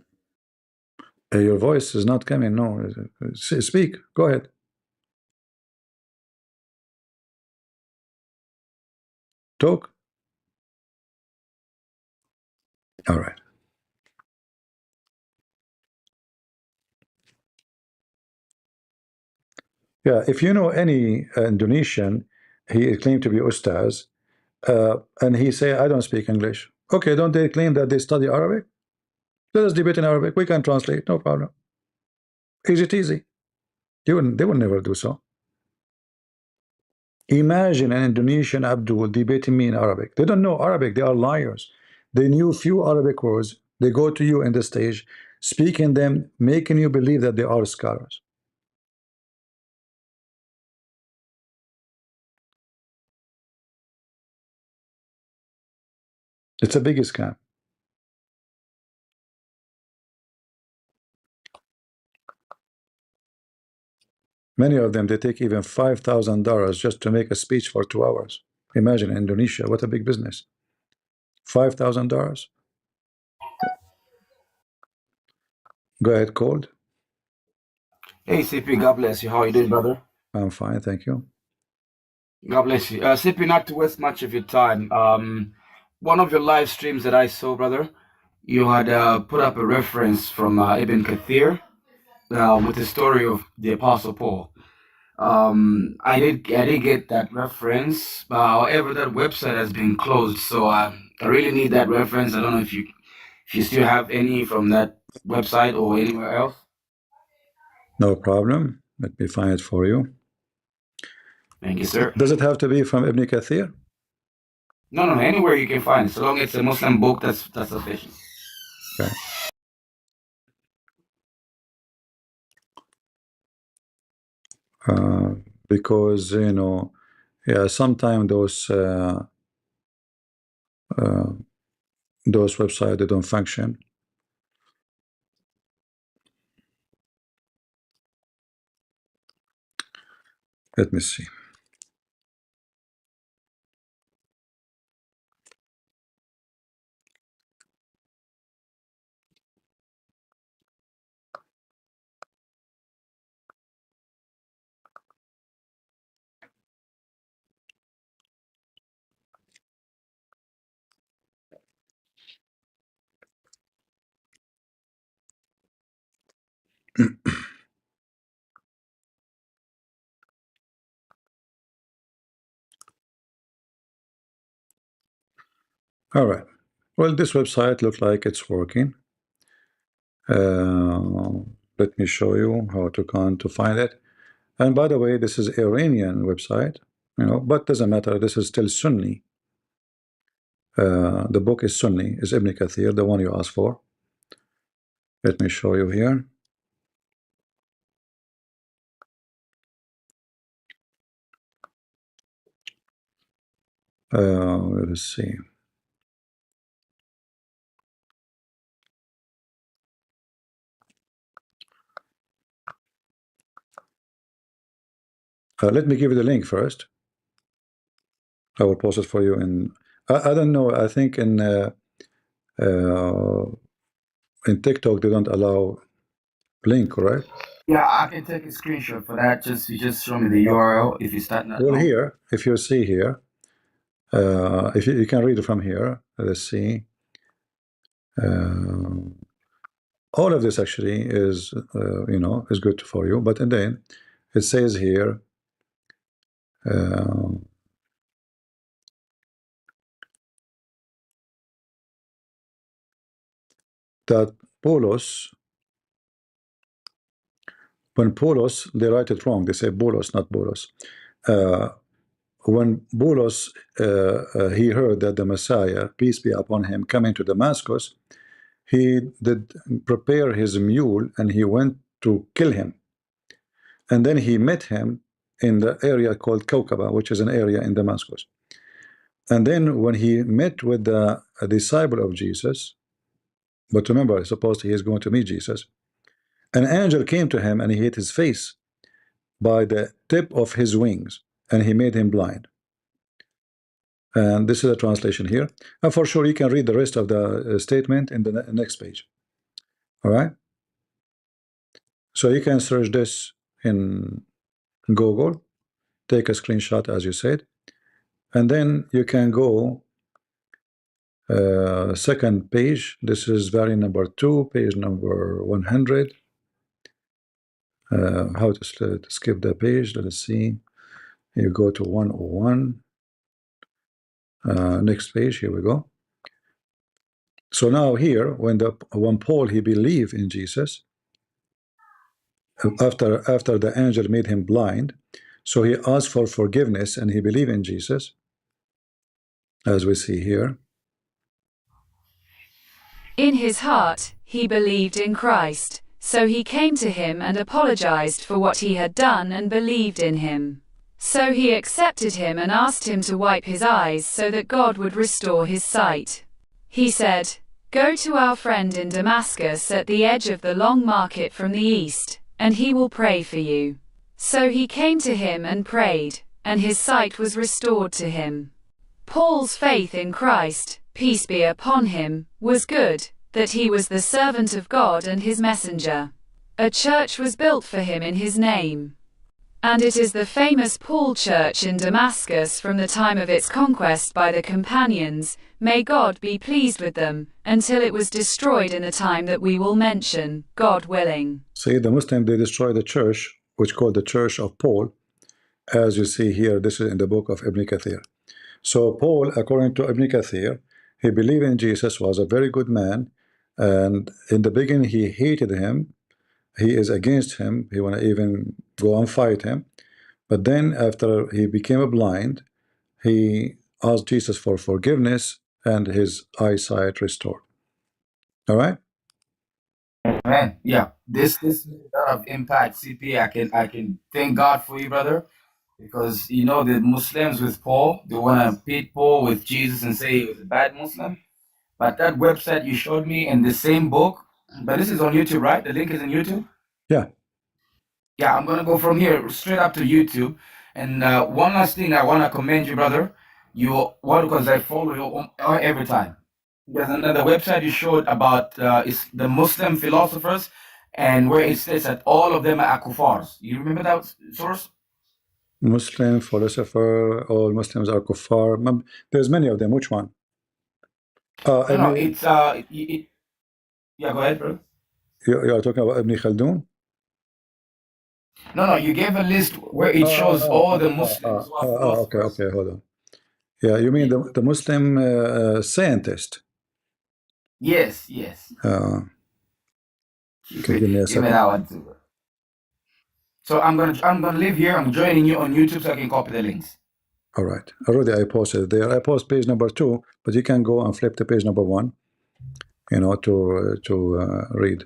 Your voice is not coming. No. Speak. Go ahead. Talk. All right. Yeah, if you know any Indonesian, he claimed to be Ustaz, and he say, I don't speak English. Okay, don't they claim that they study Arabic? Let us debate in Arabic. We can translate, no problem. Easy teasy. They would never do so. Imagine an Indonesian Abdul debating me in Arabic. They don't know Arabic. They are liars. They knew few Arabic words. They go to you in the stage, speaking them, making you believe that they are scholars. It's a big scam. Many of them, they take even $5,000 just to make a speech for 2 hours. Imagine Indonesia, what a big business. $5,000. Go ahead, Cold. Hey, CP, God bless you. How are you doing, brother? I'm fine, thank you. God bless you. CP, not to waste much of your time. One of your live streams that I saw, brother, you had put up a reference from Ibn Kathir with the story of the Apostle Paul. I did get that reference, but however, that website has been closed, so I really need that reference. I don't know if you still have any from that website or anywhere else. No problem. Let me find it for you. Thank you, sir. Does it have to be from Ibn Kathir? No, anywhere you can find it. So long as it's a Muslim book, that's sufficient. Okay. Because, you know, yeah, sometimes those websites, they don't function. Let me see. All right. Well, this website looks like it's working. Let me show you how to find it. And by the way, this is Iranian website, you know, but doesn't matter. This is still Sunni. The book is Sunni, is Ibn Kathir, the one you asked for. Let me show you here. Let's see. Let me give you the link first. I will post it for you in. I don't know. I think in TikTok they don't allow link, right? Yeah, I can take a screenshot for that. You just show me the URL if you start that. Well, here, if you see here, if you can read it from here. Let's see. All of this actually is, you know, is good for you. But then it says here. That Polos, when Polos, they write it wrong. They say Bolos, not Bolos. When Bolos, he heard that the Messiah, peace be upon him, coming to Damascus, he did prepare his mule and he went to kill him. And then he met him in the area called Kaukaba, which is an area in Damascus. And then when he met with a disciple of Jesus, but remember, supposed he is going to meet Jesus, an angel came to him and he hit his face by the tip of his wings and he made him blind. And this is a translation here. And for sure, you can read the rest of the statement in the next page. All right. So you can search this in Google, take a screenshot as you said, and then you can go second page. This is variant number 2, page number 100. how to skip the page. Let us see. You go to 101. Next page. Here we go. So now here, when Paul he believed in Jesus, after the angel made him blind, so he asked for forgiveness and he believed in Jesus, as we see here. In his heart, he believed in Christ, so he came to him and apologized for what he had done and believed in him. So he accepted him and asked him to wipe his eyes so that God would restore his sight. He said, "Go to our friend in Damascus at the edge of the long market from the east, and he will pray for you." So he came to him and prayed, and his sight was restored to him. Paul's faith in Christ, peace be upon him, was good, that he was the servant of God and his messenger. A church was built for him in his name. And it is the famous Paul Church in Damascus from the time of its conquest by the companions, may God be pleased with them, until it was destroyed in the time that we will mention, God willing. See, the Muslims, they destroyed the church, which called the Church of Paul, as you see here. This is in the book of Ibn Kathir. So Paul, according to Ibn Kathir, he believed in Jesus, was a very good man, and in the beginning he hated him. He is against him. He want to even go and fight him. But then after he became blind, he asked Jesus for forgiveness and his eyesight restored. All right? Man, yeah, this is a lot of impact, CP. I can thank God for you, brother, because you know the Muslims with Paul, they want to pit Paul with Jesus and say he was a bad Muslim. But that website you showed me in the same book, but this is on YouTube, right? The link is in YouTube. Yeah. Yeah, I'm gonna go from here straight up to YouTube. And one last thing, I want to commend you, brother. Because I follow you every time. There's another website you showed about is the Muslim philosophers, and where it says that all of them are kuffars. You remember that source? Muslim philosopher, all Muslims are kuffar. There's many of them. Which one? No, it's yeah, go ahead, bro. You are talking about Ibn Khaldun? No, you gave a list where it shows all the Muslims. Okay, hold on. Yeah, you mean the Muslim scientist? Yes. Okay, give me a second. Give me that one too. So I'm gonna leave here. I'm joining you on YouTube so I can copy the links. All right. Already I posted there. I post page number 2, but you can go and flip to page number 1, you know, to read.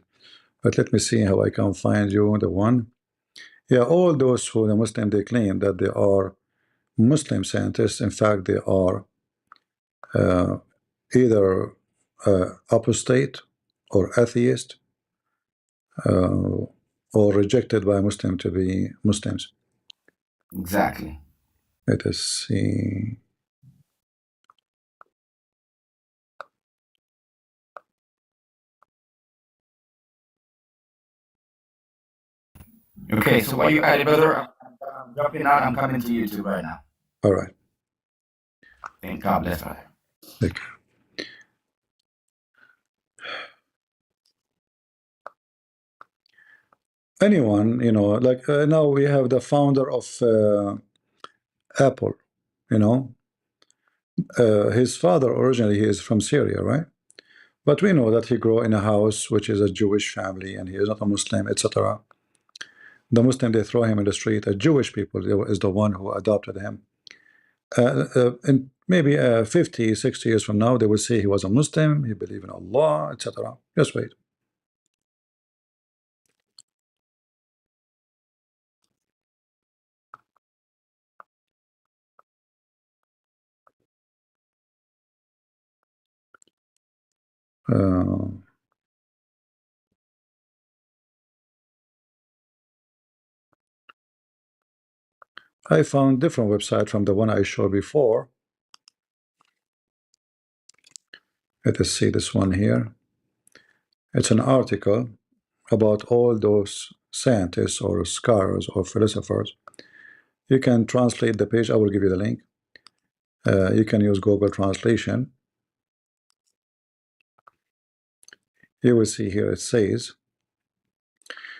But let me see how I can find you the one. Yeah, all those who the Muslim, they claim that they are Muslim scientists. In fact, they are either apostate or atheist, or rejected by Muslim to be Muslims. Exactly. Let us see. Okay, so while you at it, brother, I'm dropping out. I'm coming to YouTube right now. All right. Thank God bless, brother. Thank you. Anyone, you know, like now we have the founder of Apple, you know, his father originally, he is from Syria, right? But we know that he grew in a house which is a Jewish family and he is not a Muslim, etc. The Muslim, they throw him in the street. A Jewish people is the one who adopted him. And maybe 50, 60 years from now, they will say he was a Muslim, he believed in Allah, etc. Just wait. I found different website from the one I showed before. Let us see this one here. It's an article about all those scientists or scholars or philosophers. You can translate the page. I will give you the link. You can use Google Translation. You will see here it says,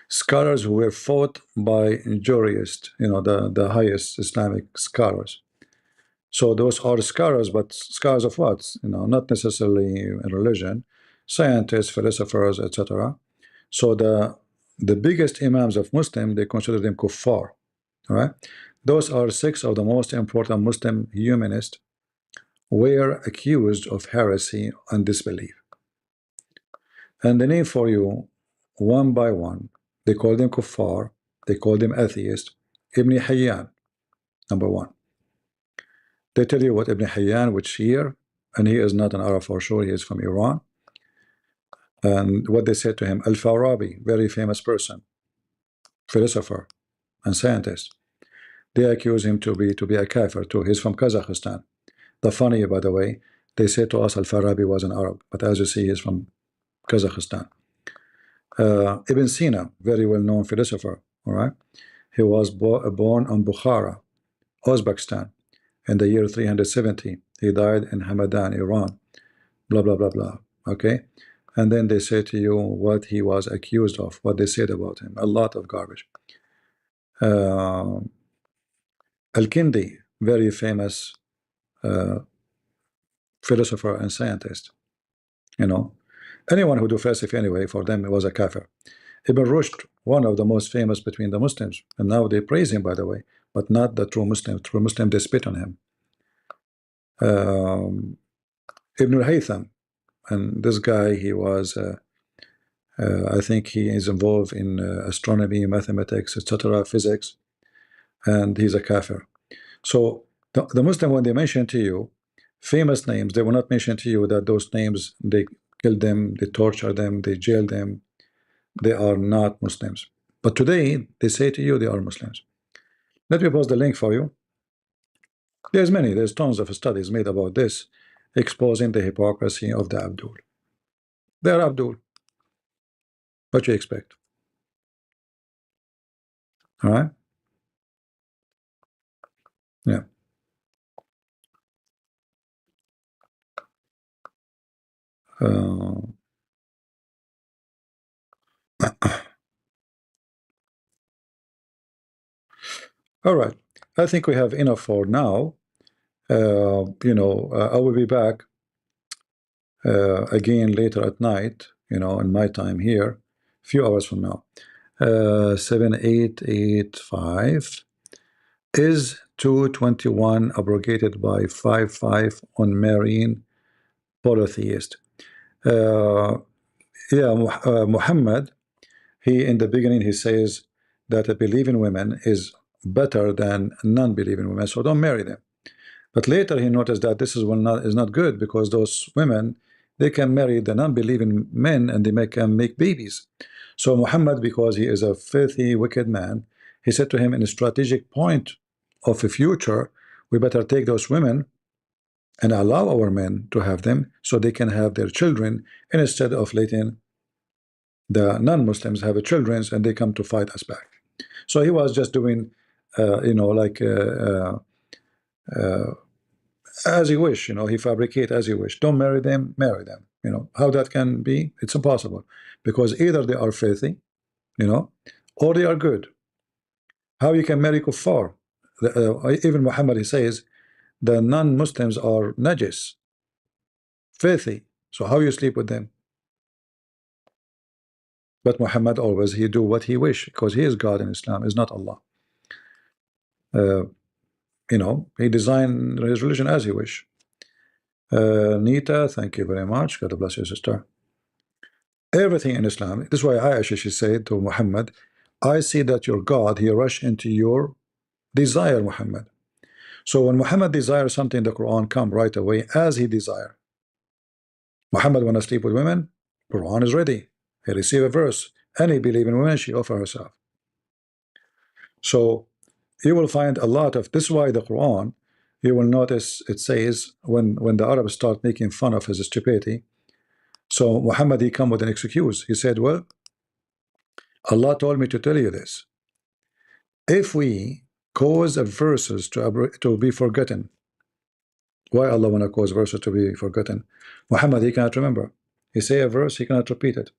Scholars who were fought by jurists, the highest Islamic scholars. So those are scholars, but scholars of what? Not necessarily in religion, scientists, philosophers, etc. So the biggest imams of Muslim, they consider them kuffar. All right, those are 6 of the most important Muslim humanists were accused of heresy and disbelief. And the name for you, one by one, they call them kuffar, they call them atheist. Ibn Hayyan, number 1. They tell you what Ibn Hayyan, which year, and he is not an Arab for sure, he is from Iran. And what they said to him, Al-Farabi, very famous person, philosopher and scientist. They accuse him to be a kafir too. He's from Kazakhstan. The funny, by the way, they said to us Al-Farabi was an Arab, but as you see, he's from Kazakhstan. Ibn Sina, very well-known philosopher, all right? He was born in Bukhara, Uzbekistan, in the year 370. He died in Hamadan, Iran, blah, blah, blah, blah, okay? And then they say to you what he was accused of, what they said about him, a lot of garbage. Al-Kindi, very famous philosopher and scientist, anyone who do philosophy anyway, for them it was a kafir. Ibn Rushd, one of the most famous between the Muslims, and now they praise him, by the way, but not the true Muslim. True Muslim, they spit on him. Ibn al-Haytham, and this guy, he was, I think he is involved in astronomy, mathematics, etc., physics, and he's a kafir. So the Muslim, when they mention to you famous names, they will not mention to you that those names, they killed them, they torture them, they jail them, they are not Muslims. But today, they say to you they are Muslims. Let me post the link for you. There's tons of studies made about this, exposing the hypocrisy of the Abdul. They are Abdul. What you expect? All right? Yeah. All right. I think we have enough for now. I will be back again later at night, in my time here, a few hours from now. 7885 is 221 abrogated by 55 on marine polytheist. Muhammad, he in the beginning he says that a believing woman is better than non-believing women, so don't marry them. But later he noticed that this is not good, because those women, they can marry the non-believing men and they can make babies. So Muhammad, because he is a filthy, wicked man, he said to him, in a strategic point of the future, we better take those women and allow our men to have them so they can have their children, instead of letting the non-Muslims have children and they come to fight us back. So he was just doing, as he wish, he fabricate as he wish. Don't marry them, marry them. How that can be? It's impossible, because either they are filthy, or they are good. How you can marry kuffar? Even Muhammad, he says the non-Muslims are najis, filthy. So how you sleep with them? But Muhammad always, he do what he wish, because he is God in Islam, is not Allah. He designed his religion as he wish. Nita, thank you very much. God bless you, sister. Everything in Islam. This is why Aisha, she said to Muhammad, I see that your God, he rush into your desire, Muhammad. So when Muhammad desires something, the Quran come right away as he desire. Muhammad want to sleep with women, Quran is ready. He receive a verse. Any believing woman, she offer herself. So you will find a lot of this. Is why the Quran, you will notice it says when the Arabs start making fun of his stupidity, so Muhammad, he come with an excuse. He said, well, Allah told me to tell you this. If we cause verses to be forgotten, why Allah want to cause verses to be forgotten? Muhammad, he cannot remember. He say a verse, he cannot repeat it.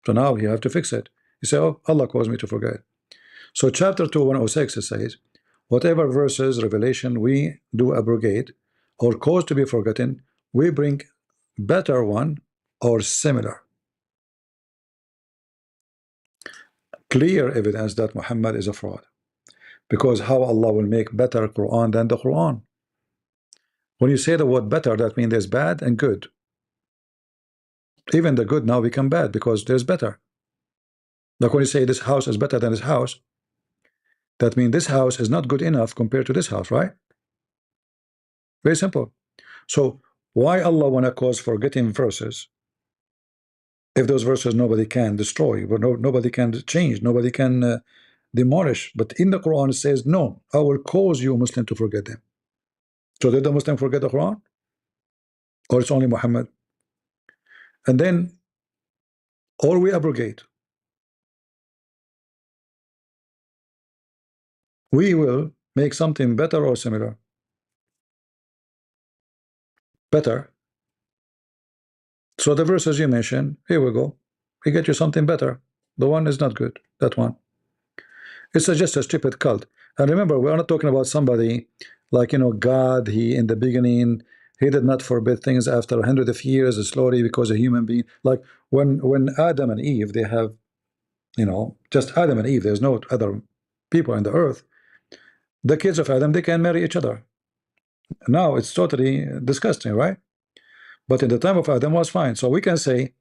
So now he have to fix it. You say, oh, Allah caused me to forget. So chapter 2, 106, it says, whatever verses, revelation we do abrogate or cause to be forgotten, we bring better one or similar. Clear evidence that Muhammad is a fraud. Because how Allah will make better Quran than the Quran? When you say the word better, that means there's bad and good. Even the good now become bad because there's better. Like when you say this house is better than this house, that means this house is not good enough compared to this house, right? Very simple. So why Allah want to cause forgetting verses if those verses nobody can destroy, but nobody can change, nobody can demolish? But in the Quran it says, no, I will cause you Muslim to forget them. So did the Muslim forget the Quran? Or it's only Muhammad? And then, or we abrogate. We will make something better or similar. Better. So the verses you mentioned, here we go. We get you something better. The one is not good. That one. It's just a stupid cult. And remember, we're not talking about somebody like, God, he in the beginning, he did not forbid things after hundreds of years, slowly, because a human being, like when Adam and Eve, they have, just Adam and Eve, there's no other people on the earth. The kids of Adam, they can marry each other. Now it's totally disgusting, right? But in the time of Adam was fine. So we can say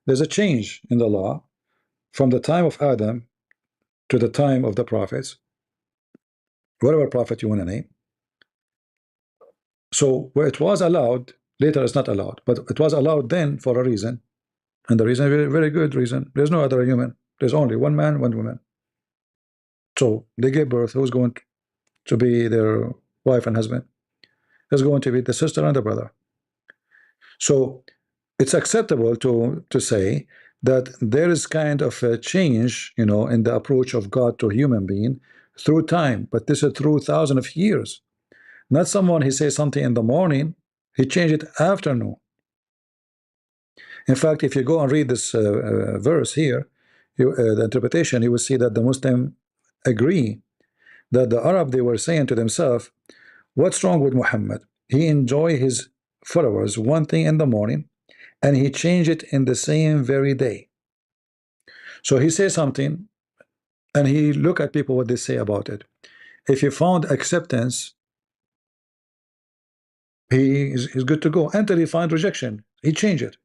there's a change in the law from the time of Adam to the time of the prophets, whatever prophet you want to name. So where it was allowed, later it's not allowed, but it was allowed then for a reason. And the reason is a very, very good reason. There's no other human. There's only one man, one woman. So they gave birth. Who's going to be their wife and husband? There's going to be the sister and the brother. So it's acceptable to say that there is kind of a change, in the approach of God to human being through time, but this is through thousands of years. Not someone, he says something in the morning, he changed it afternoon. In fact, if you go and read this verse here, the interpretation, you will see that the Muslim agree that the Arab, they were saying to themselves, what's wrong with Muhammad? He enjoy his followers one thing in the morning, and he changed it in the same very day. So he says something, and he look at people what they say about it. If he found acceptance, he's good to go. Until he find rejection, he changed it.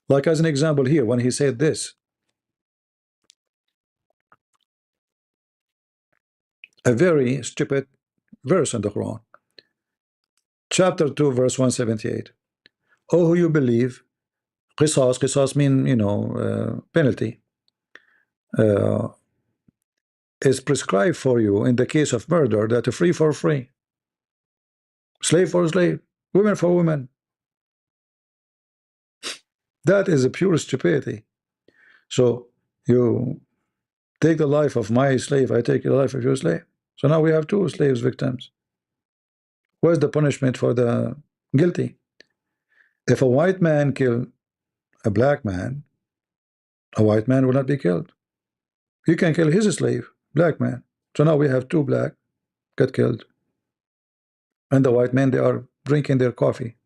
Like as an example here, when he said this, a very stupid verse in the Quran, chapter 2, verse 178. Oh, who you believe, qisas mean, penalty, is prescribed for you in the case of murder, that free for free, slave for slave, women for women. That is a pure stupidity. So you take the life of my slave, I take the life of your slave. So now we have two slaves victims. Where's the punishment for the guilty? If a white man kill a black man, a white man will not be killed. He can kill his slave, black man. So now we have two black get killed, and the white men, they are drinking their coffee.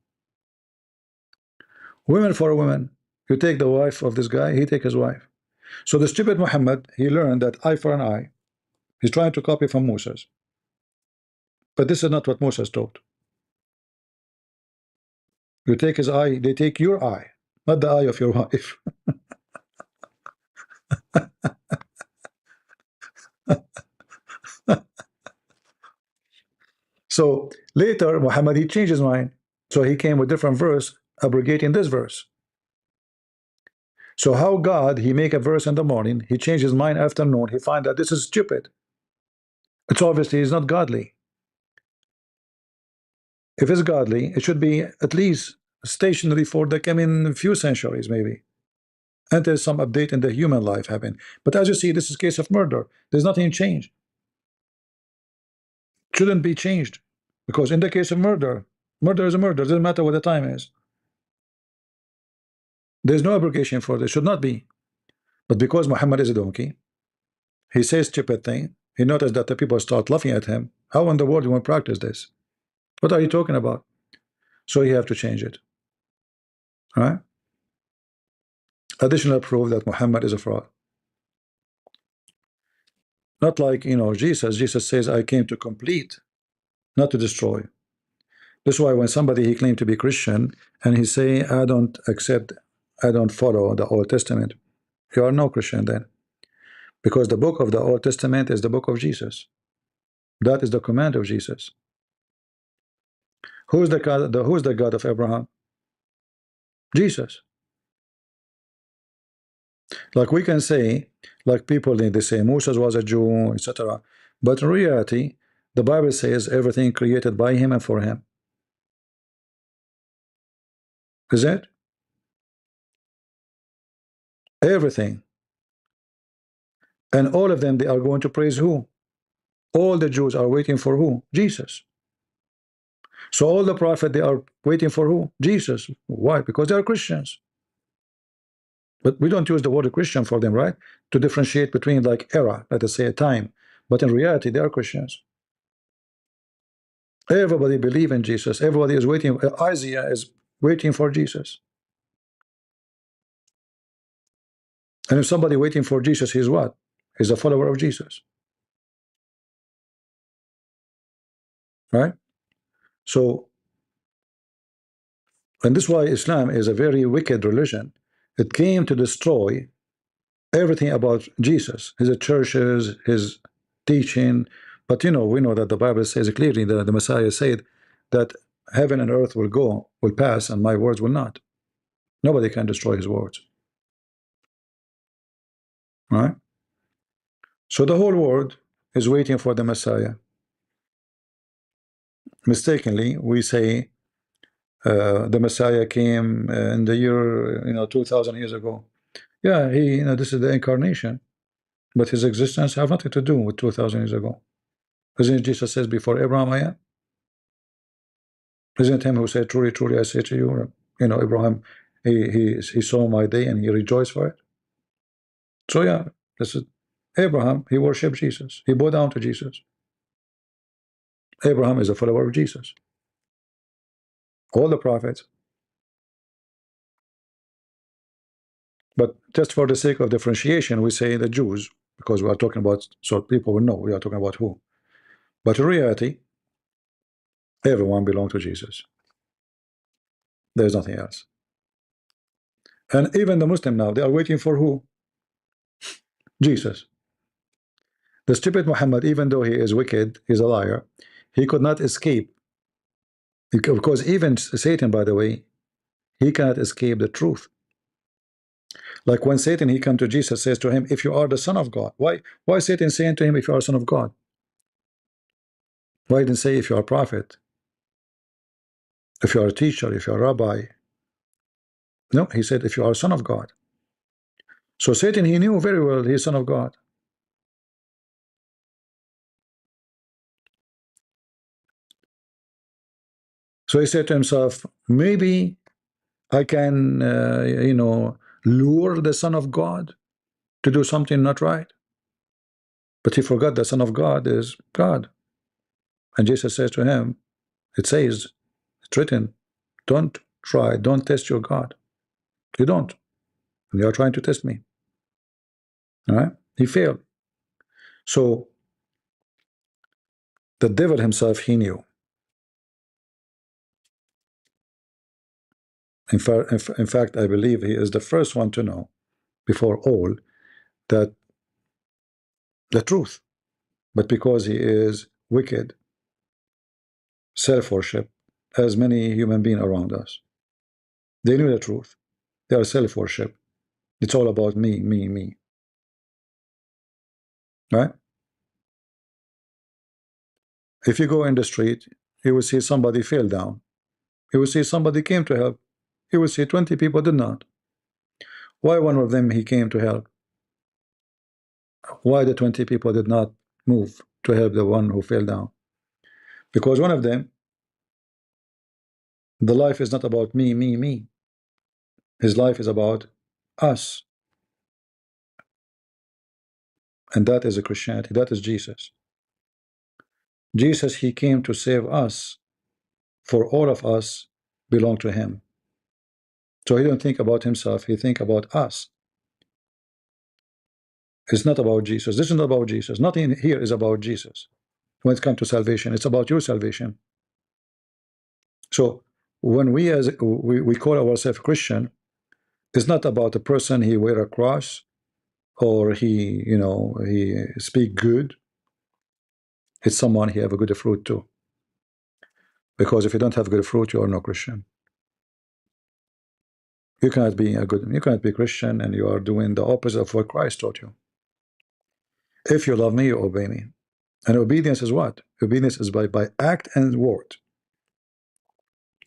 Women for women. You take the wife of this guy, he take his wife. So the stupid Muhammad, he learned that eye for an eye. He's trying to copy from Moses, but this is not what Moses taught. You take his eye, they take your eye, not the eye of your wife. So later Muhammad, he changed his mind, so he came with different verse abrogating this verse. So how God, he make a verse in the morning, he changed his mind afternoon, he find that this is stupid. It's obviously he's not godly. If it's godly, it should be at least stationary for the coming few centuries, maybe, until some update in the human life happen. But as you see, this is a case of murder. There's nothing changed. Shouldn't be changed, because in the case of murder, murder is a murder. It doesn't matter what the time is. There's no abrogation for this. Should not be. But because Muhammad is a donkey, he says stupid thing. He noticed that the people start laughing at him. How in the world you want to practice this? What are you talking about? So you have to change it. All right? Additional proof that Muhammad is a fraud. Not like, you know, Jesus. Jesus says, I came to complete, not to destroy. That's why when somebody he claimed to be Christian and he say, I don't accept, I don't follow the Old Testament, you are no Christian then. Because the book of the Old Testament is the book of Jesus. That is the command of Jesus. Who's the God of Abraham? Jesus. Like we can say, like people they say Moses was a Jew, etc. But in reality, the Bible says everything created by him and for him. Is it? Everything. And all of them, they are going to praise who? All the Jews are waiting for who? Jesus. So all the prophets, they are waiting for who? Jesus. Why? Because they are Christians. But we don't use the word Christian for them, right? To differentiate between like era, let us say a time. But in reality, they are Christians. Everybody believe in Jesus. Everybody is waiting. Isaiah is waiting for Jesus. And if somebody waiting for Jesus, he's what? He's a follower of Jesus. Right? So, and this is why Islam is a very wicked religion. It came to destroy everything about Jesus, his churches, his teaching. But you know, we know that the Bible says clearly that the Messiah said that heaven and earth will pass, and my words will not. Nobody can destroy his words. Right? So the whole world is waiting for the Messiah. Mistakenly, we say the Messiah came in the year 2,000 years ago. Yeah, this is the incarnation, but his existence have nothing to do with 2,000 years ago. Isn't it Jesus says before Abraham I am? Isn't it him who said, truly, truly, I say to you, Abraham, he saw my day and he rejoiced for it. So yeah, this is Abraham. He worshipped Jesus. He bowed down to Jesus. Abraham is a follower of Jesus. All the prophets. But just for the sake of differentiation, we say the Jews, because we are talking about, so people will know we are talking about who. But in reality, everyone belongs to Jesus. There's nothing else. And even the Muslim now, they are waiting for who? Jesus. The stupid Muhammad, even though he is wicked, he's a liar, he could not escape. Because even Satan, by the way, he cannot escape the truth. Like when Satan, he come to Jesus, says to him, if you are the Son of God. Why Satan saying to him, if you are Son of God? Why didn't say if you are a prophet? If you are a teacher, if you are a rabbi? No, he said, if you are a Son of God. So Satan, he knew very well he's Son of God. So he said to himself, maybe I can, lure the Son of God to do something not right. But he forgot the Son of God is God. And Jesus says to him, it says, it's written, don't try, don't test your God. You don't. And you are trying to test me. All right? He failed. So the devil himself, he knew. In fact, I believe he is the first one to know, before all, that the truth. But because he is wicked, self-worship, as many human beings around us, they knew the truth. They are self-worship. It's all about me, me, me. Right? If you go in the street, you will see somebody fell down. You will see somebody came to help. You will see 20 people did not. Why one of them he came to help? Why the 20 people did not move to help the one who fell down? Because one of them, the life is not about me, me, me. His life is about us. And that is a Christianity. That is Jesus. Jesus, he came to save us, for all of us belong to him. So he don't think about himself, he think about us. It's not about Jesus. This is not about Jesus. Nothing here is about Jesus. When it comes to salvation, it's about your salvation. So when we call ourselves Christian, it's not about a person he wear a cross or he he speak good. It's someone he have a good fruit too. Because if you don't have good fruit, you are no Christian. You cannot be Christian and you are doing the opposite of what Christ taught you. If you love me, you obey me. And obedience is what? Obedience is by act and word.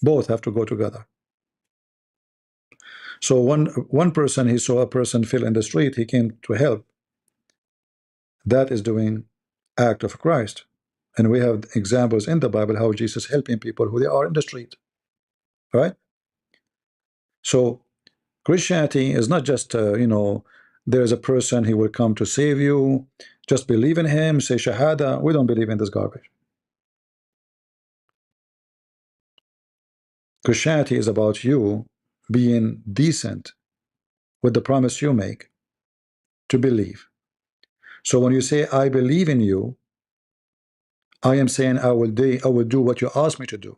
Both have to go together. So one person, he saw a person fell in the street, he came to help. That is doing act of Christ. And we have examples in the Bible how Jesus helping people who they are in the street. Right? So Christianity is not just there's a person he will come to save you, just believe in him, say shahada. We don't believe in this garbage. Christianity is about you being decent with the promise you make to believe. So when you say I believe in you, I am saying I will do what you ask me to do.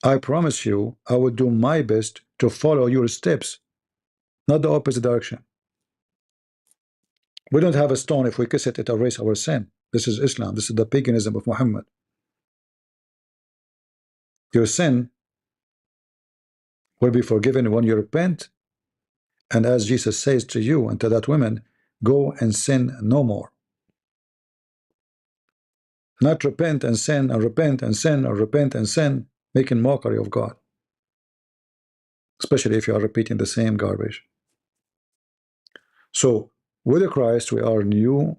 I promise you I will do my best to follow your steps, not the opposite direction. We don't have a stone, if we kiss it, it erase our sin. This is Islam. This is the paganism of Muhammad. Your sin will be forgiven when you repent, and as Jesus says to you and to that woman, go and sin no more. Not repent and sin and repent and sin or repent and sin, making mockery of God. Especially if you are repeating the same garbage. So with Christ we are new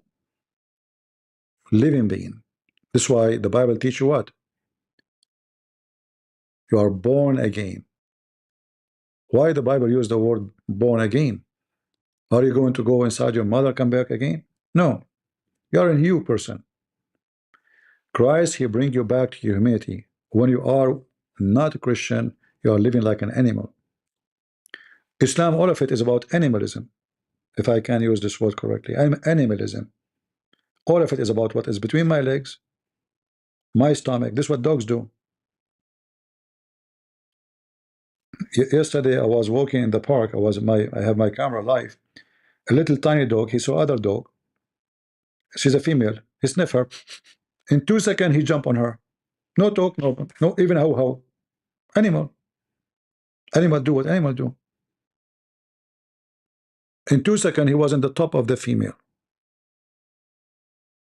living being. This is why the Bible teaches you what? You are born again. Why the Bible use the word born again? Are you going to go inside your mother, come back again? No. You are a new person. Christ, he bring you back to humanity. When you are not a Christian, you are living like an animal. Islam, all of it is about animalism. If I can use this word correctly, animalism. All of it is about what is between my legs, my stomach. This is what dogs do. Yesterday I was walking in the park. I have my camera live. A little tiny dog, he saw other dog. She's a female. He sniffed her. In 2 seconds he jumped on her. No talk, no even how. Animal do what animal do. In 2 seconds he was on the top of the female.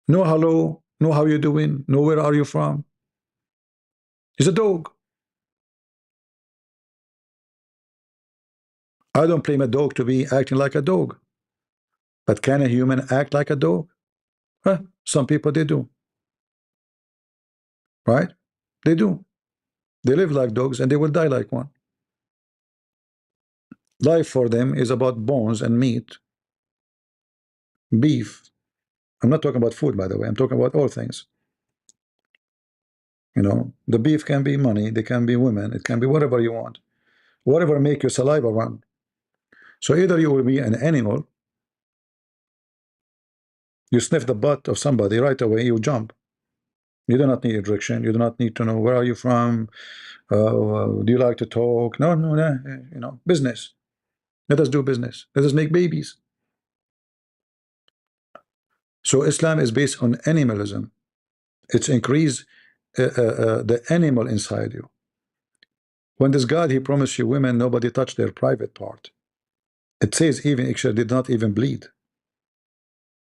No hello, no how you doing, no where are you from. He's a dog. I don't blame a dog to be acting like a dog. But can a human act like a dog? Some people they do. Right? They do. They live like dogs and they will die like one. Life for them is about bones and meat, beef. I'm not talking about food, by the way. I'm talking about all things. The beef can be money, they can be women, it can be whatever you want, whatever make your saliva run. So either you will be an animal, you sniff the butt of somebody right away, you jump. You do not need direction. You do not need to know where are you from. Do you like to talk? No. Business. Let us do business. Let us make babies. So Islam is based on animalism. It's increase the animal inside you. When this God, he promised you women, nobody touched their private part. It says even Isha did not even bleed.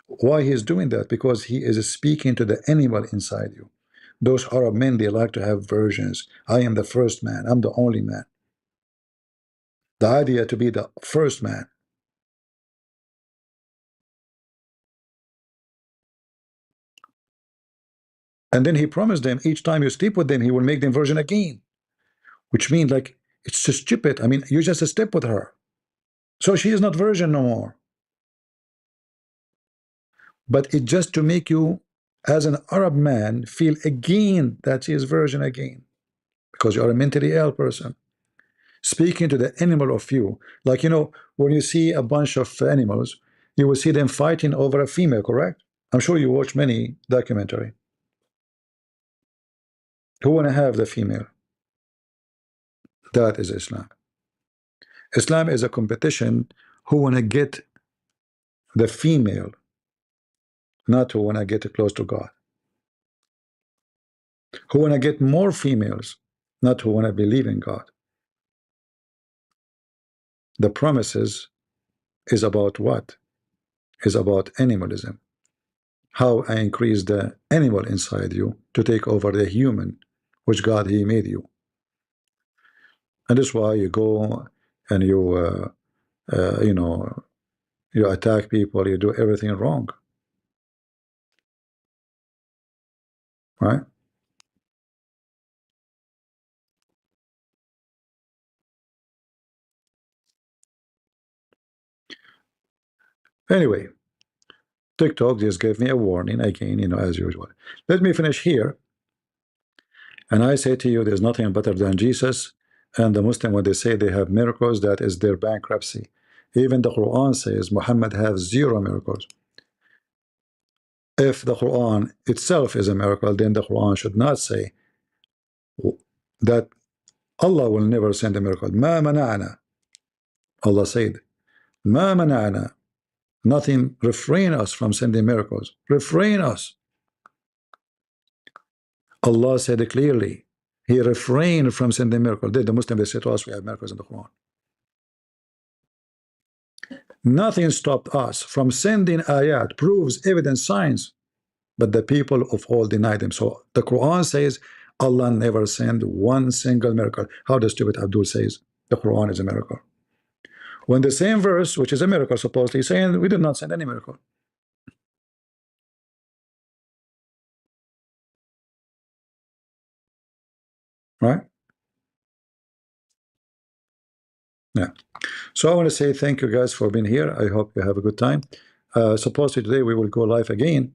Why he is doing that? Because he is speaking to the animal inside you. Those Arab men, they like to have versions. I am the first man. I'm the only man. The idea to be the first man. And then he promised them each time you sleep with them, he will make them virgin again. Which means like, it's so stupid. I mean, you just sleep with her. So she is not virgin no more. but it's just to make you, as an Arab man, feel again that he is virgin again, because you are a mentally ill person. Speaking to the animal of you, like, you know, when you see a bunch of animals, you will see them fighting over a female, correct? I'm sure you watch many documentary. Who want to have the female? That is Islam. Islam is a competition who want to get the female, not who want to get close to God. Who want to get more females, not who want to believe in God. The promises is about what? Is about animalism. How I increase the animal inside you to take over the human, which God He made you. And that's why you go and you, you know, you attack people, you do everything wrong. Right? Anyway, TikTok just gave me a warning again, you know, as usual. Let me finish here. And I say to you, there's nothing better than Jesus. And the Muslim, when they say they have miracles, that is their bankruptcy. Even the Quran says Muhammad has 0 miracles. If the Quran itself is a miracle, then the Quran should not say that Allah will never send a miracle. Ma mana'ana. Allah said, Ma mana'ana. Nothing refrain us from sending miracles. Refrain us. Allah said it clearly. He refrained from sending miracles. The Muslims, they say to us, we have miracles in the Quran. Nothing stopped us from sending ayat, proofs, evidence, signs, but the people of all denied them. So the Quran says Allah never sent one single miracle. How the stupid Abdul says the Quran is a miracle, when the same verse, which is a miracle supposedly, saying we did not send any miracle. Right? Yeah. So I want to say thank you guys for being here. I hope you have a good time. Supposedly today we will go live again,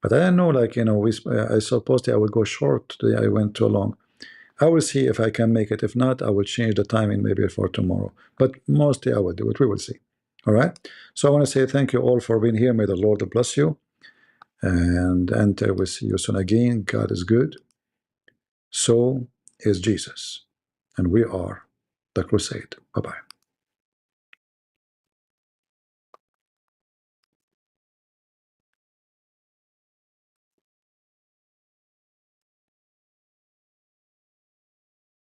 but I don't know, like, you know, I supposedly I will go short today. I went too long. I will see if I can make it. If not, I will change the timing maybe for tomorrow, but mostly I will do it. We will see. All right. So I want to say thank you all for being here. May the Lord bless you, and we'll see you soon again. God is good. So is Jesus, and we are the crusade. Bye-bye.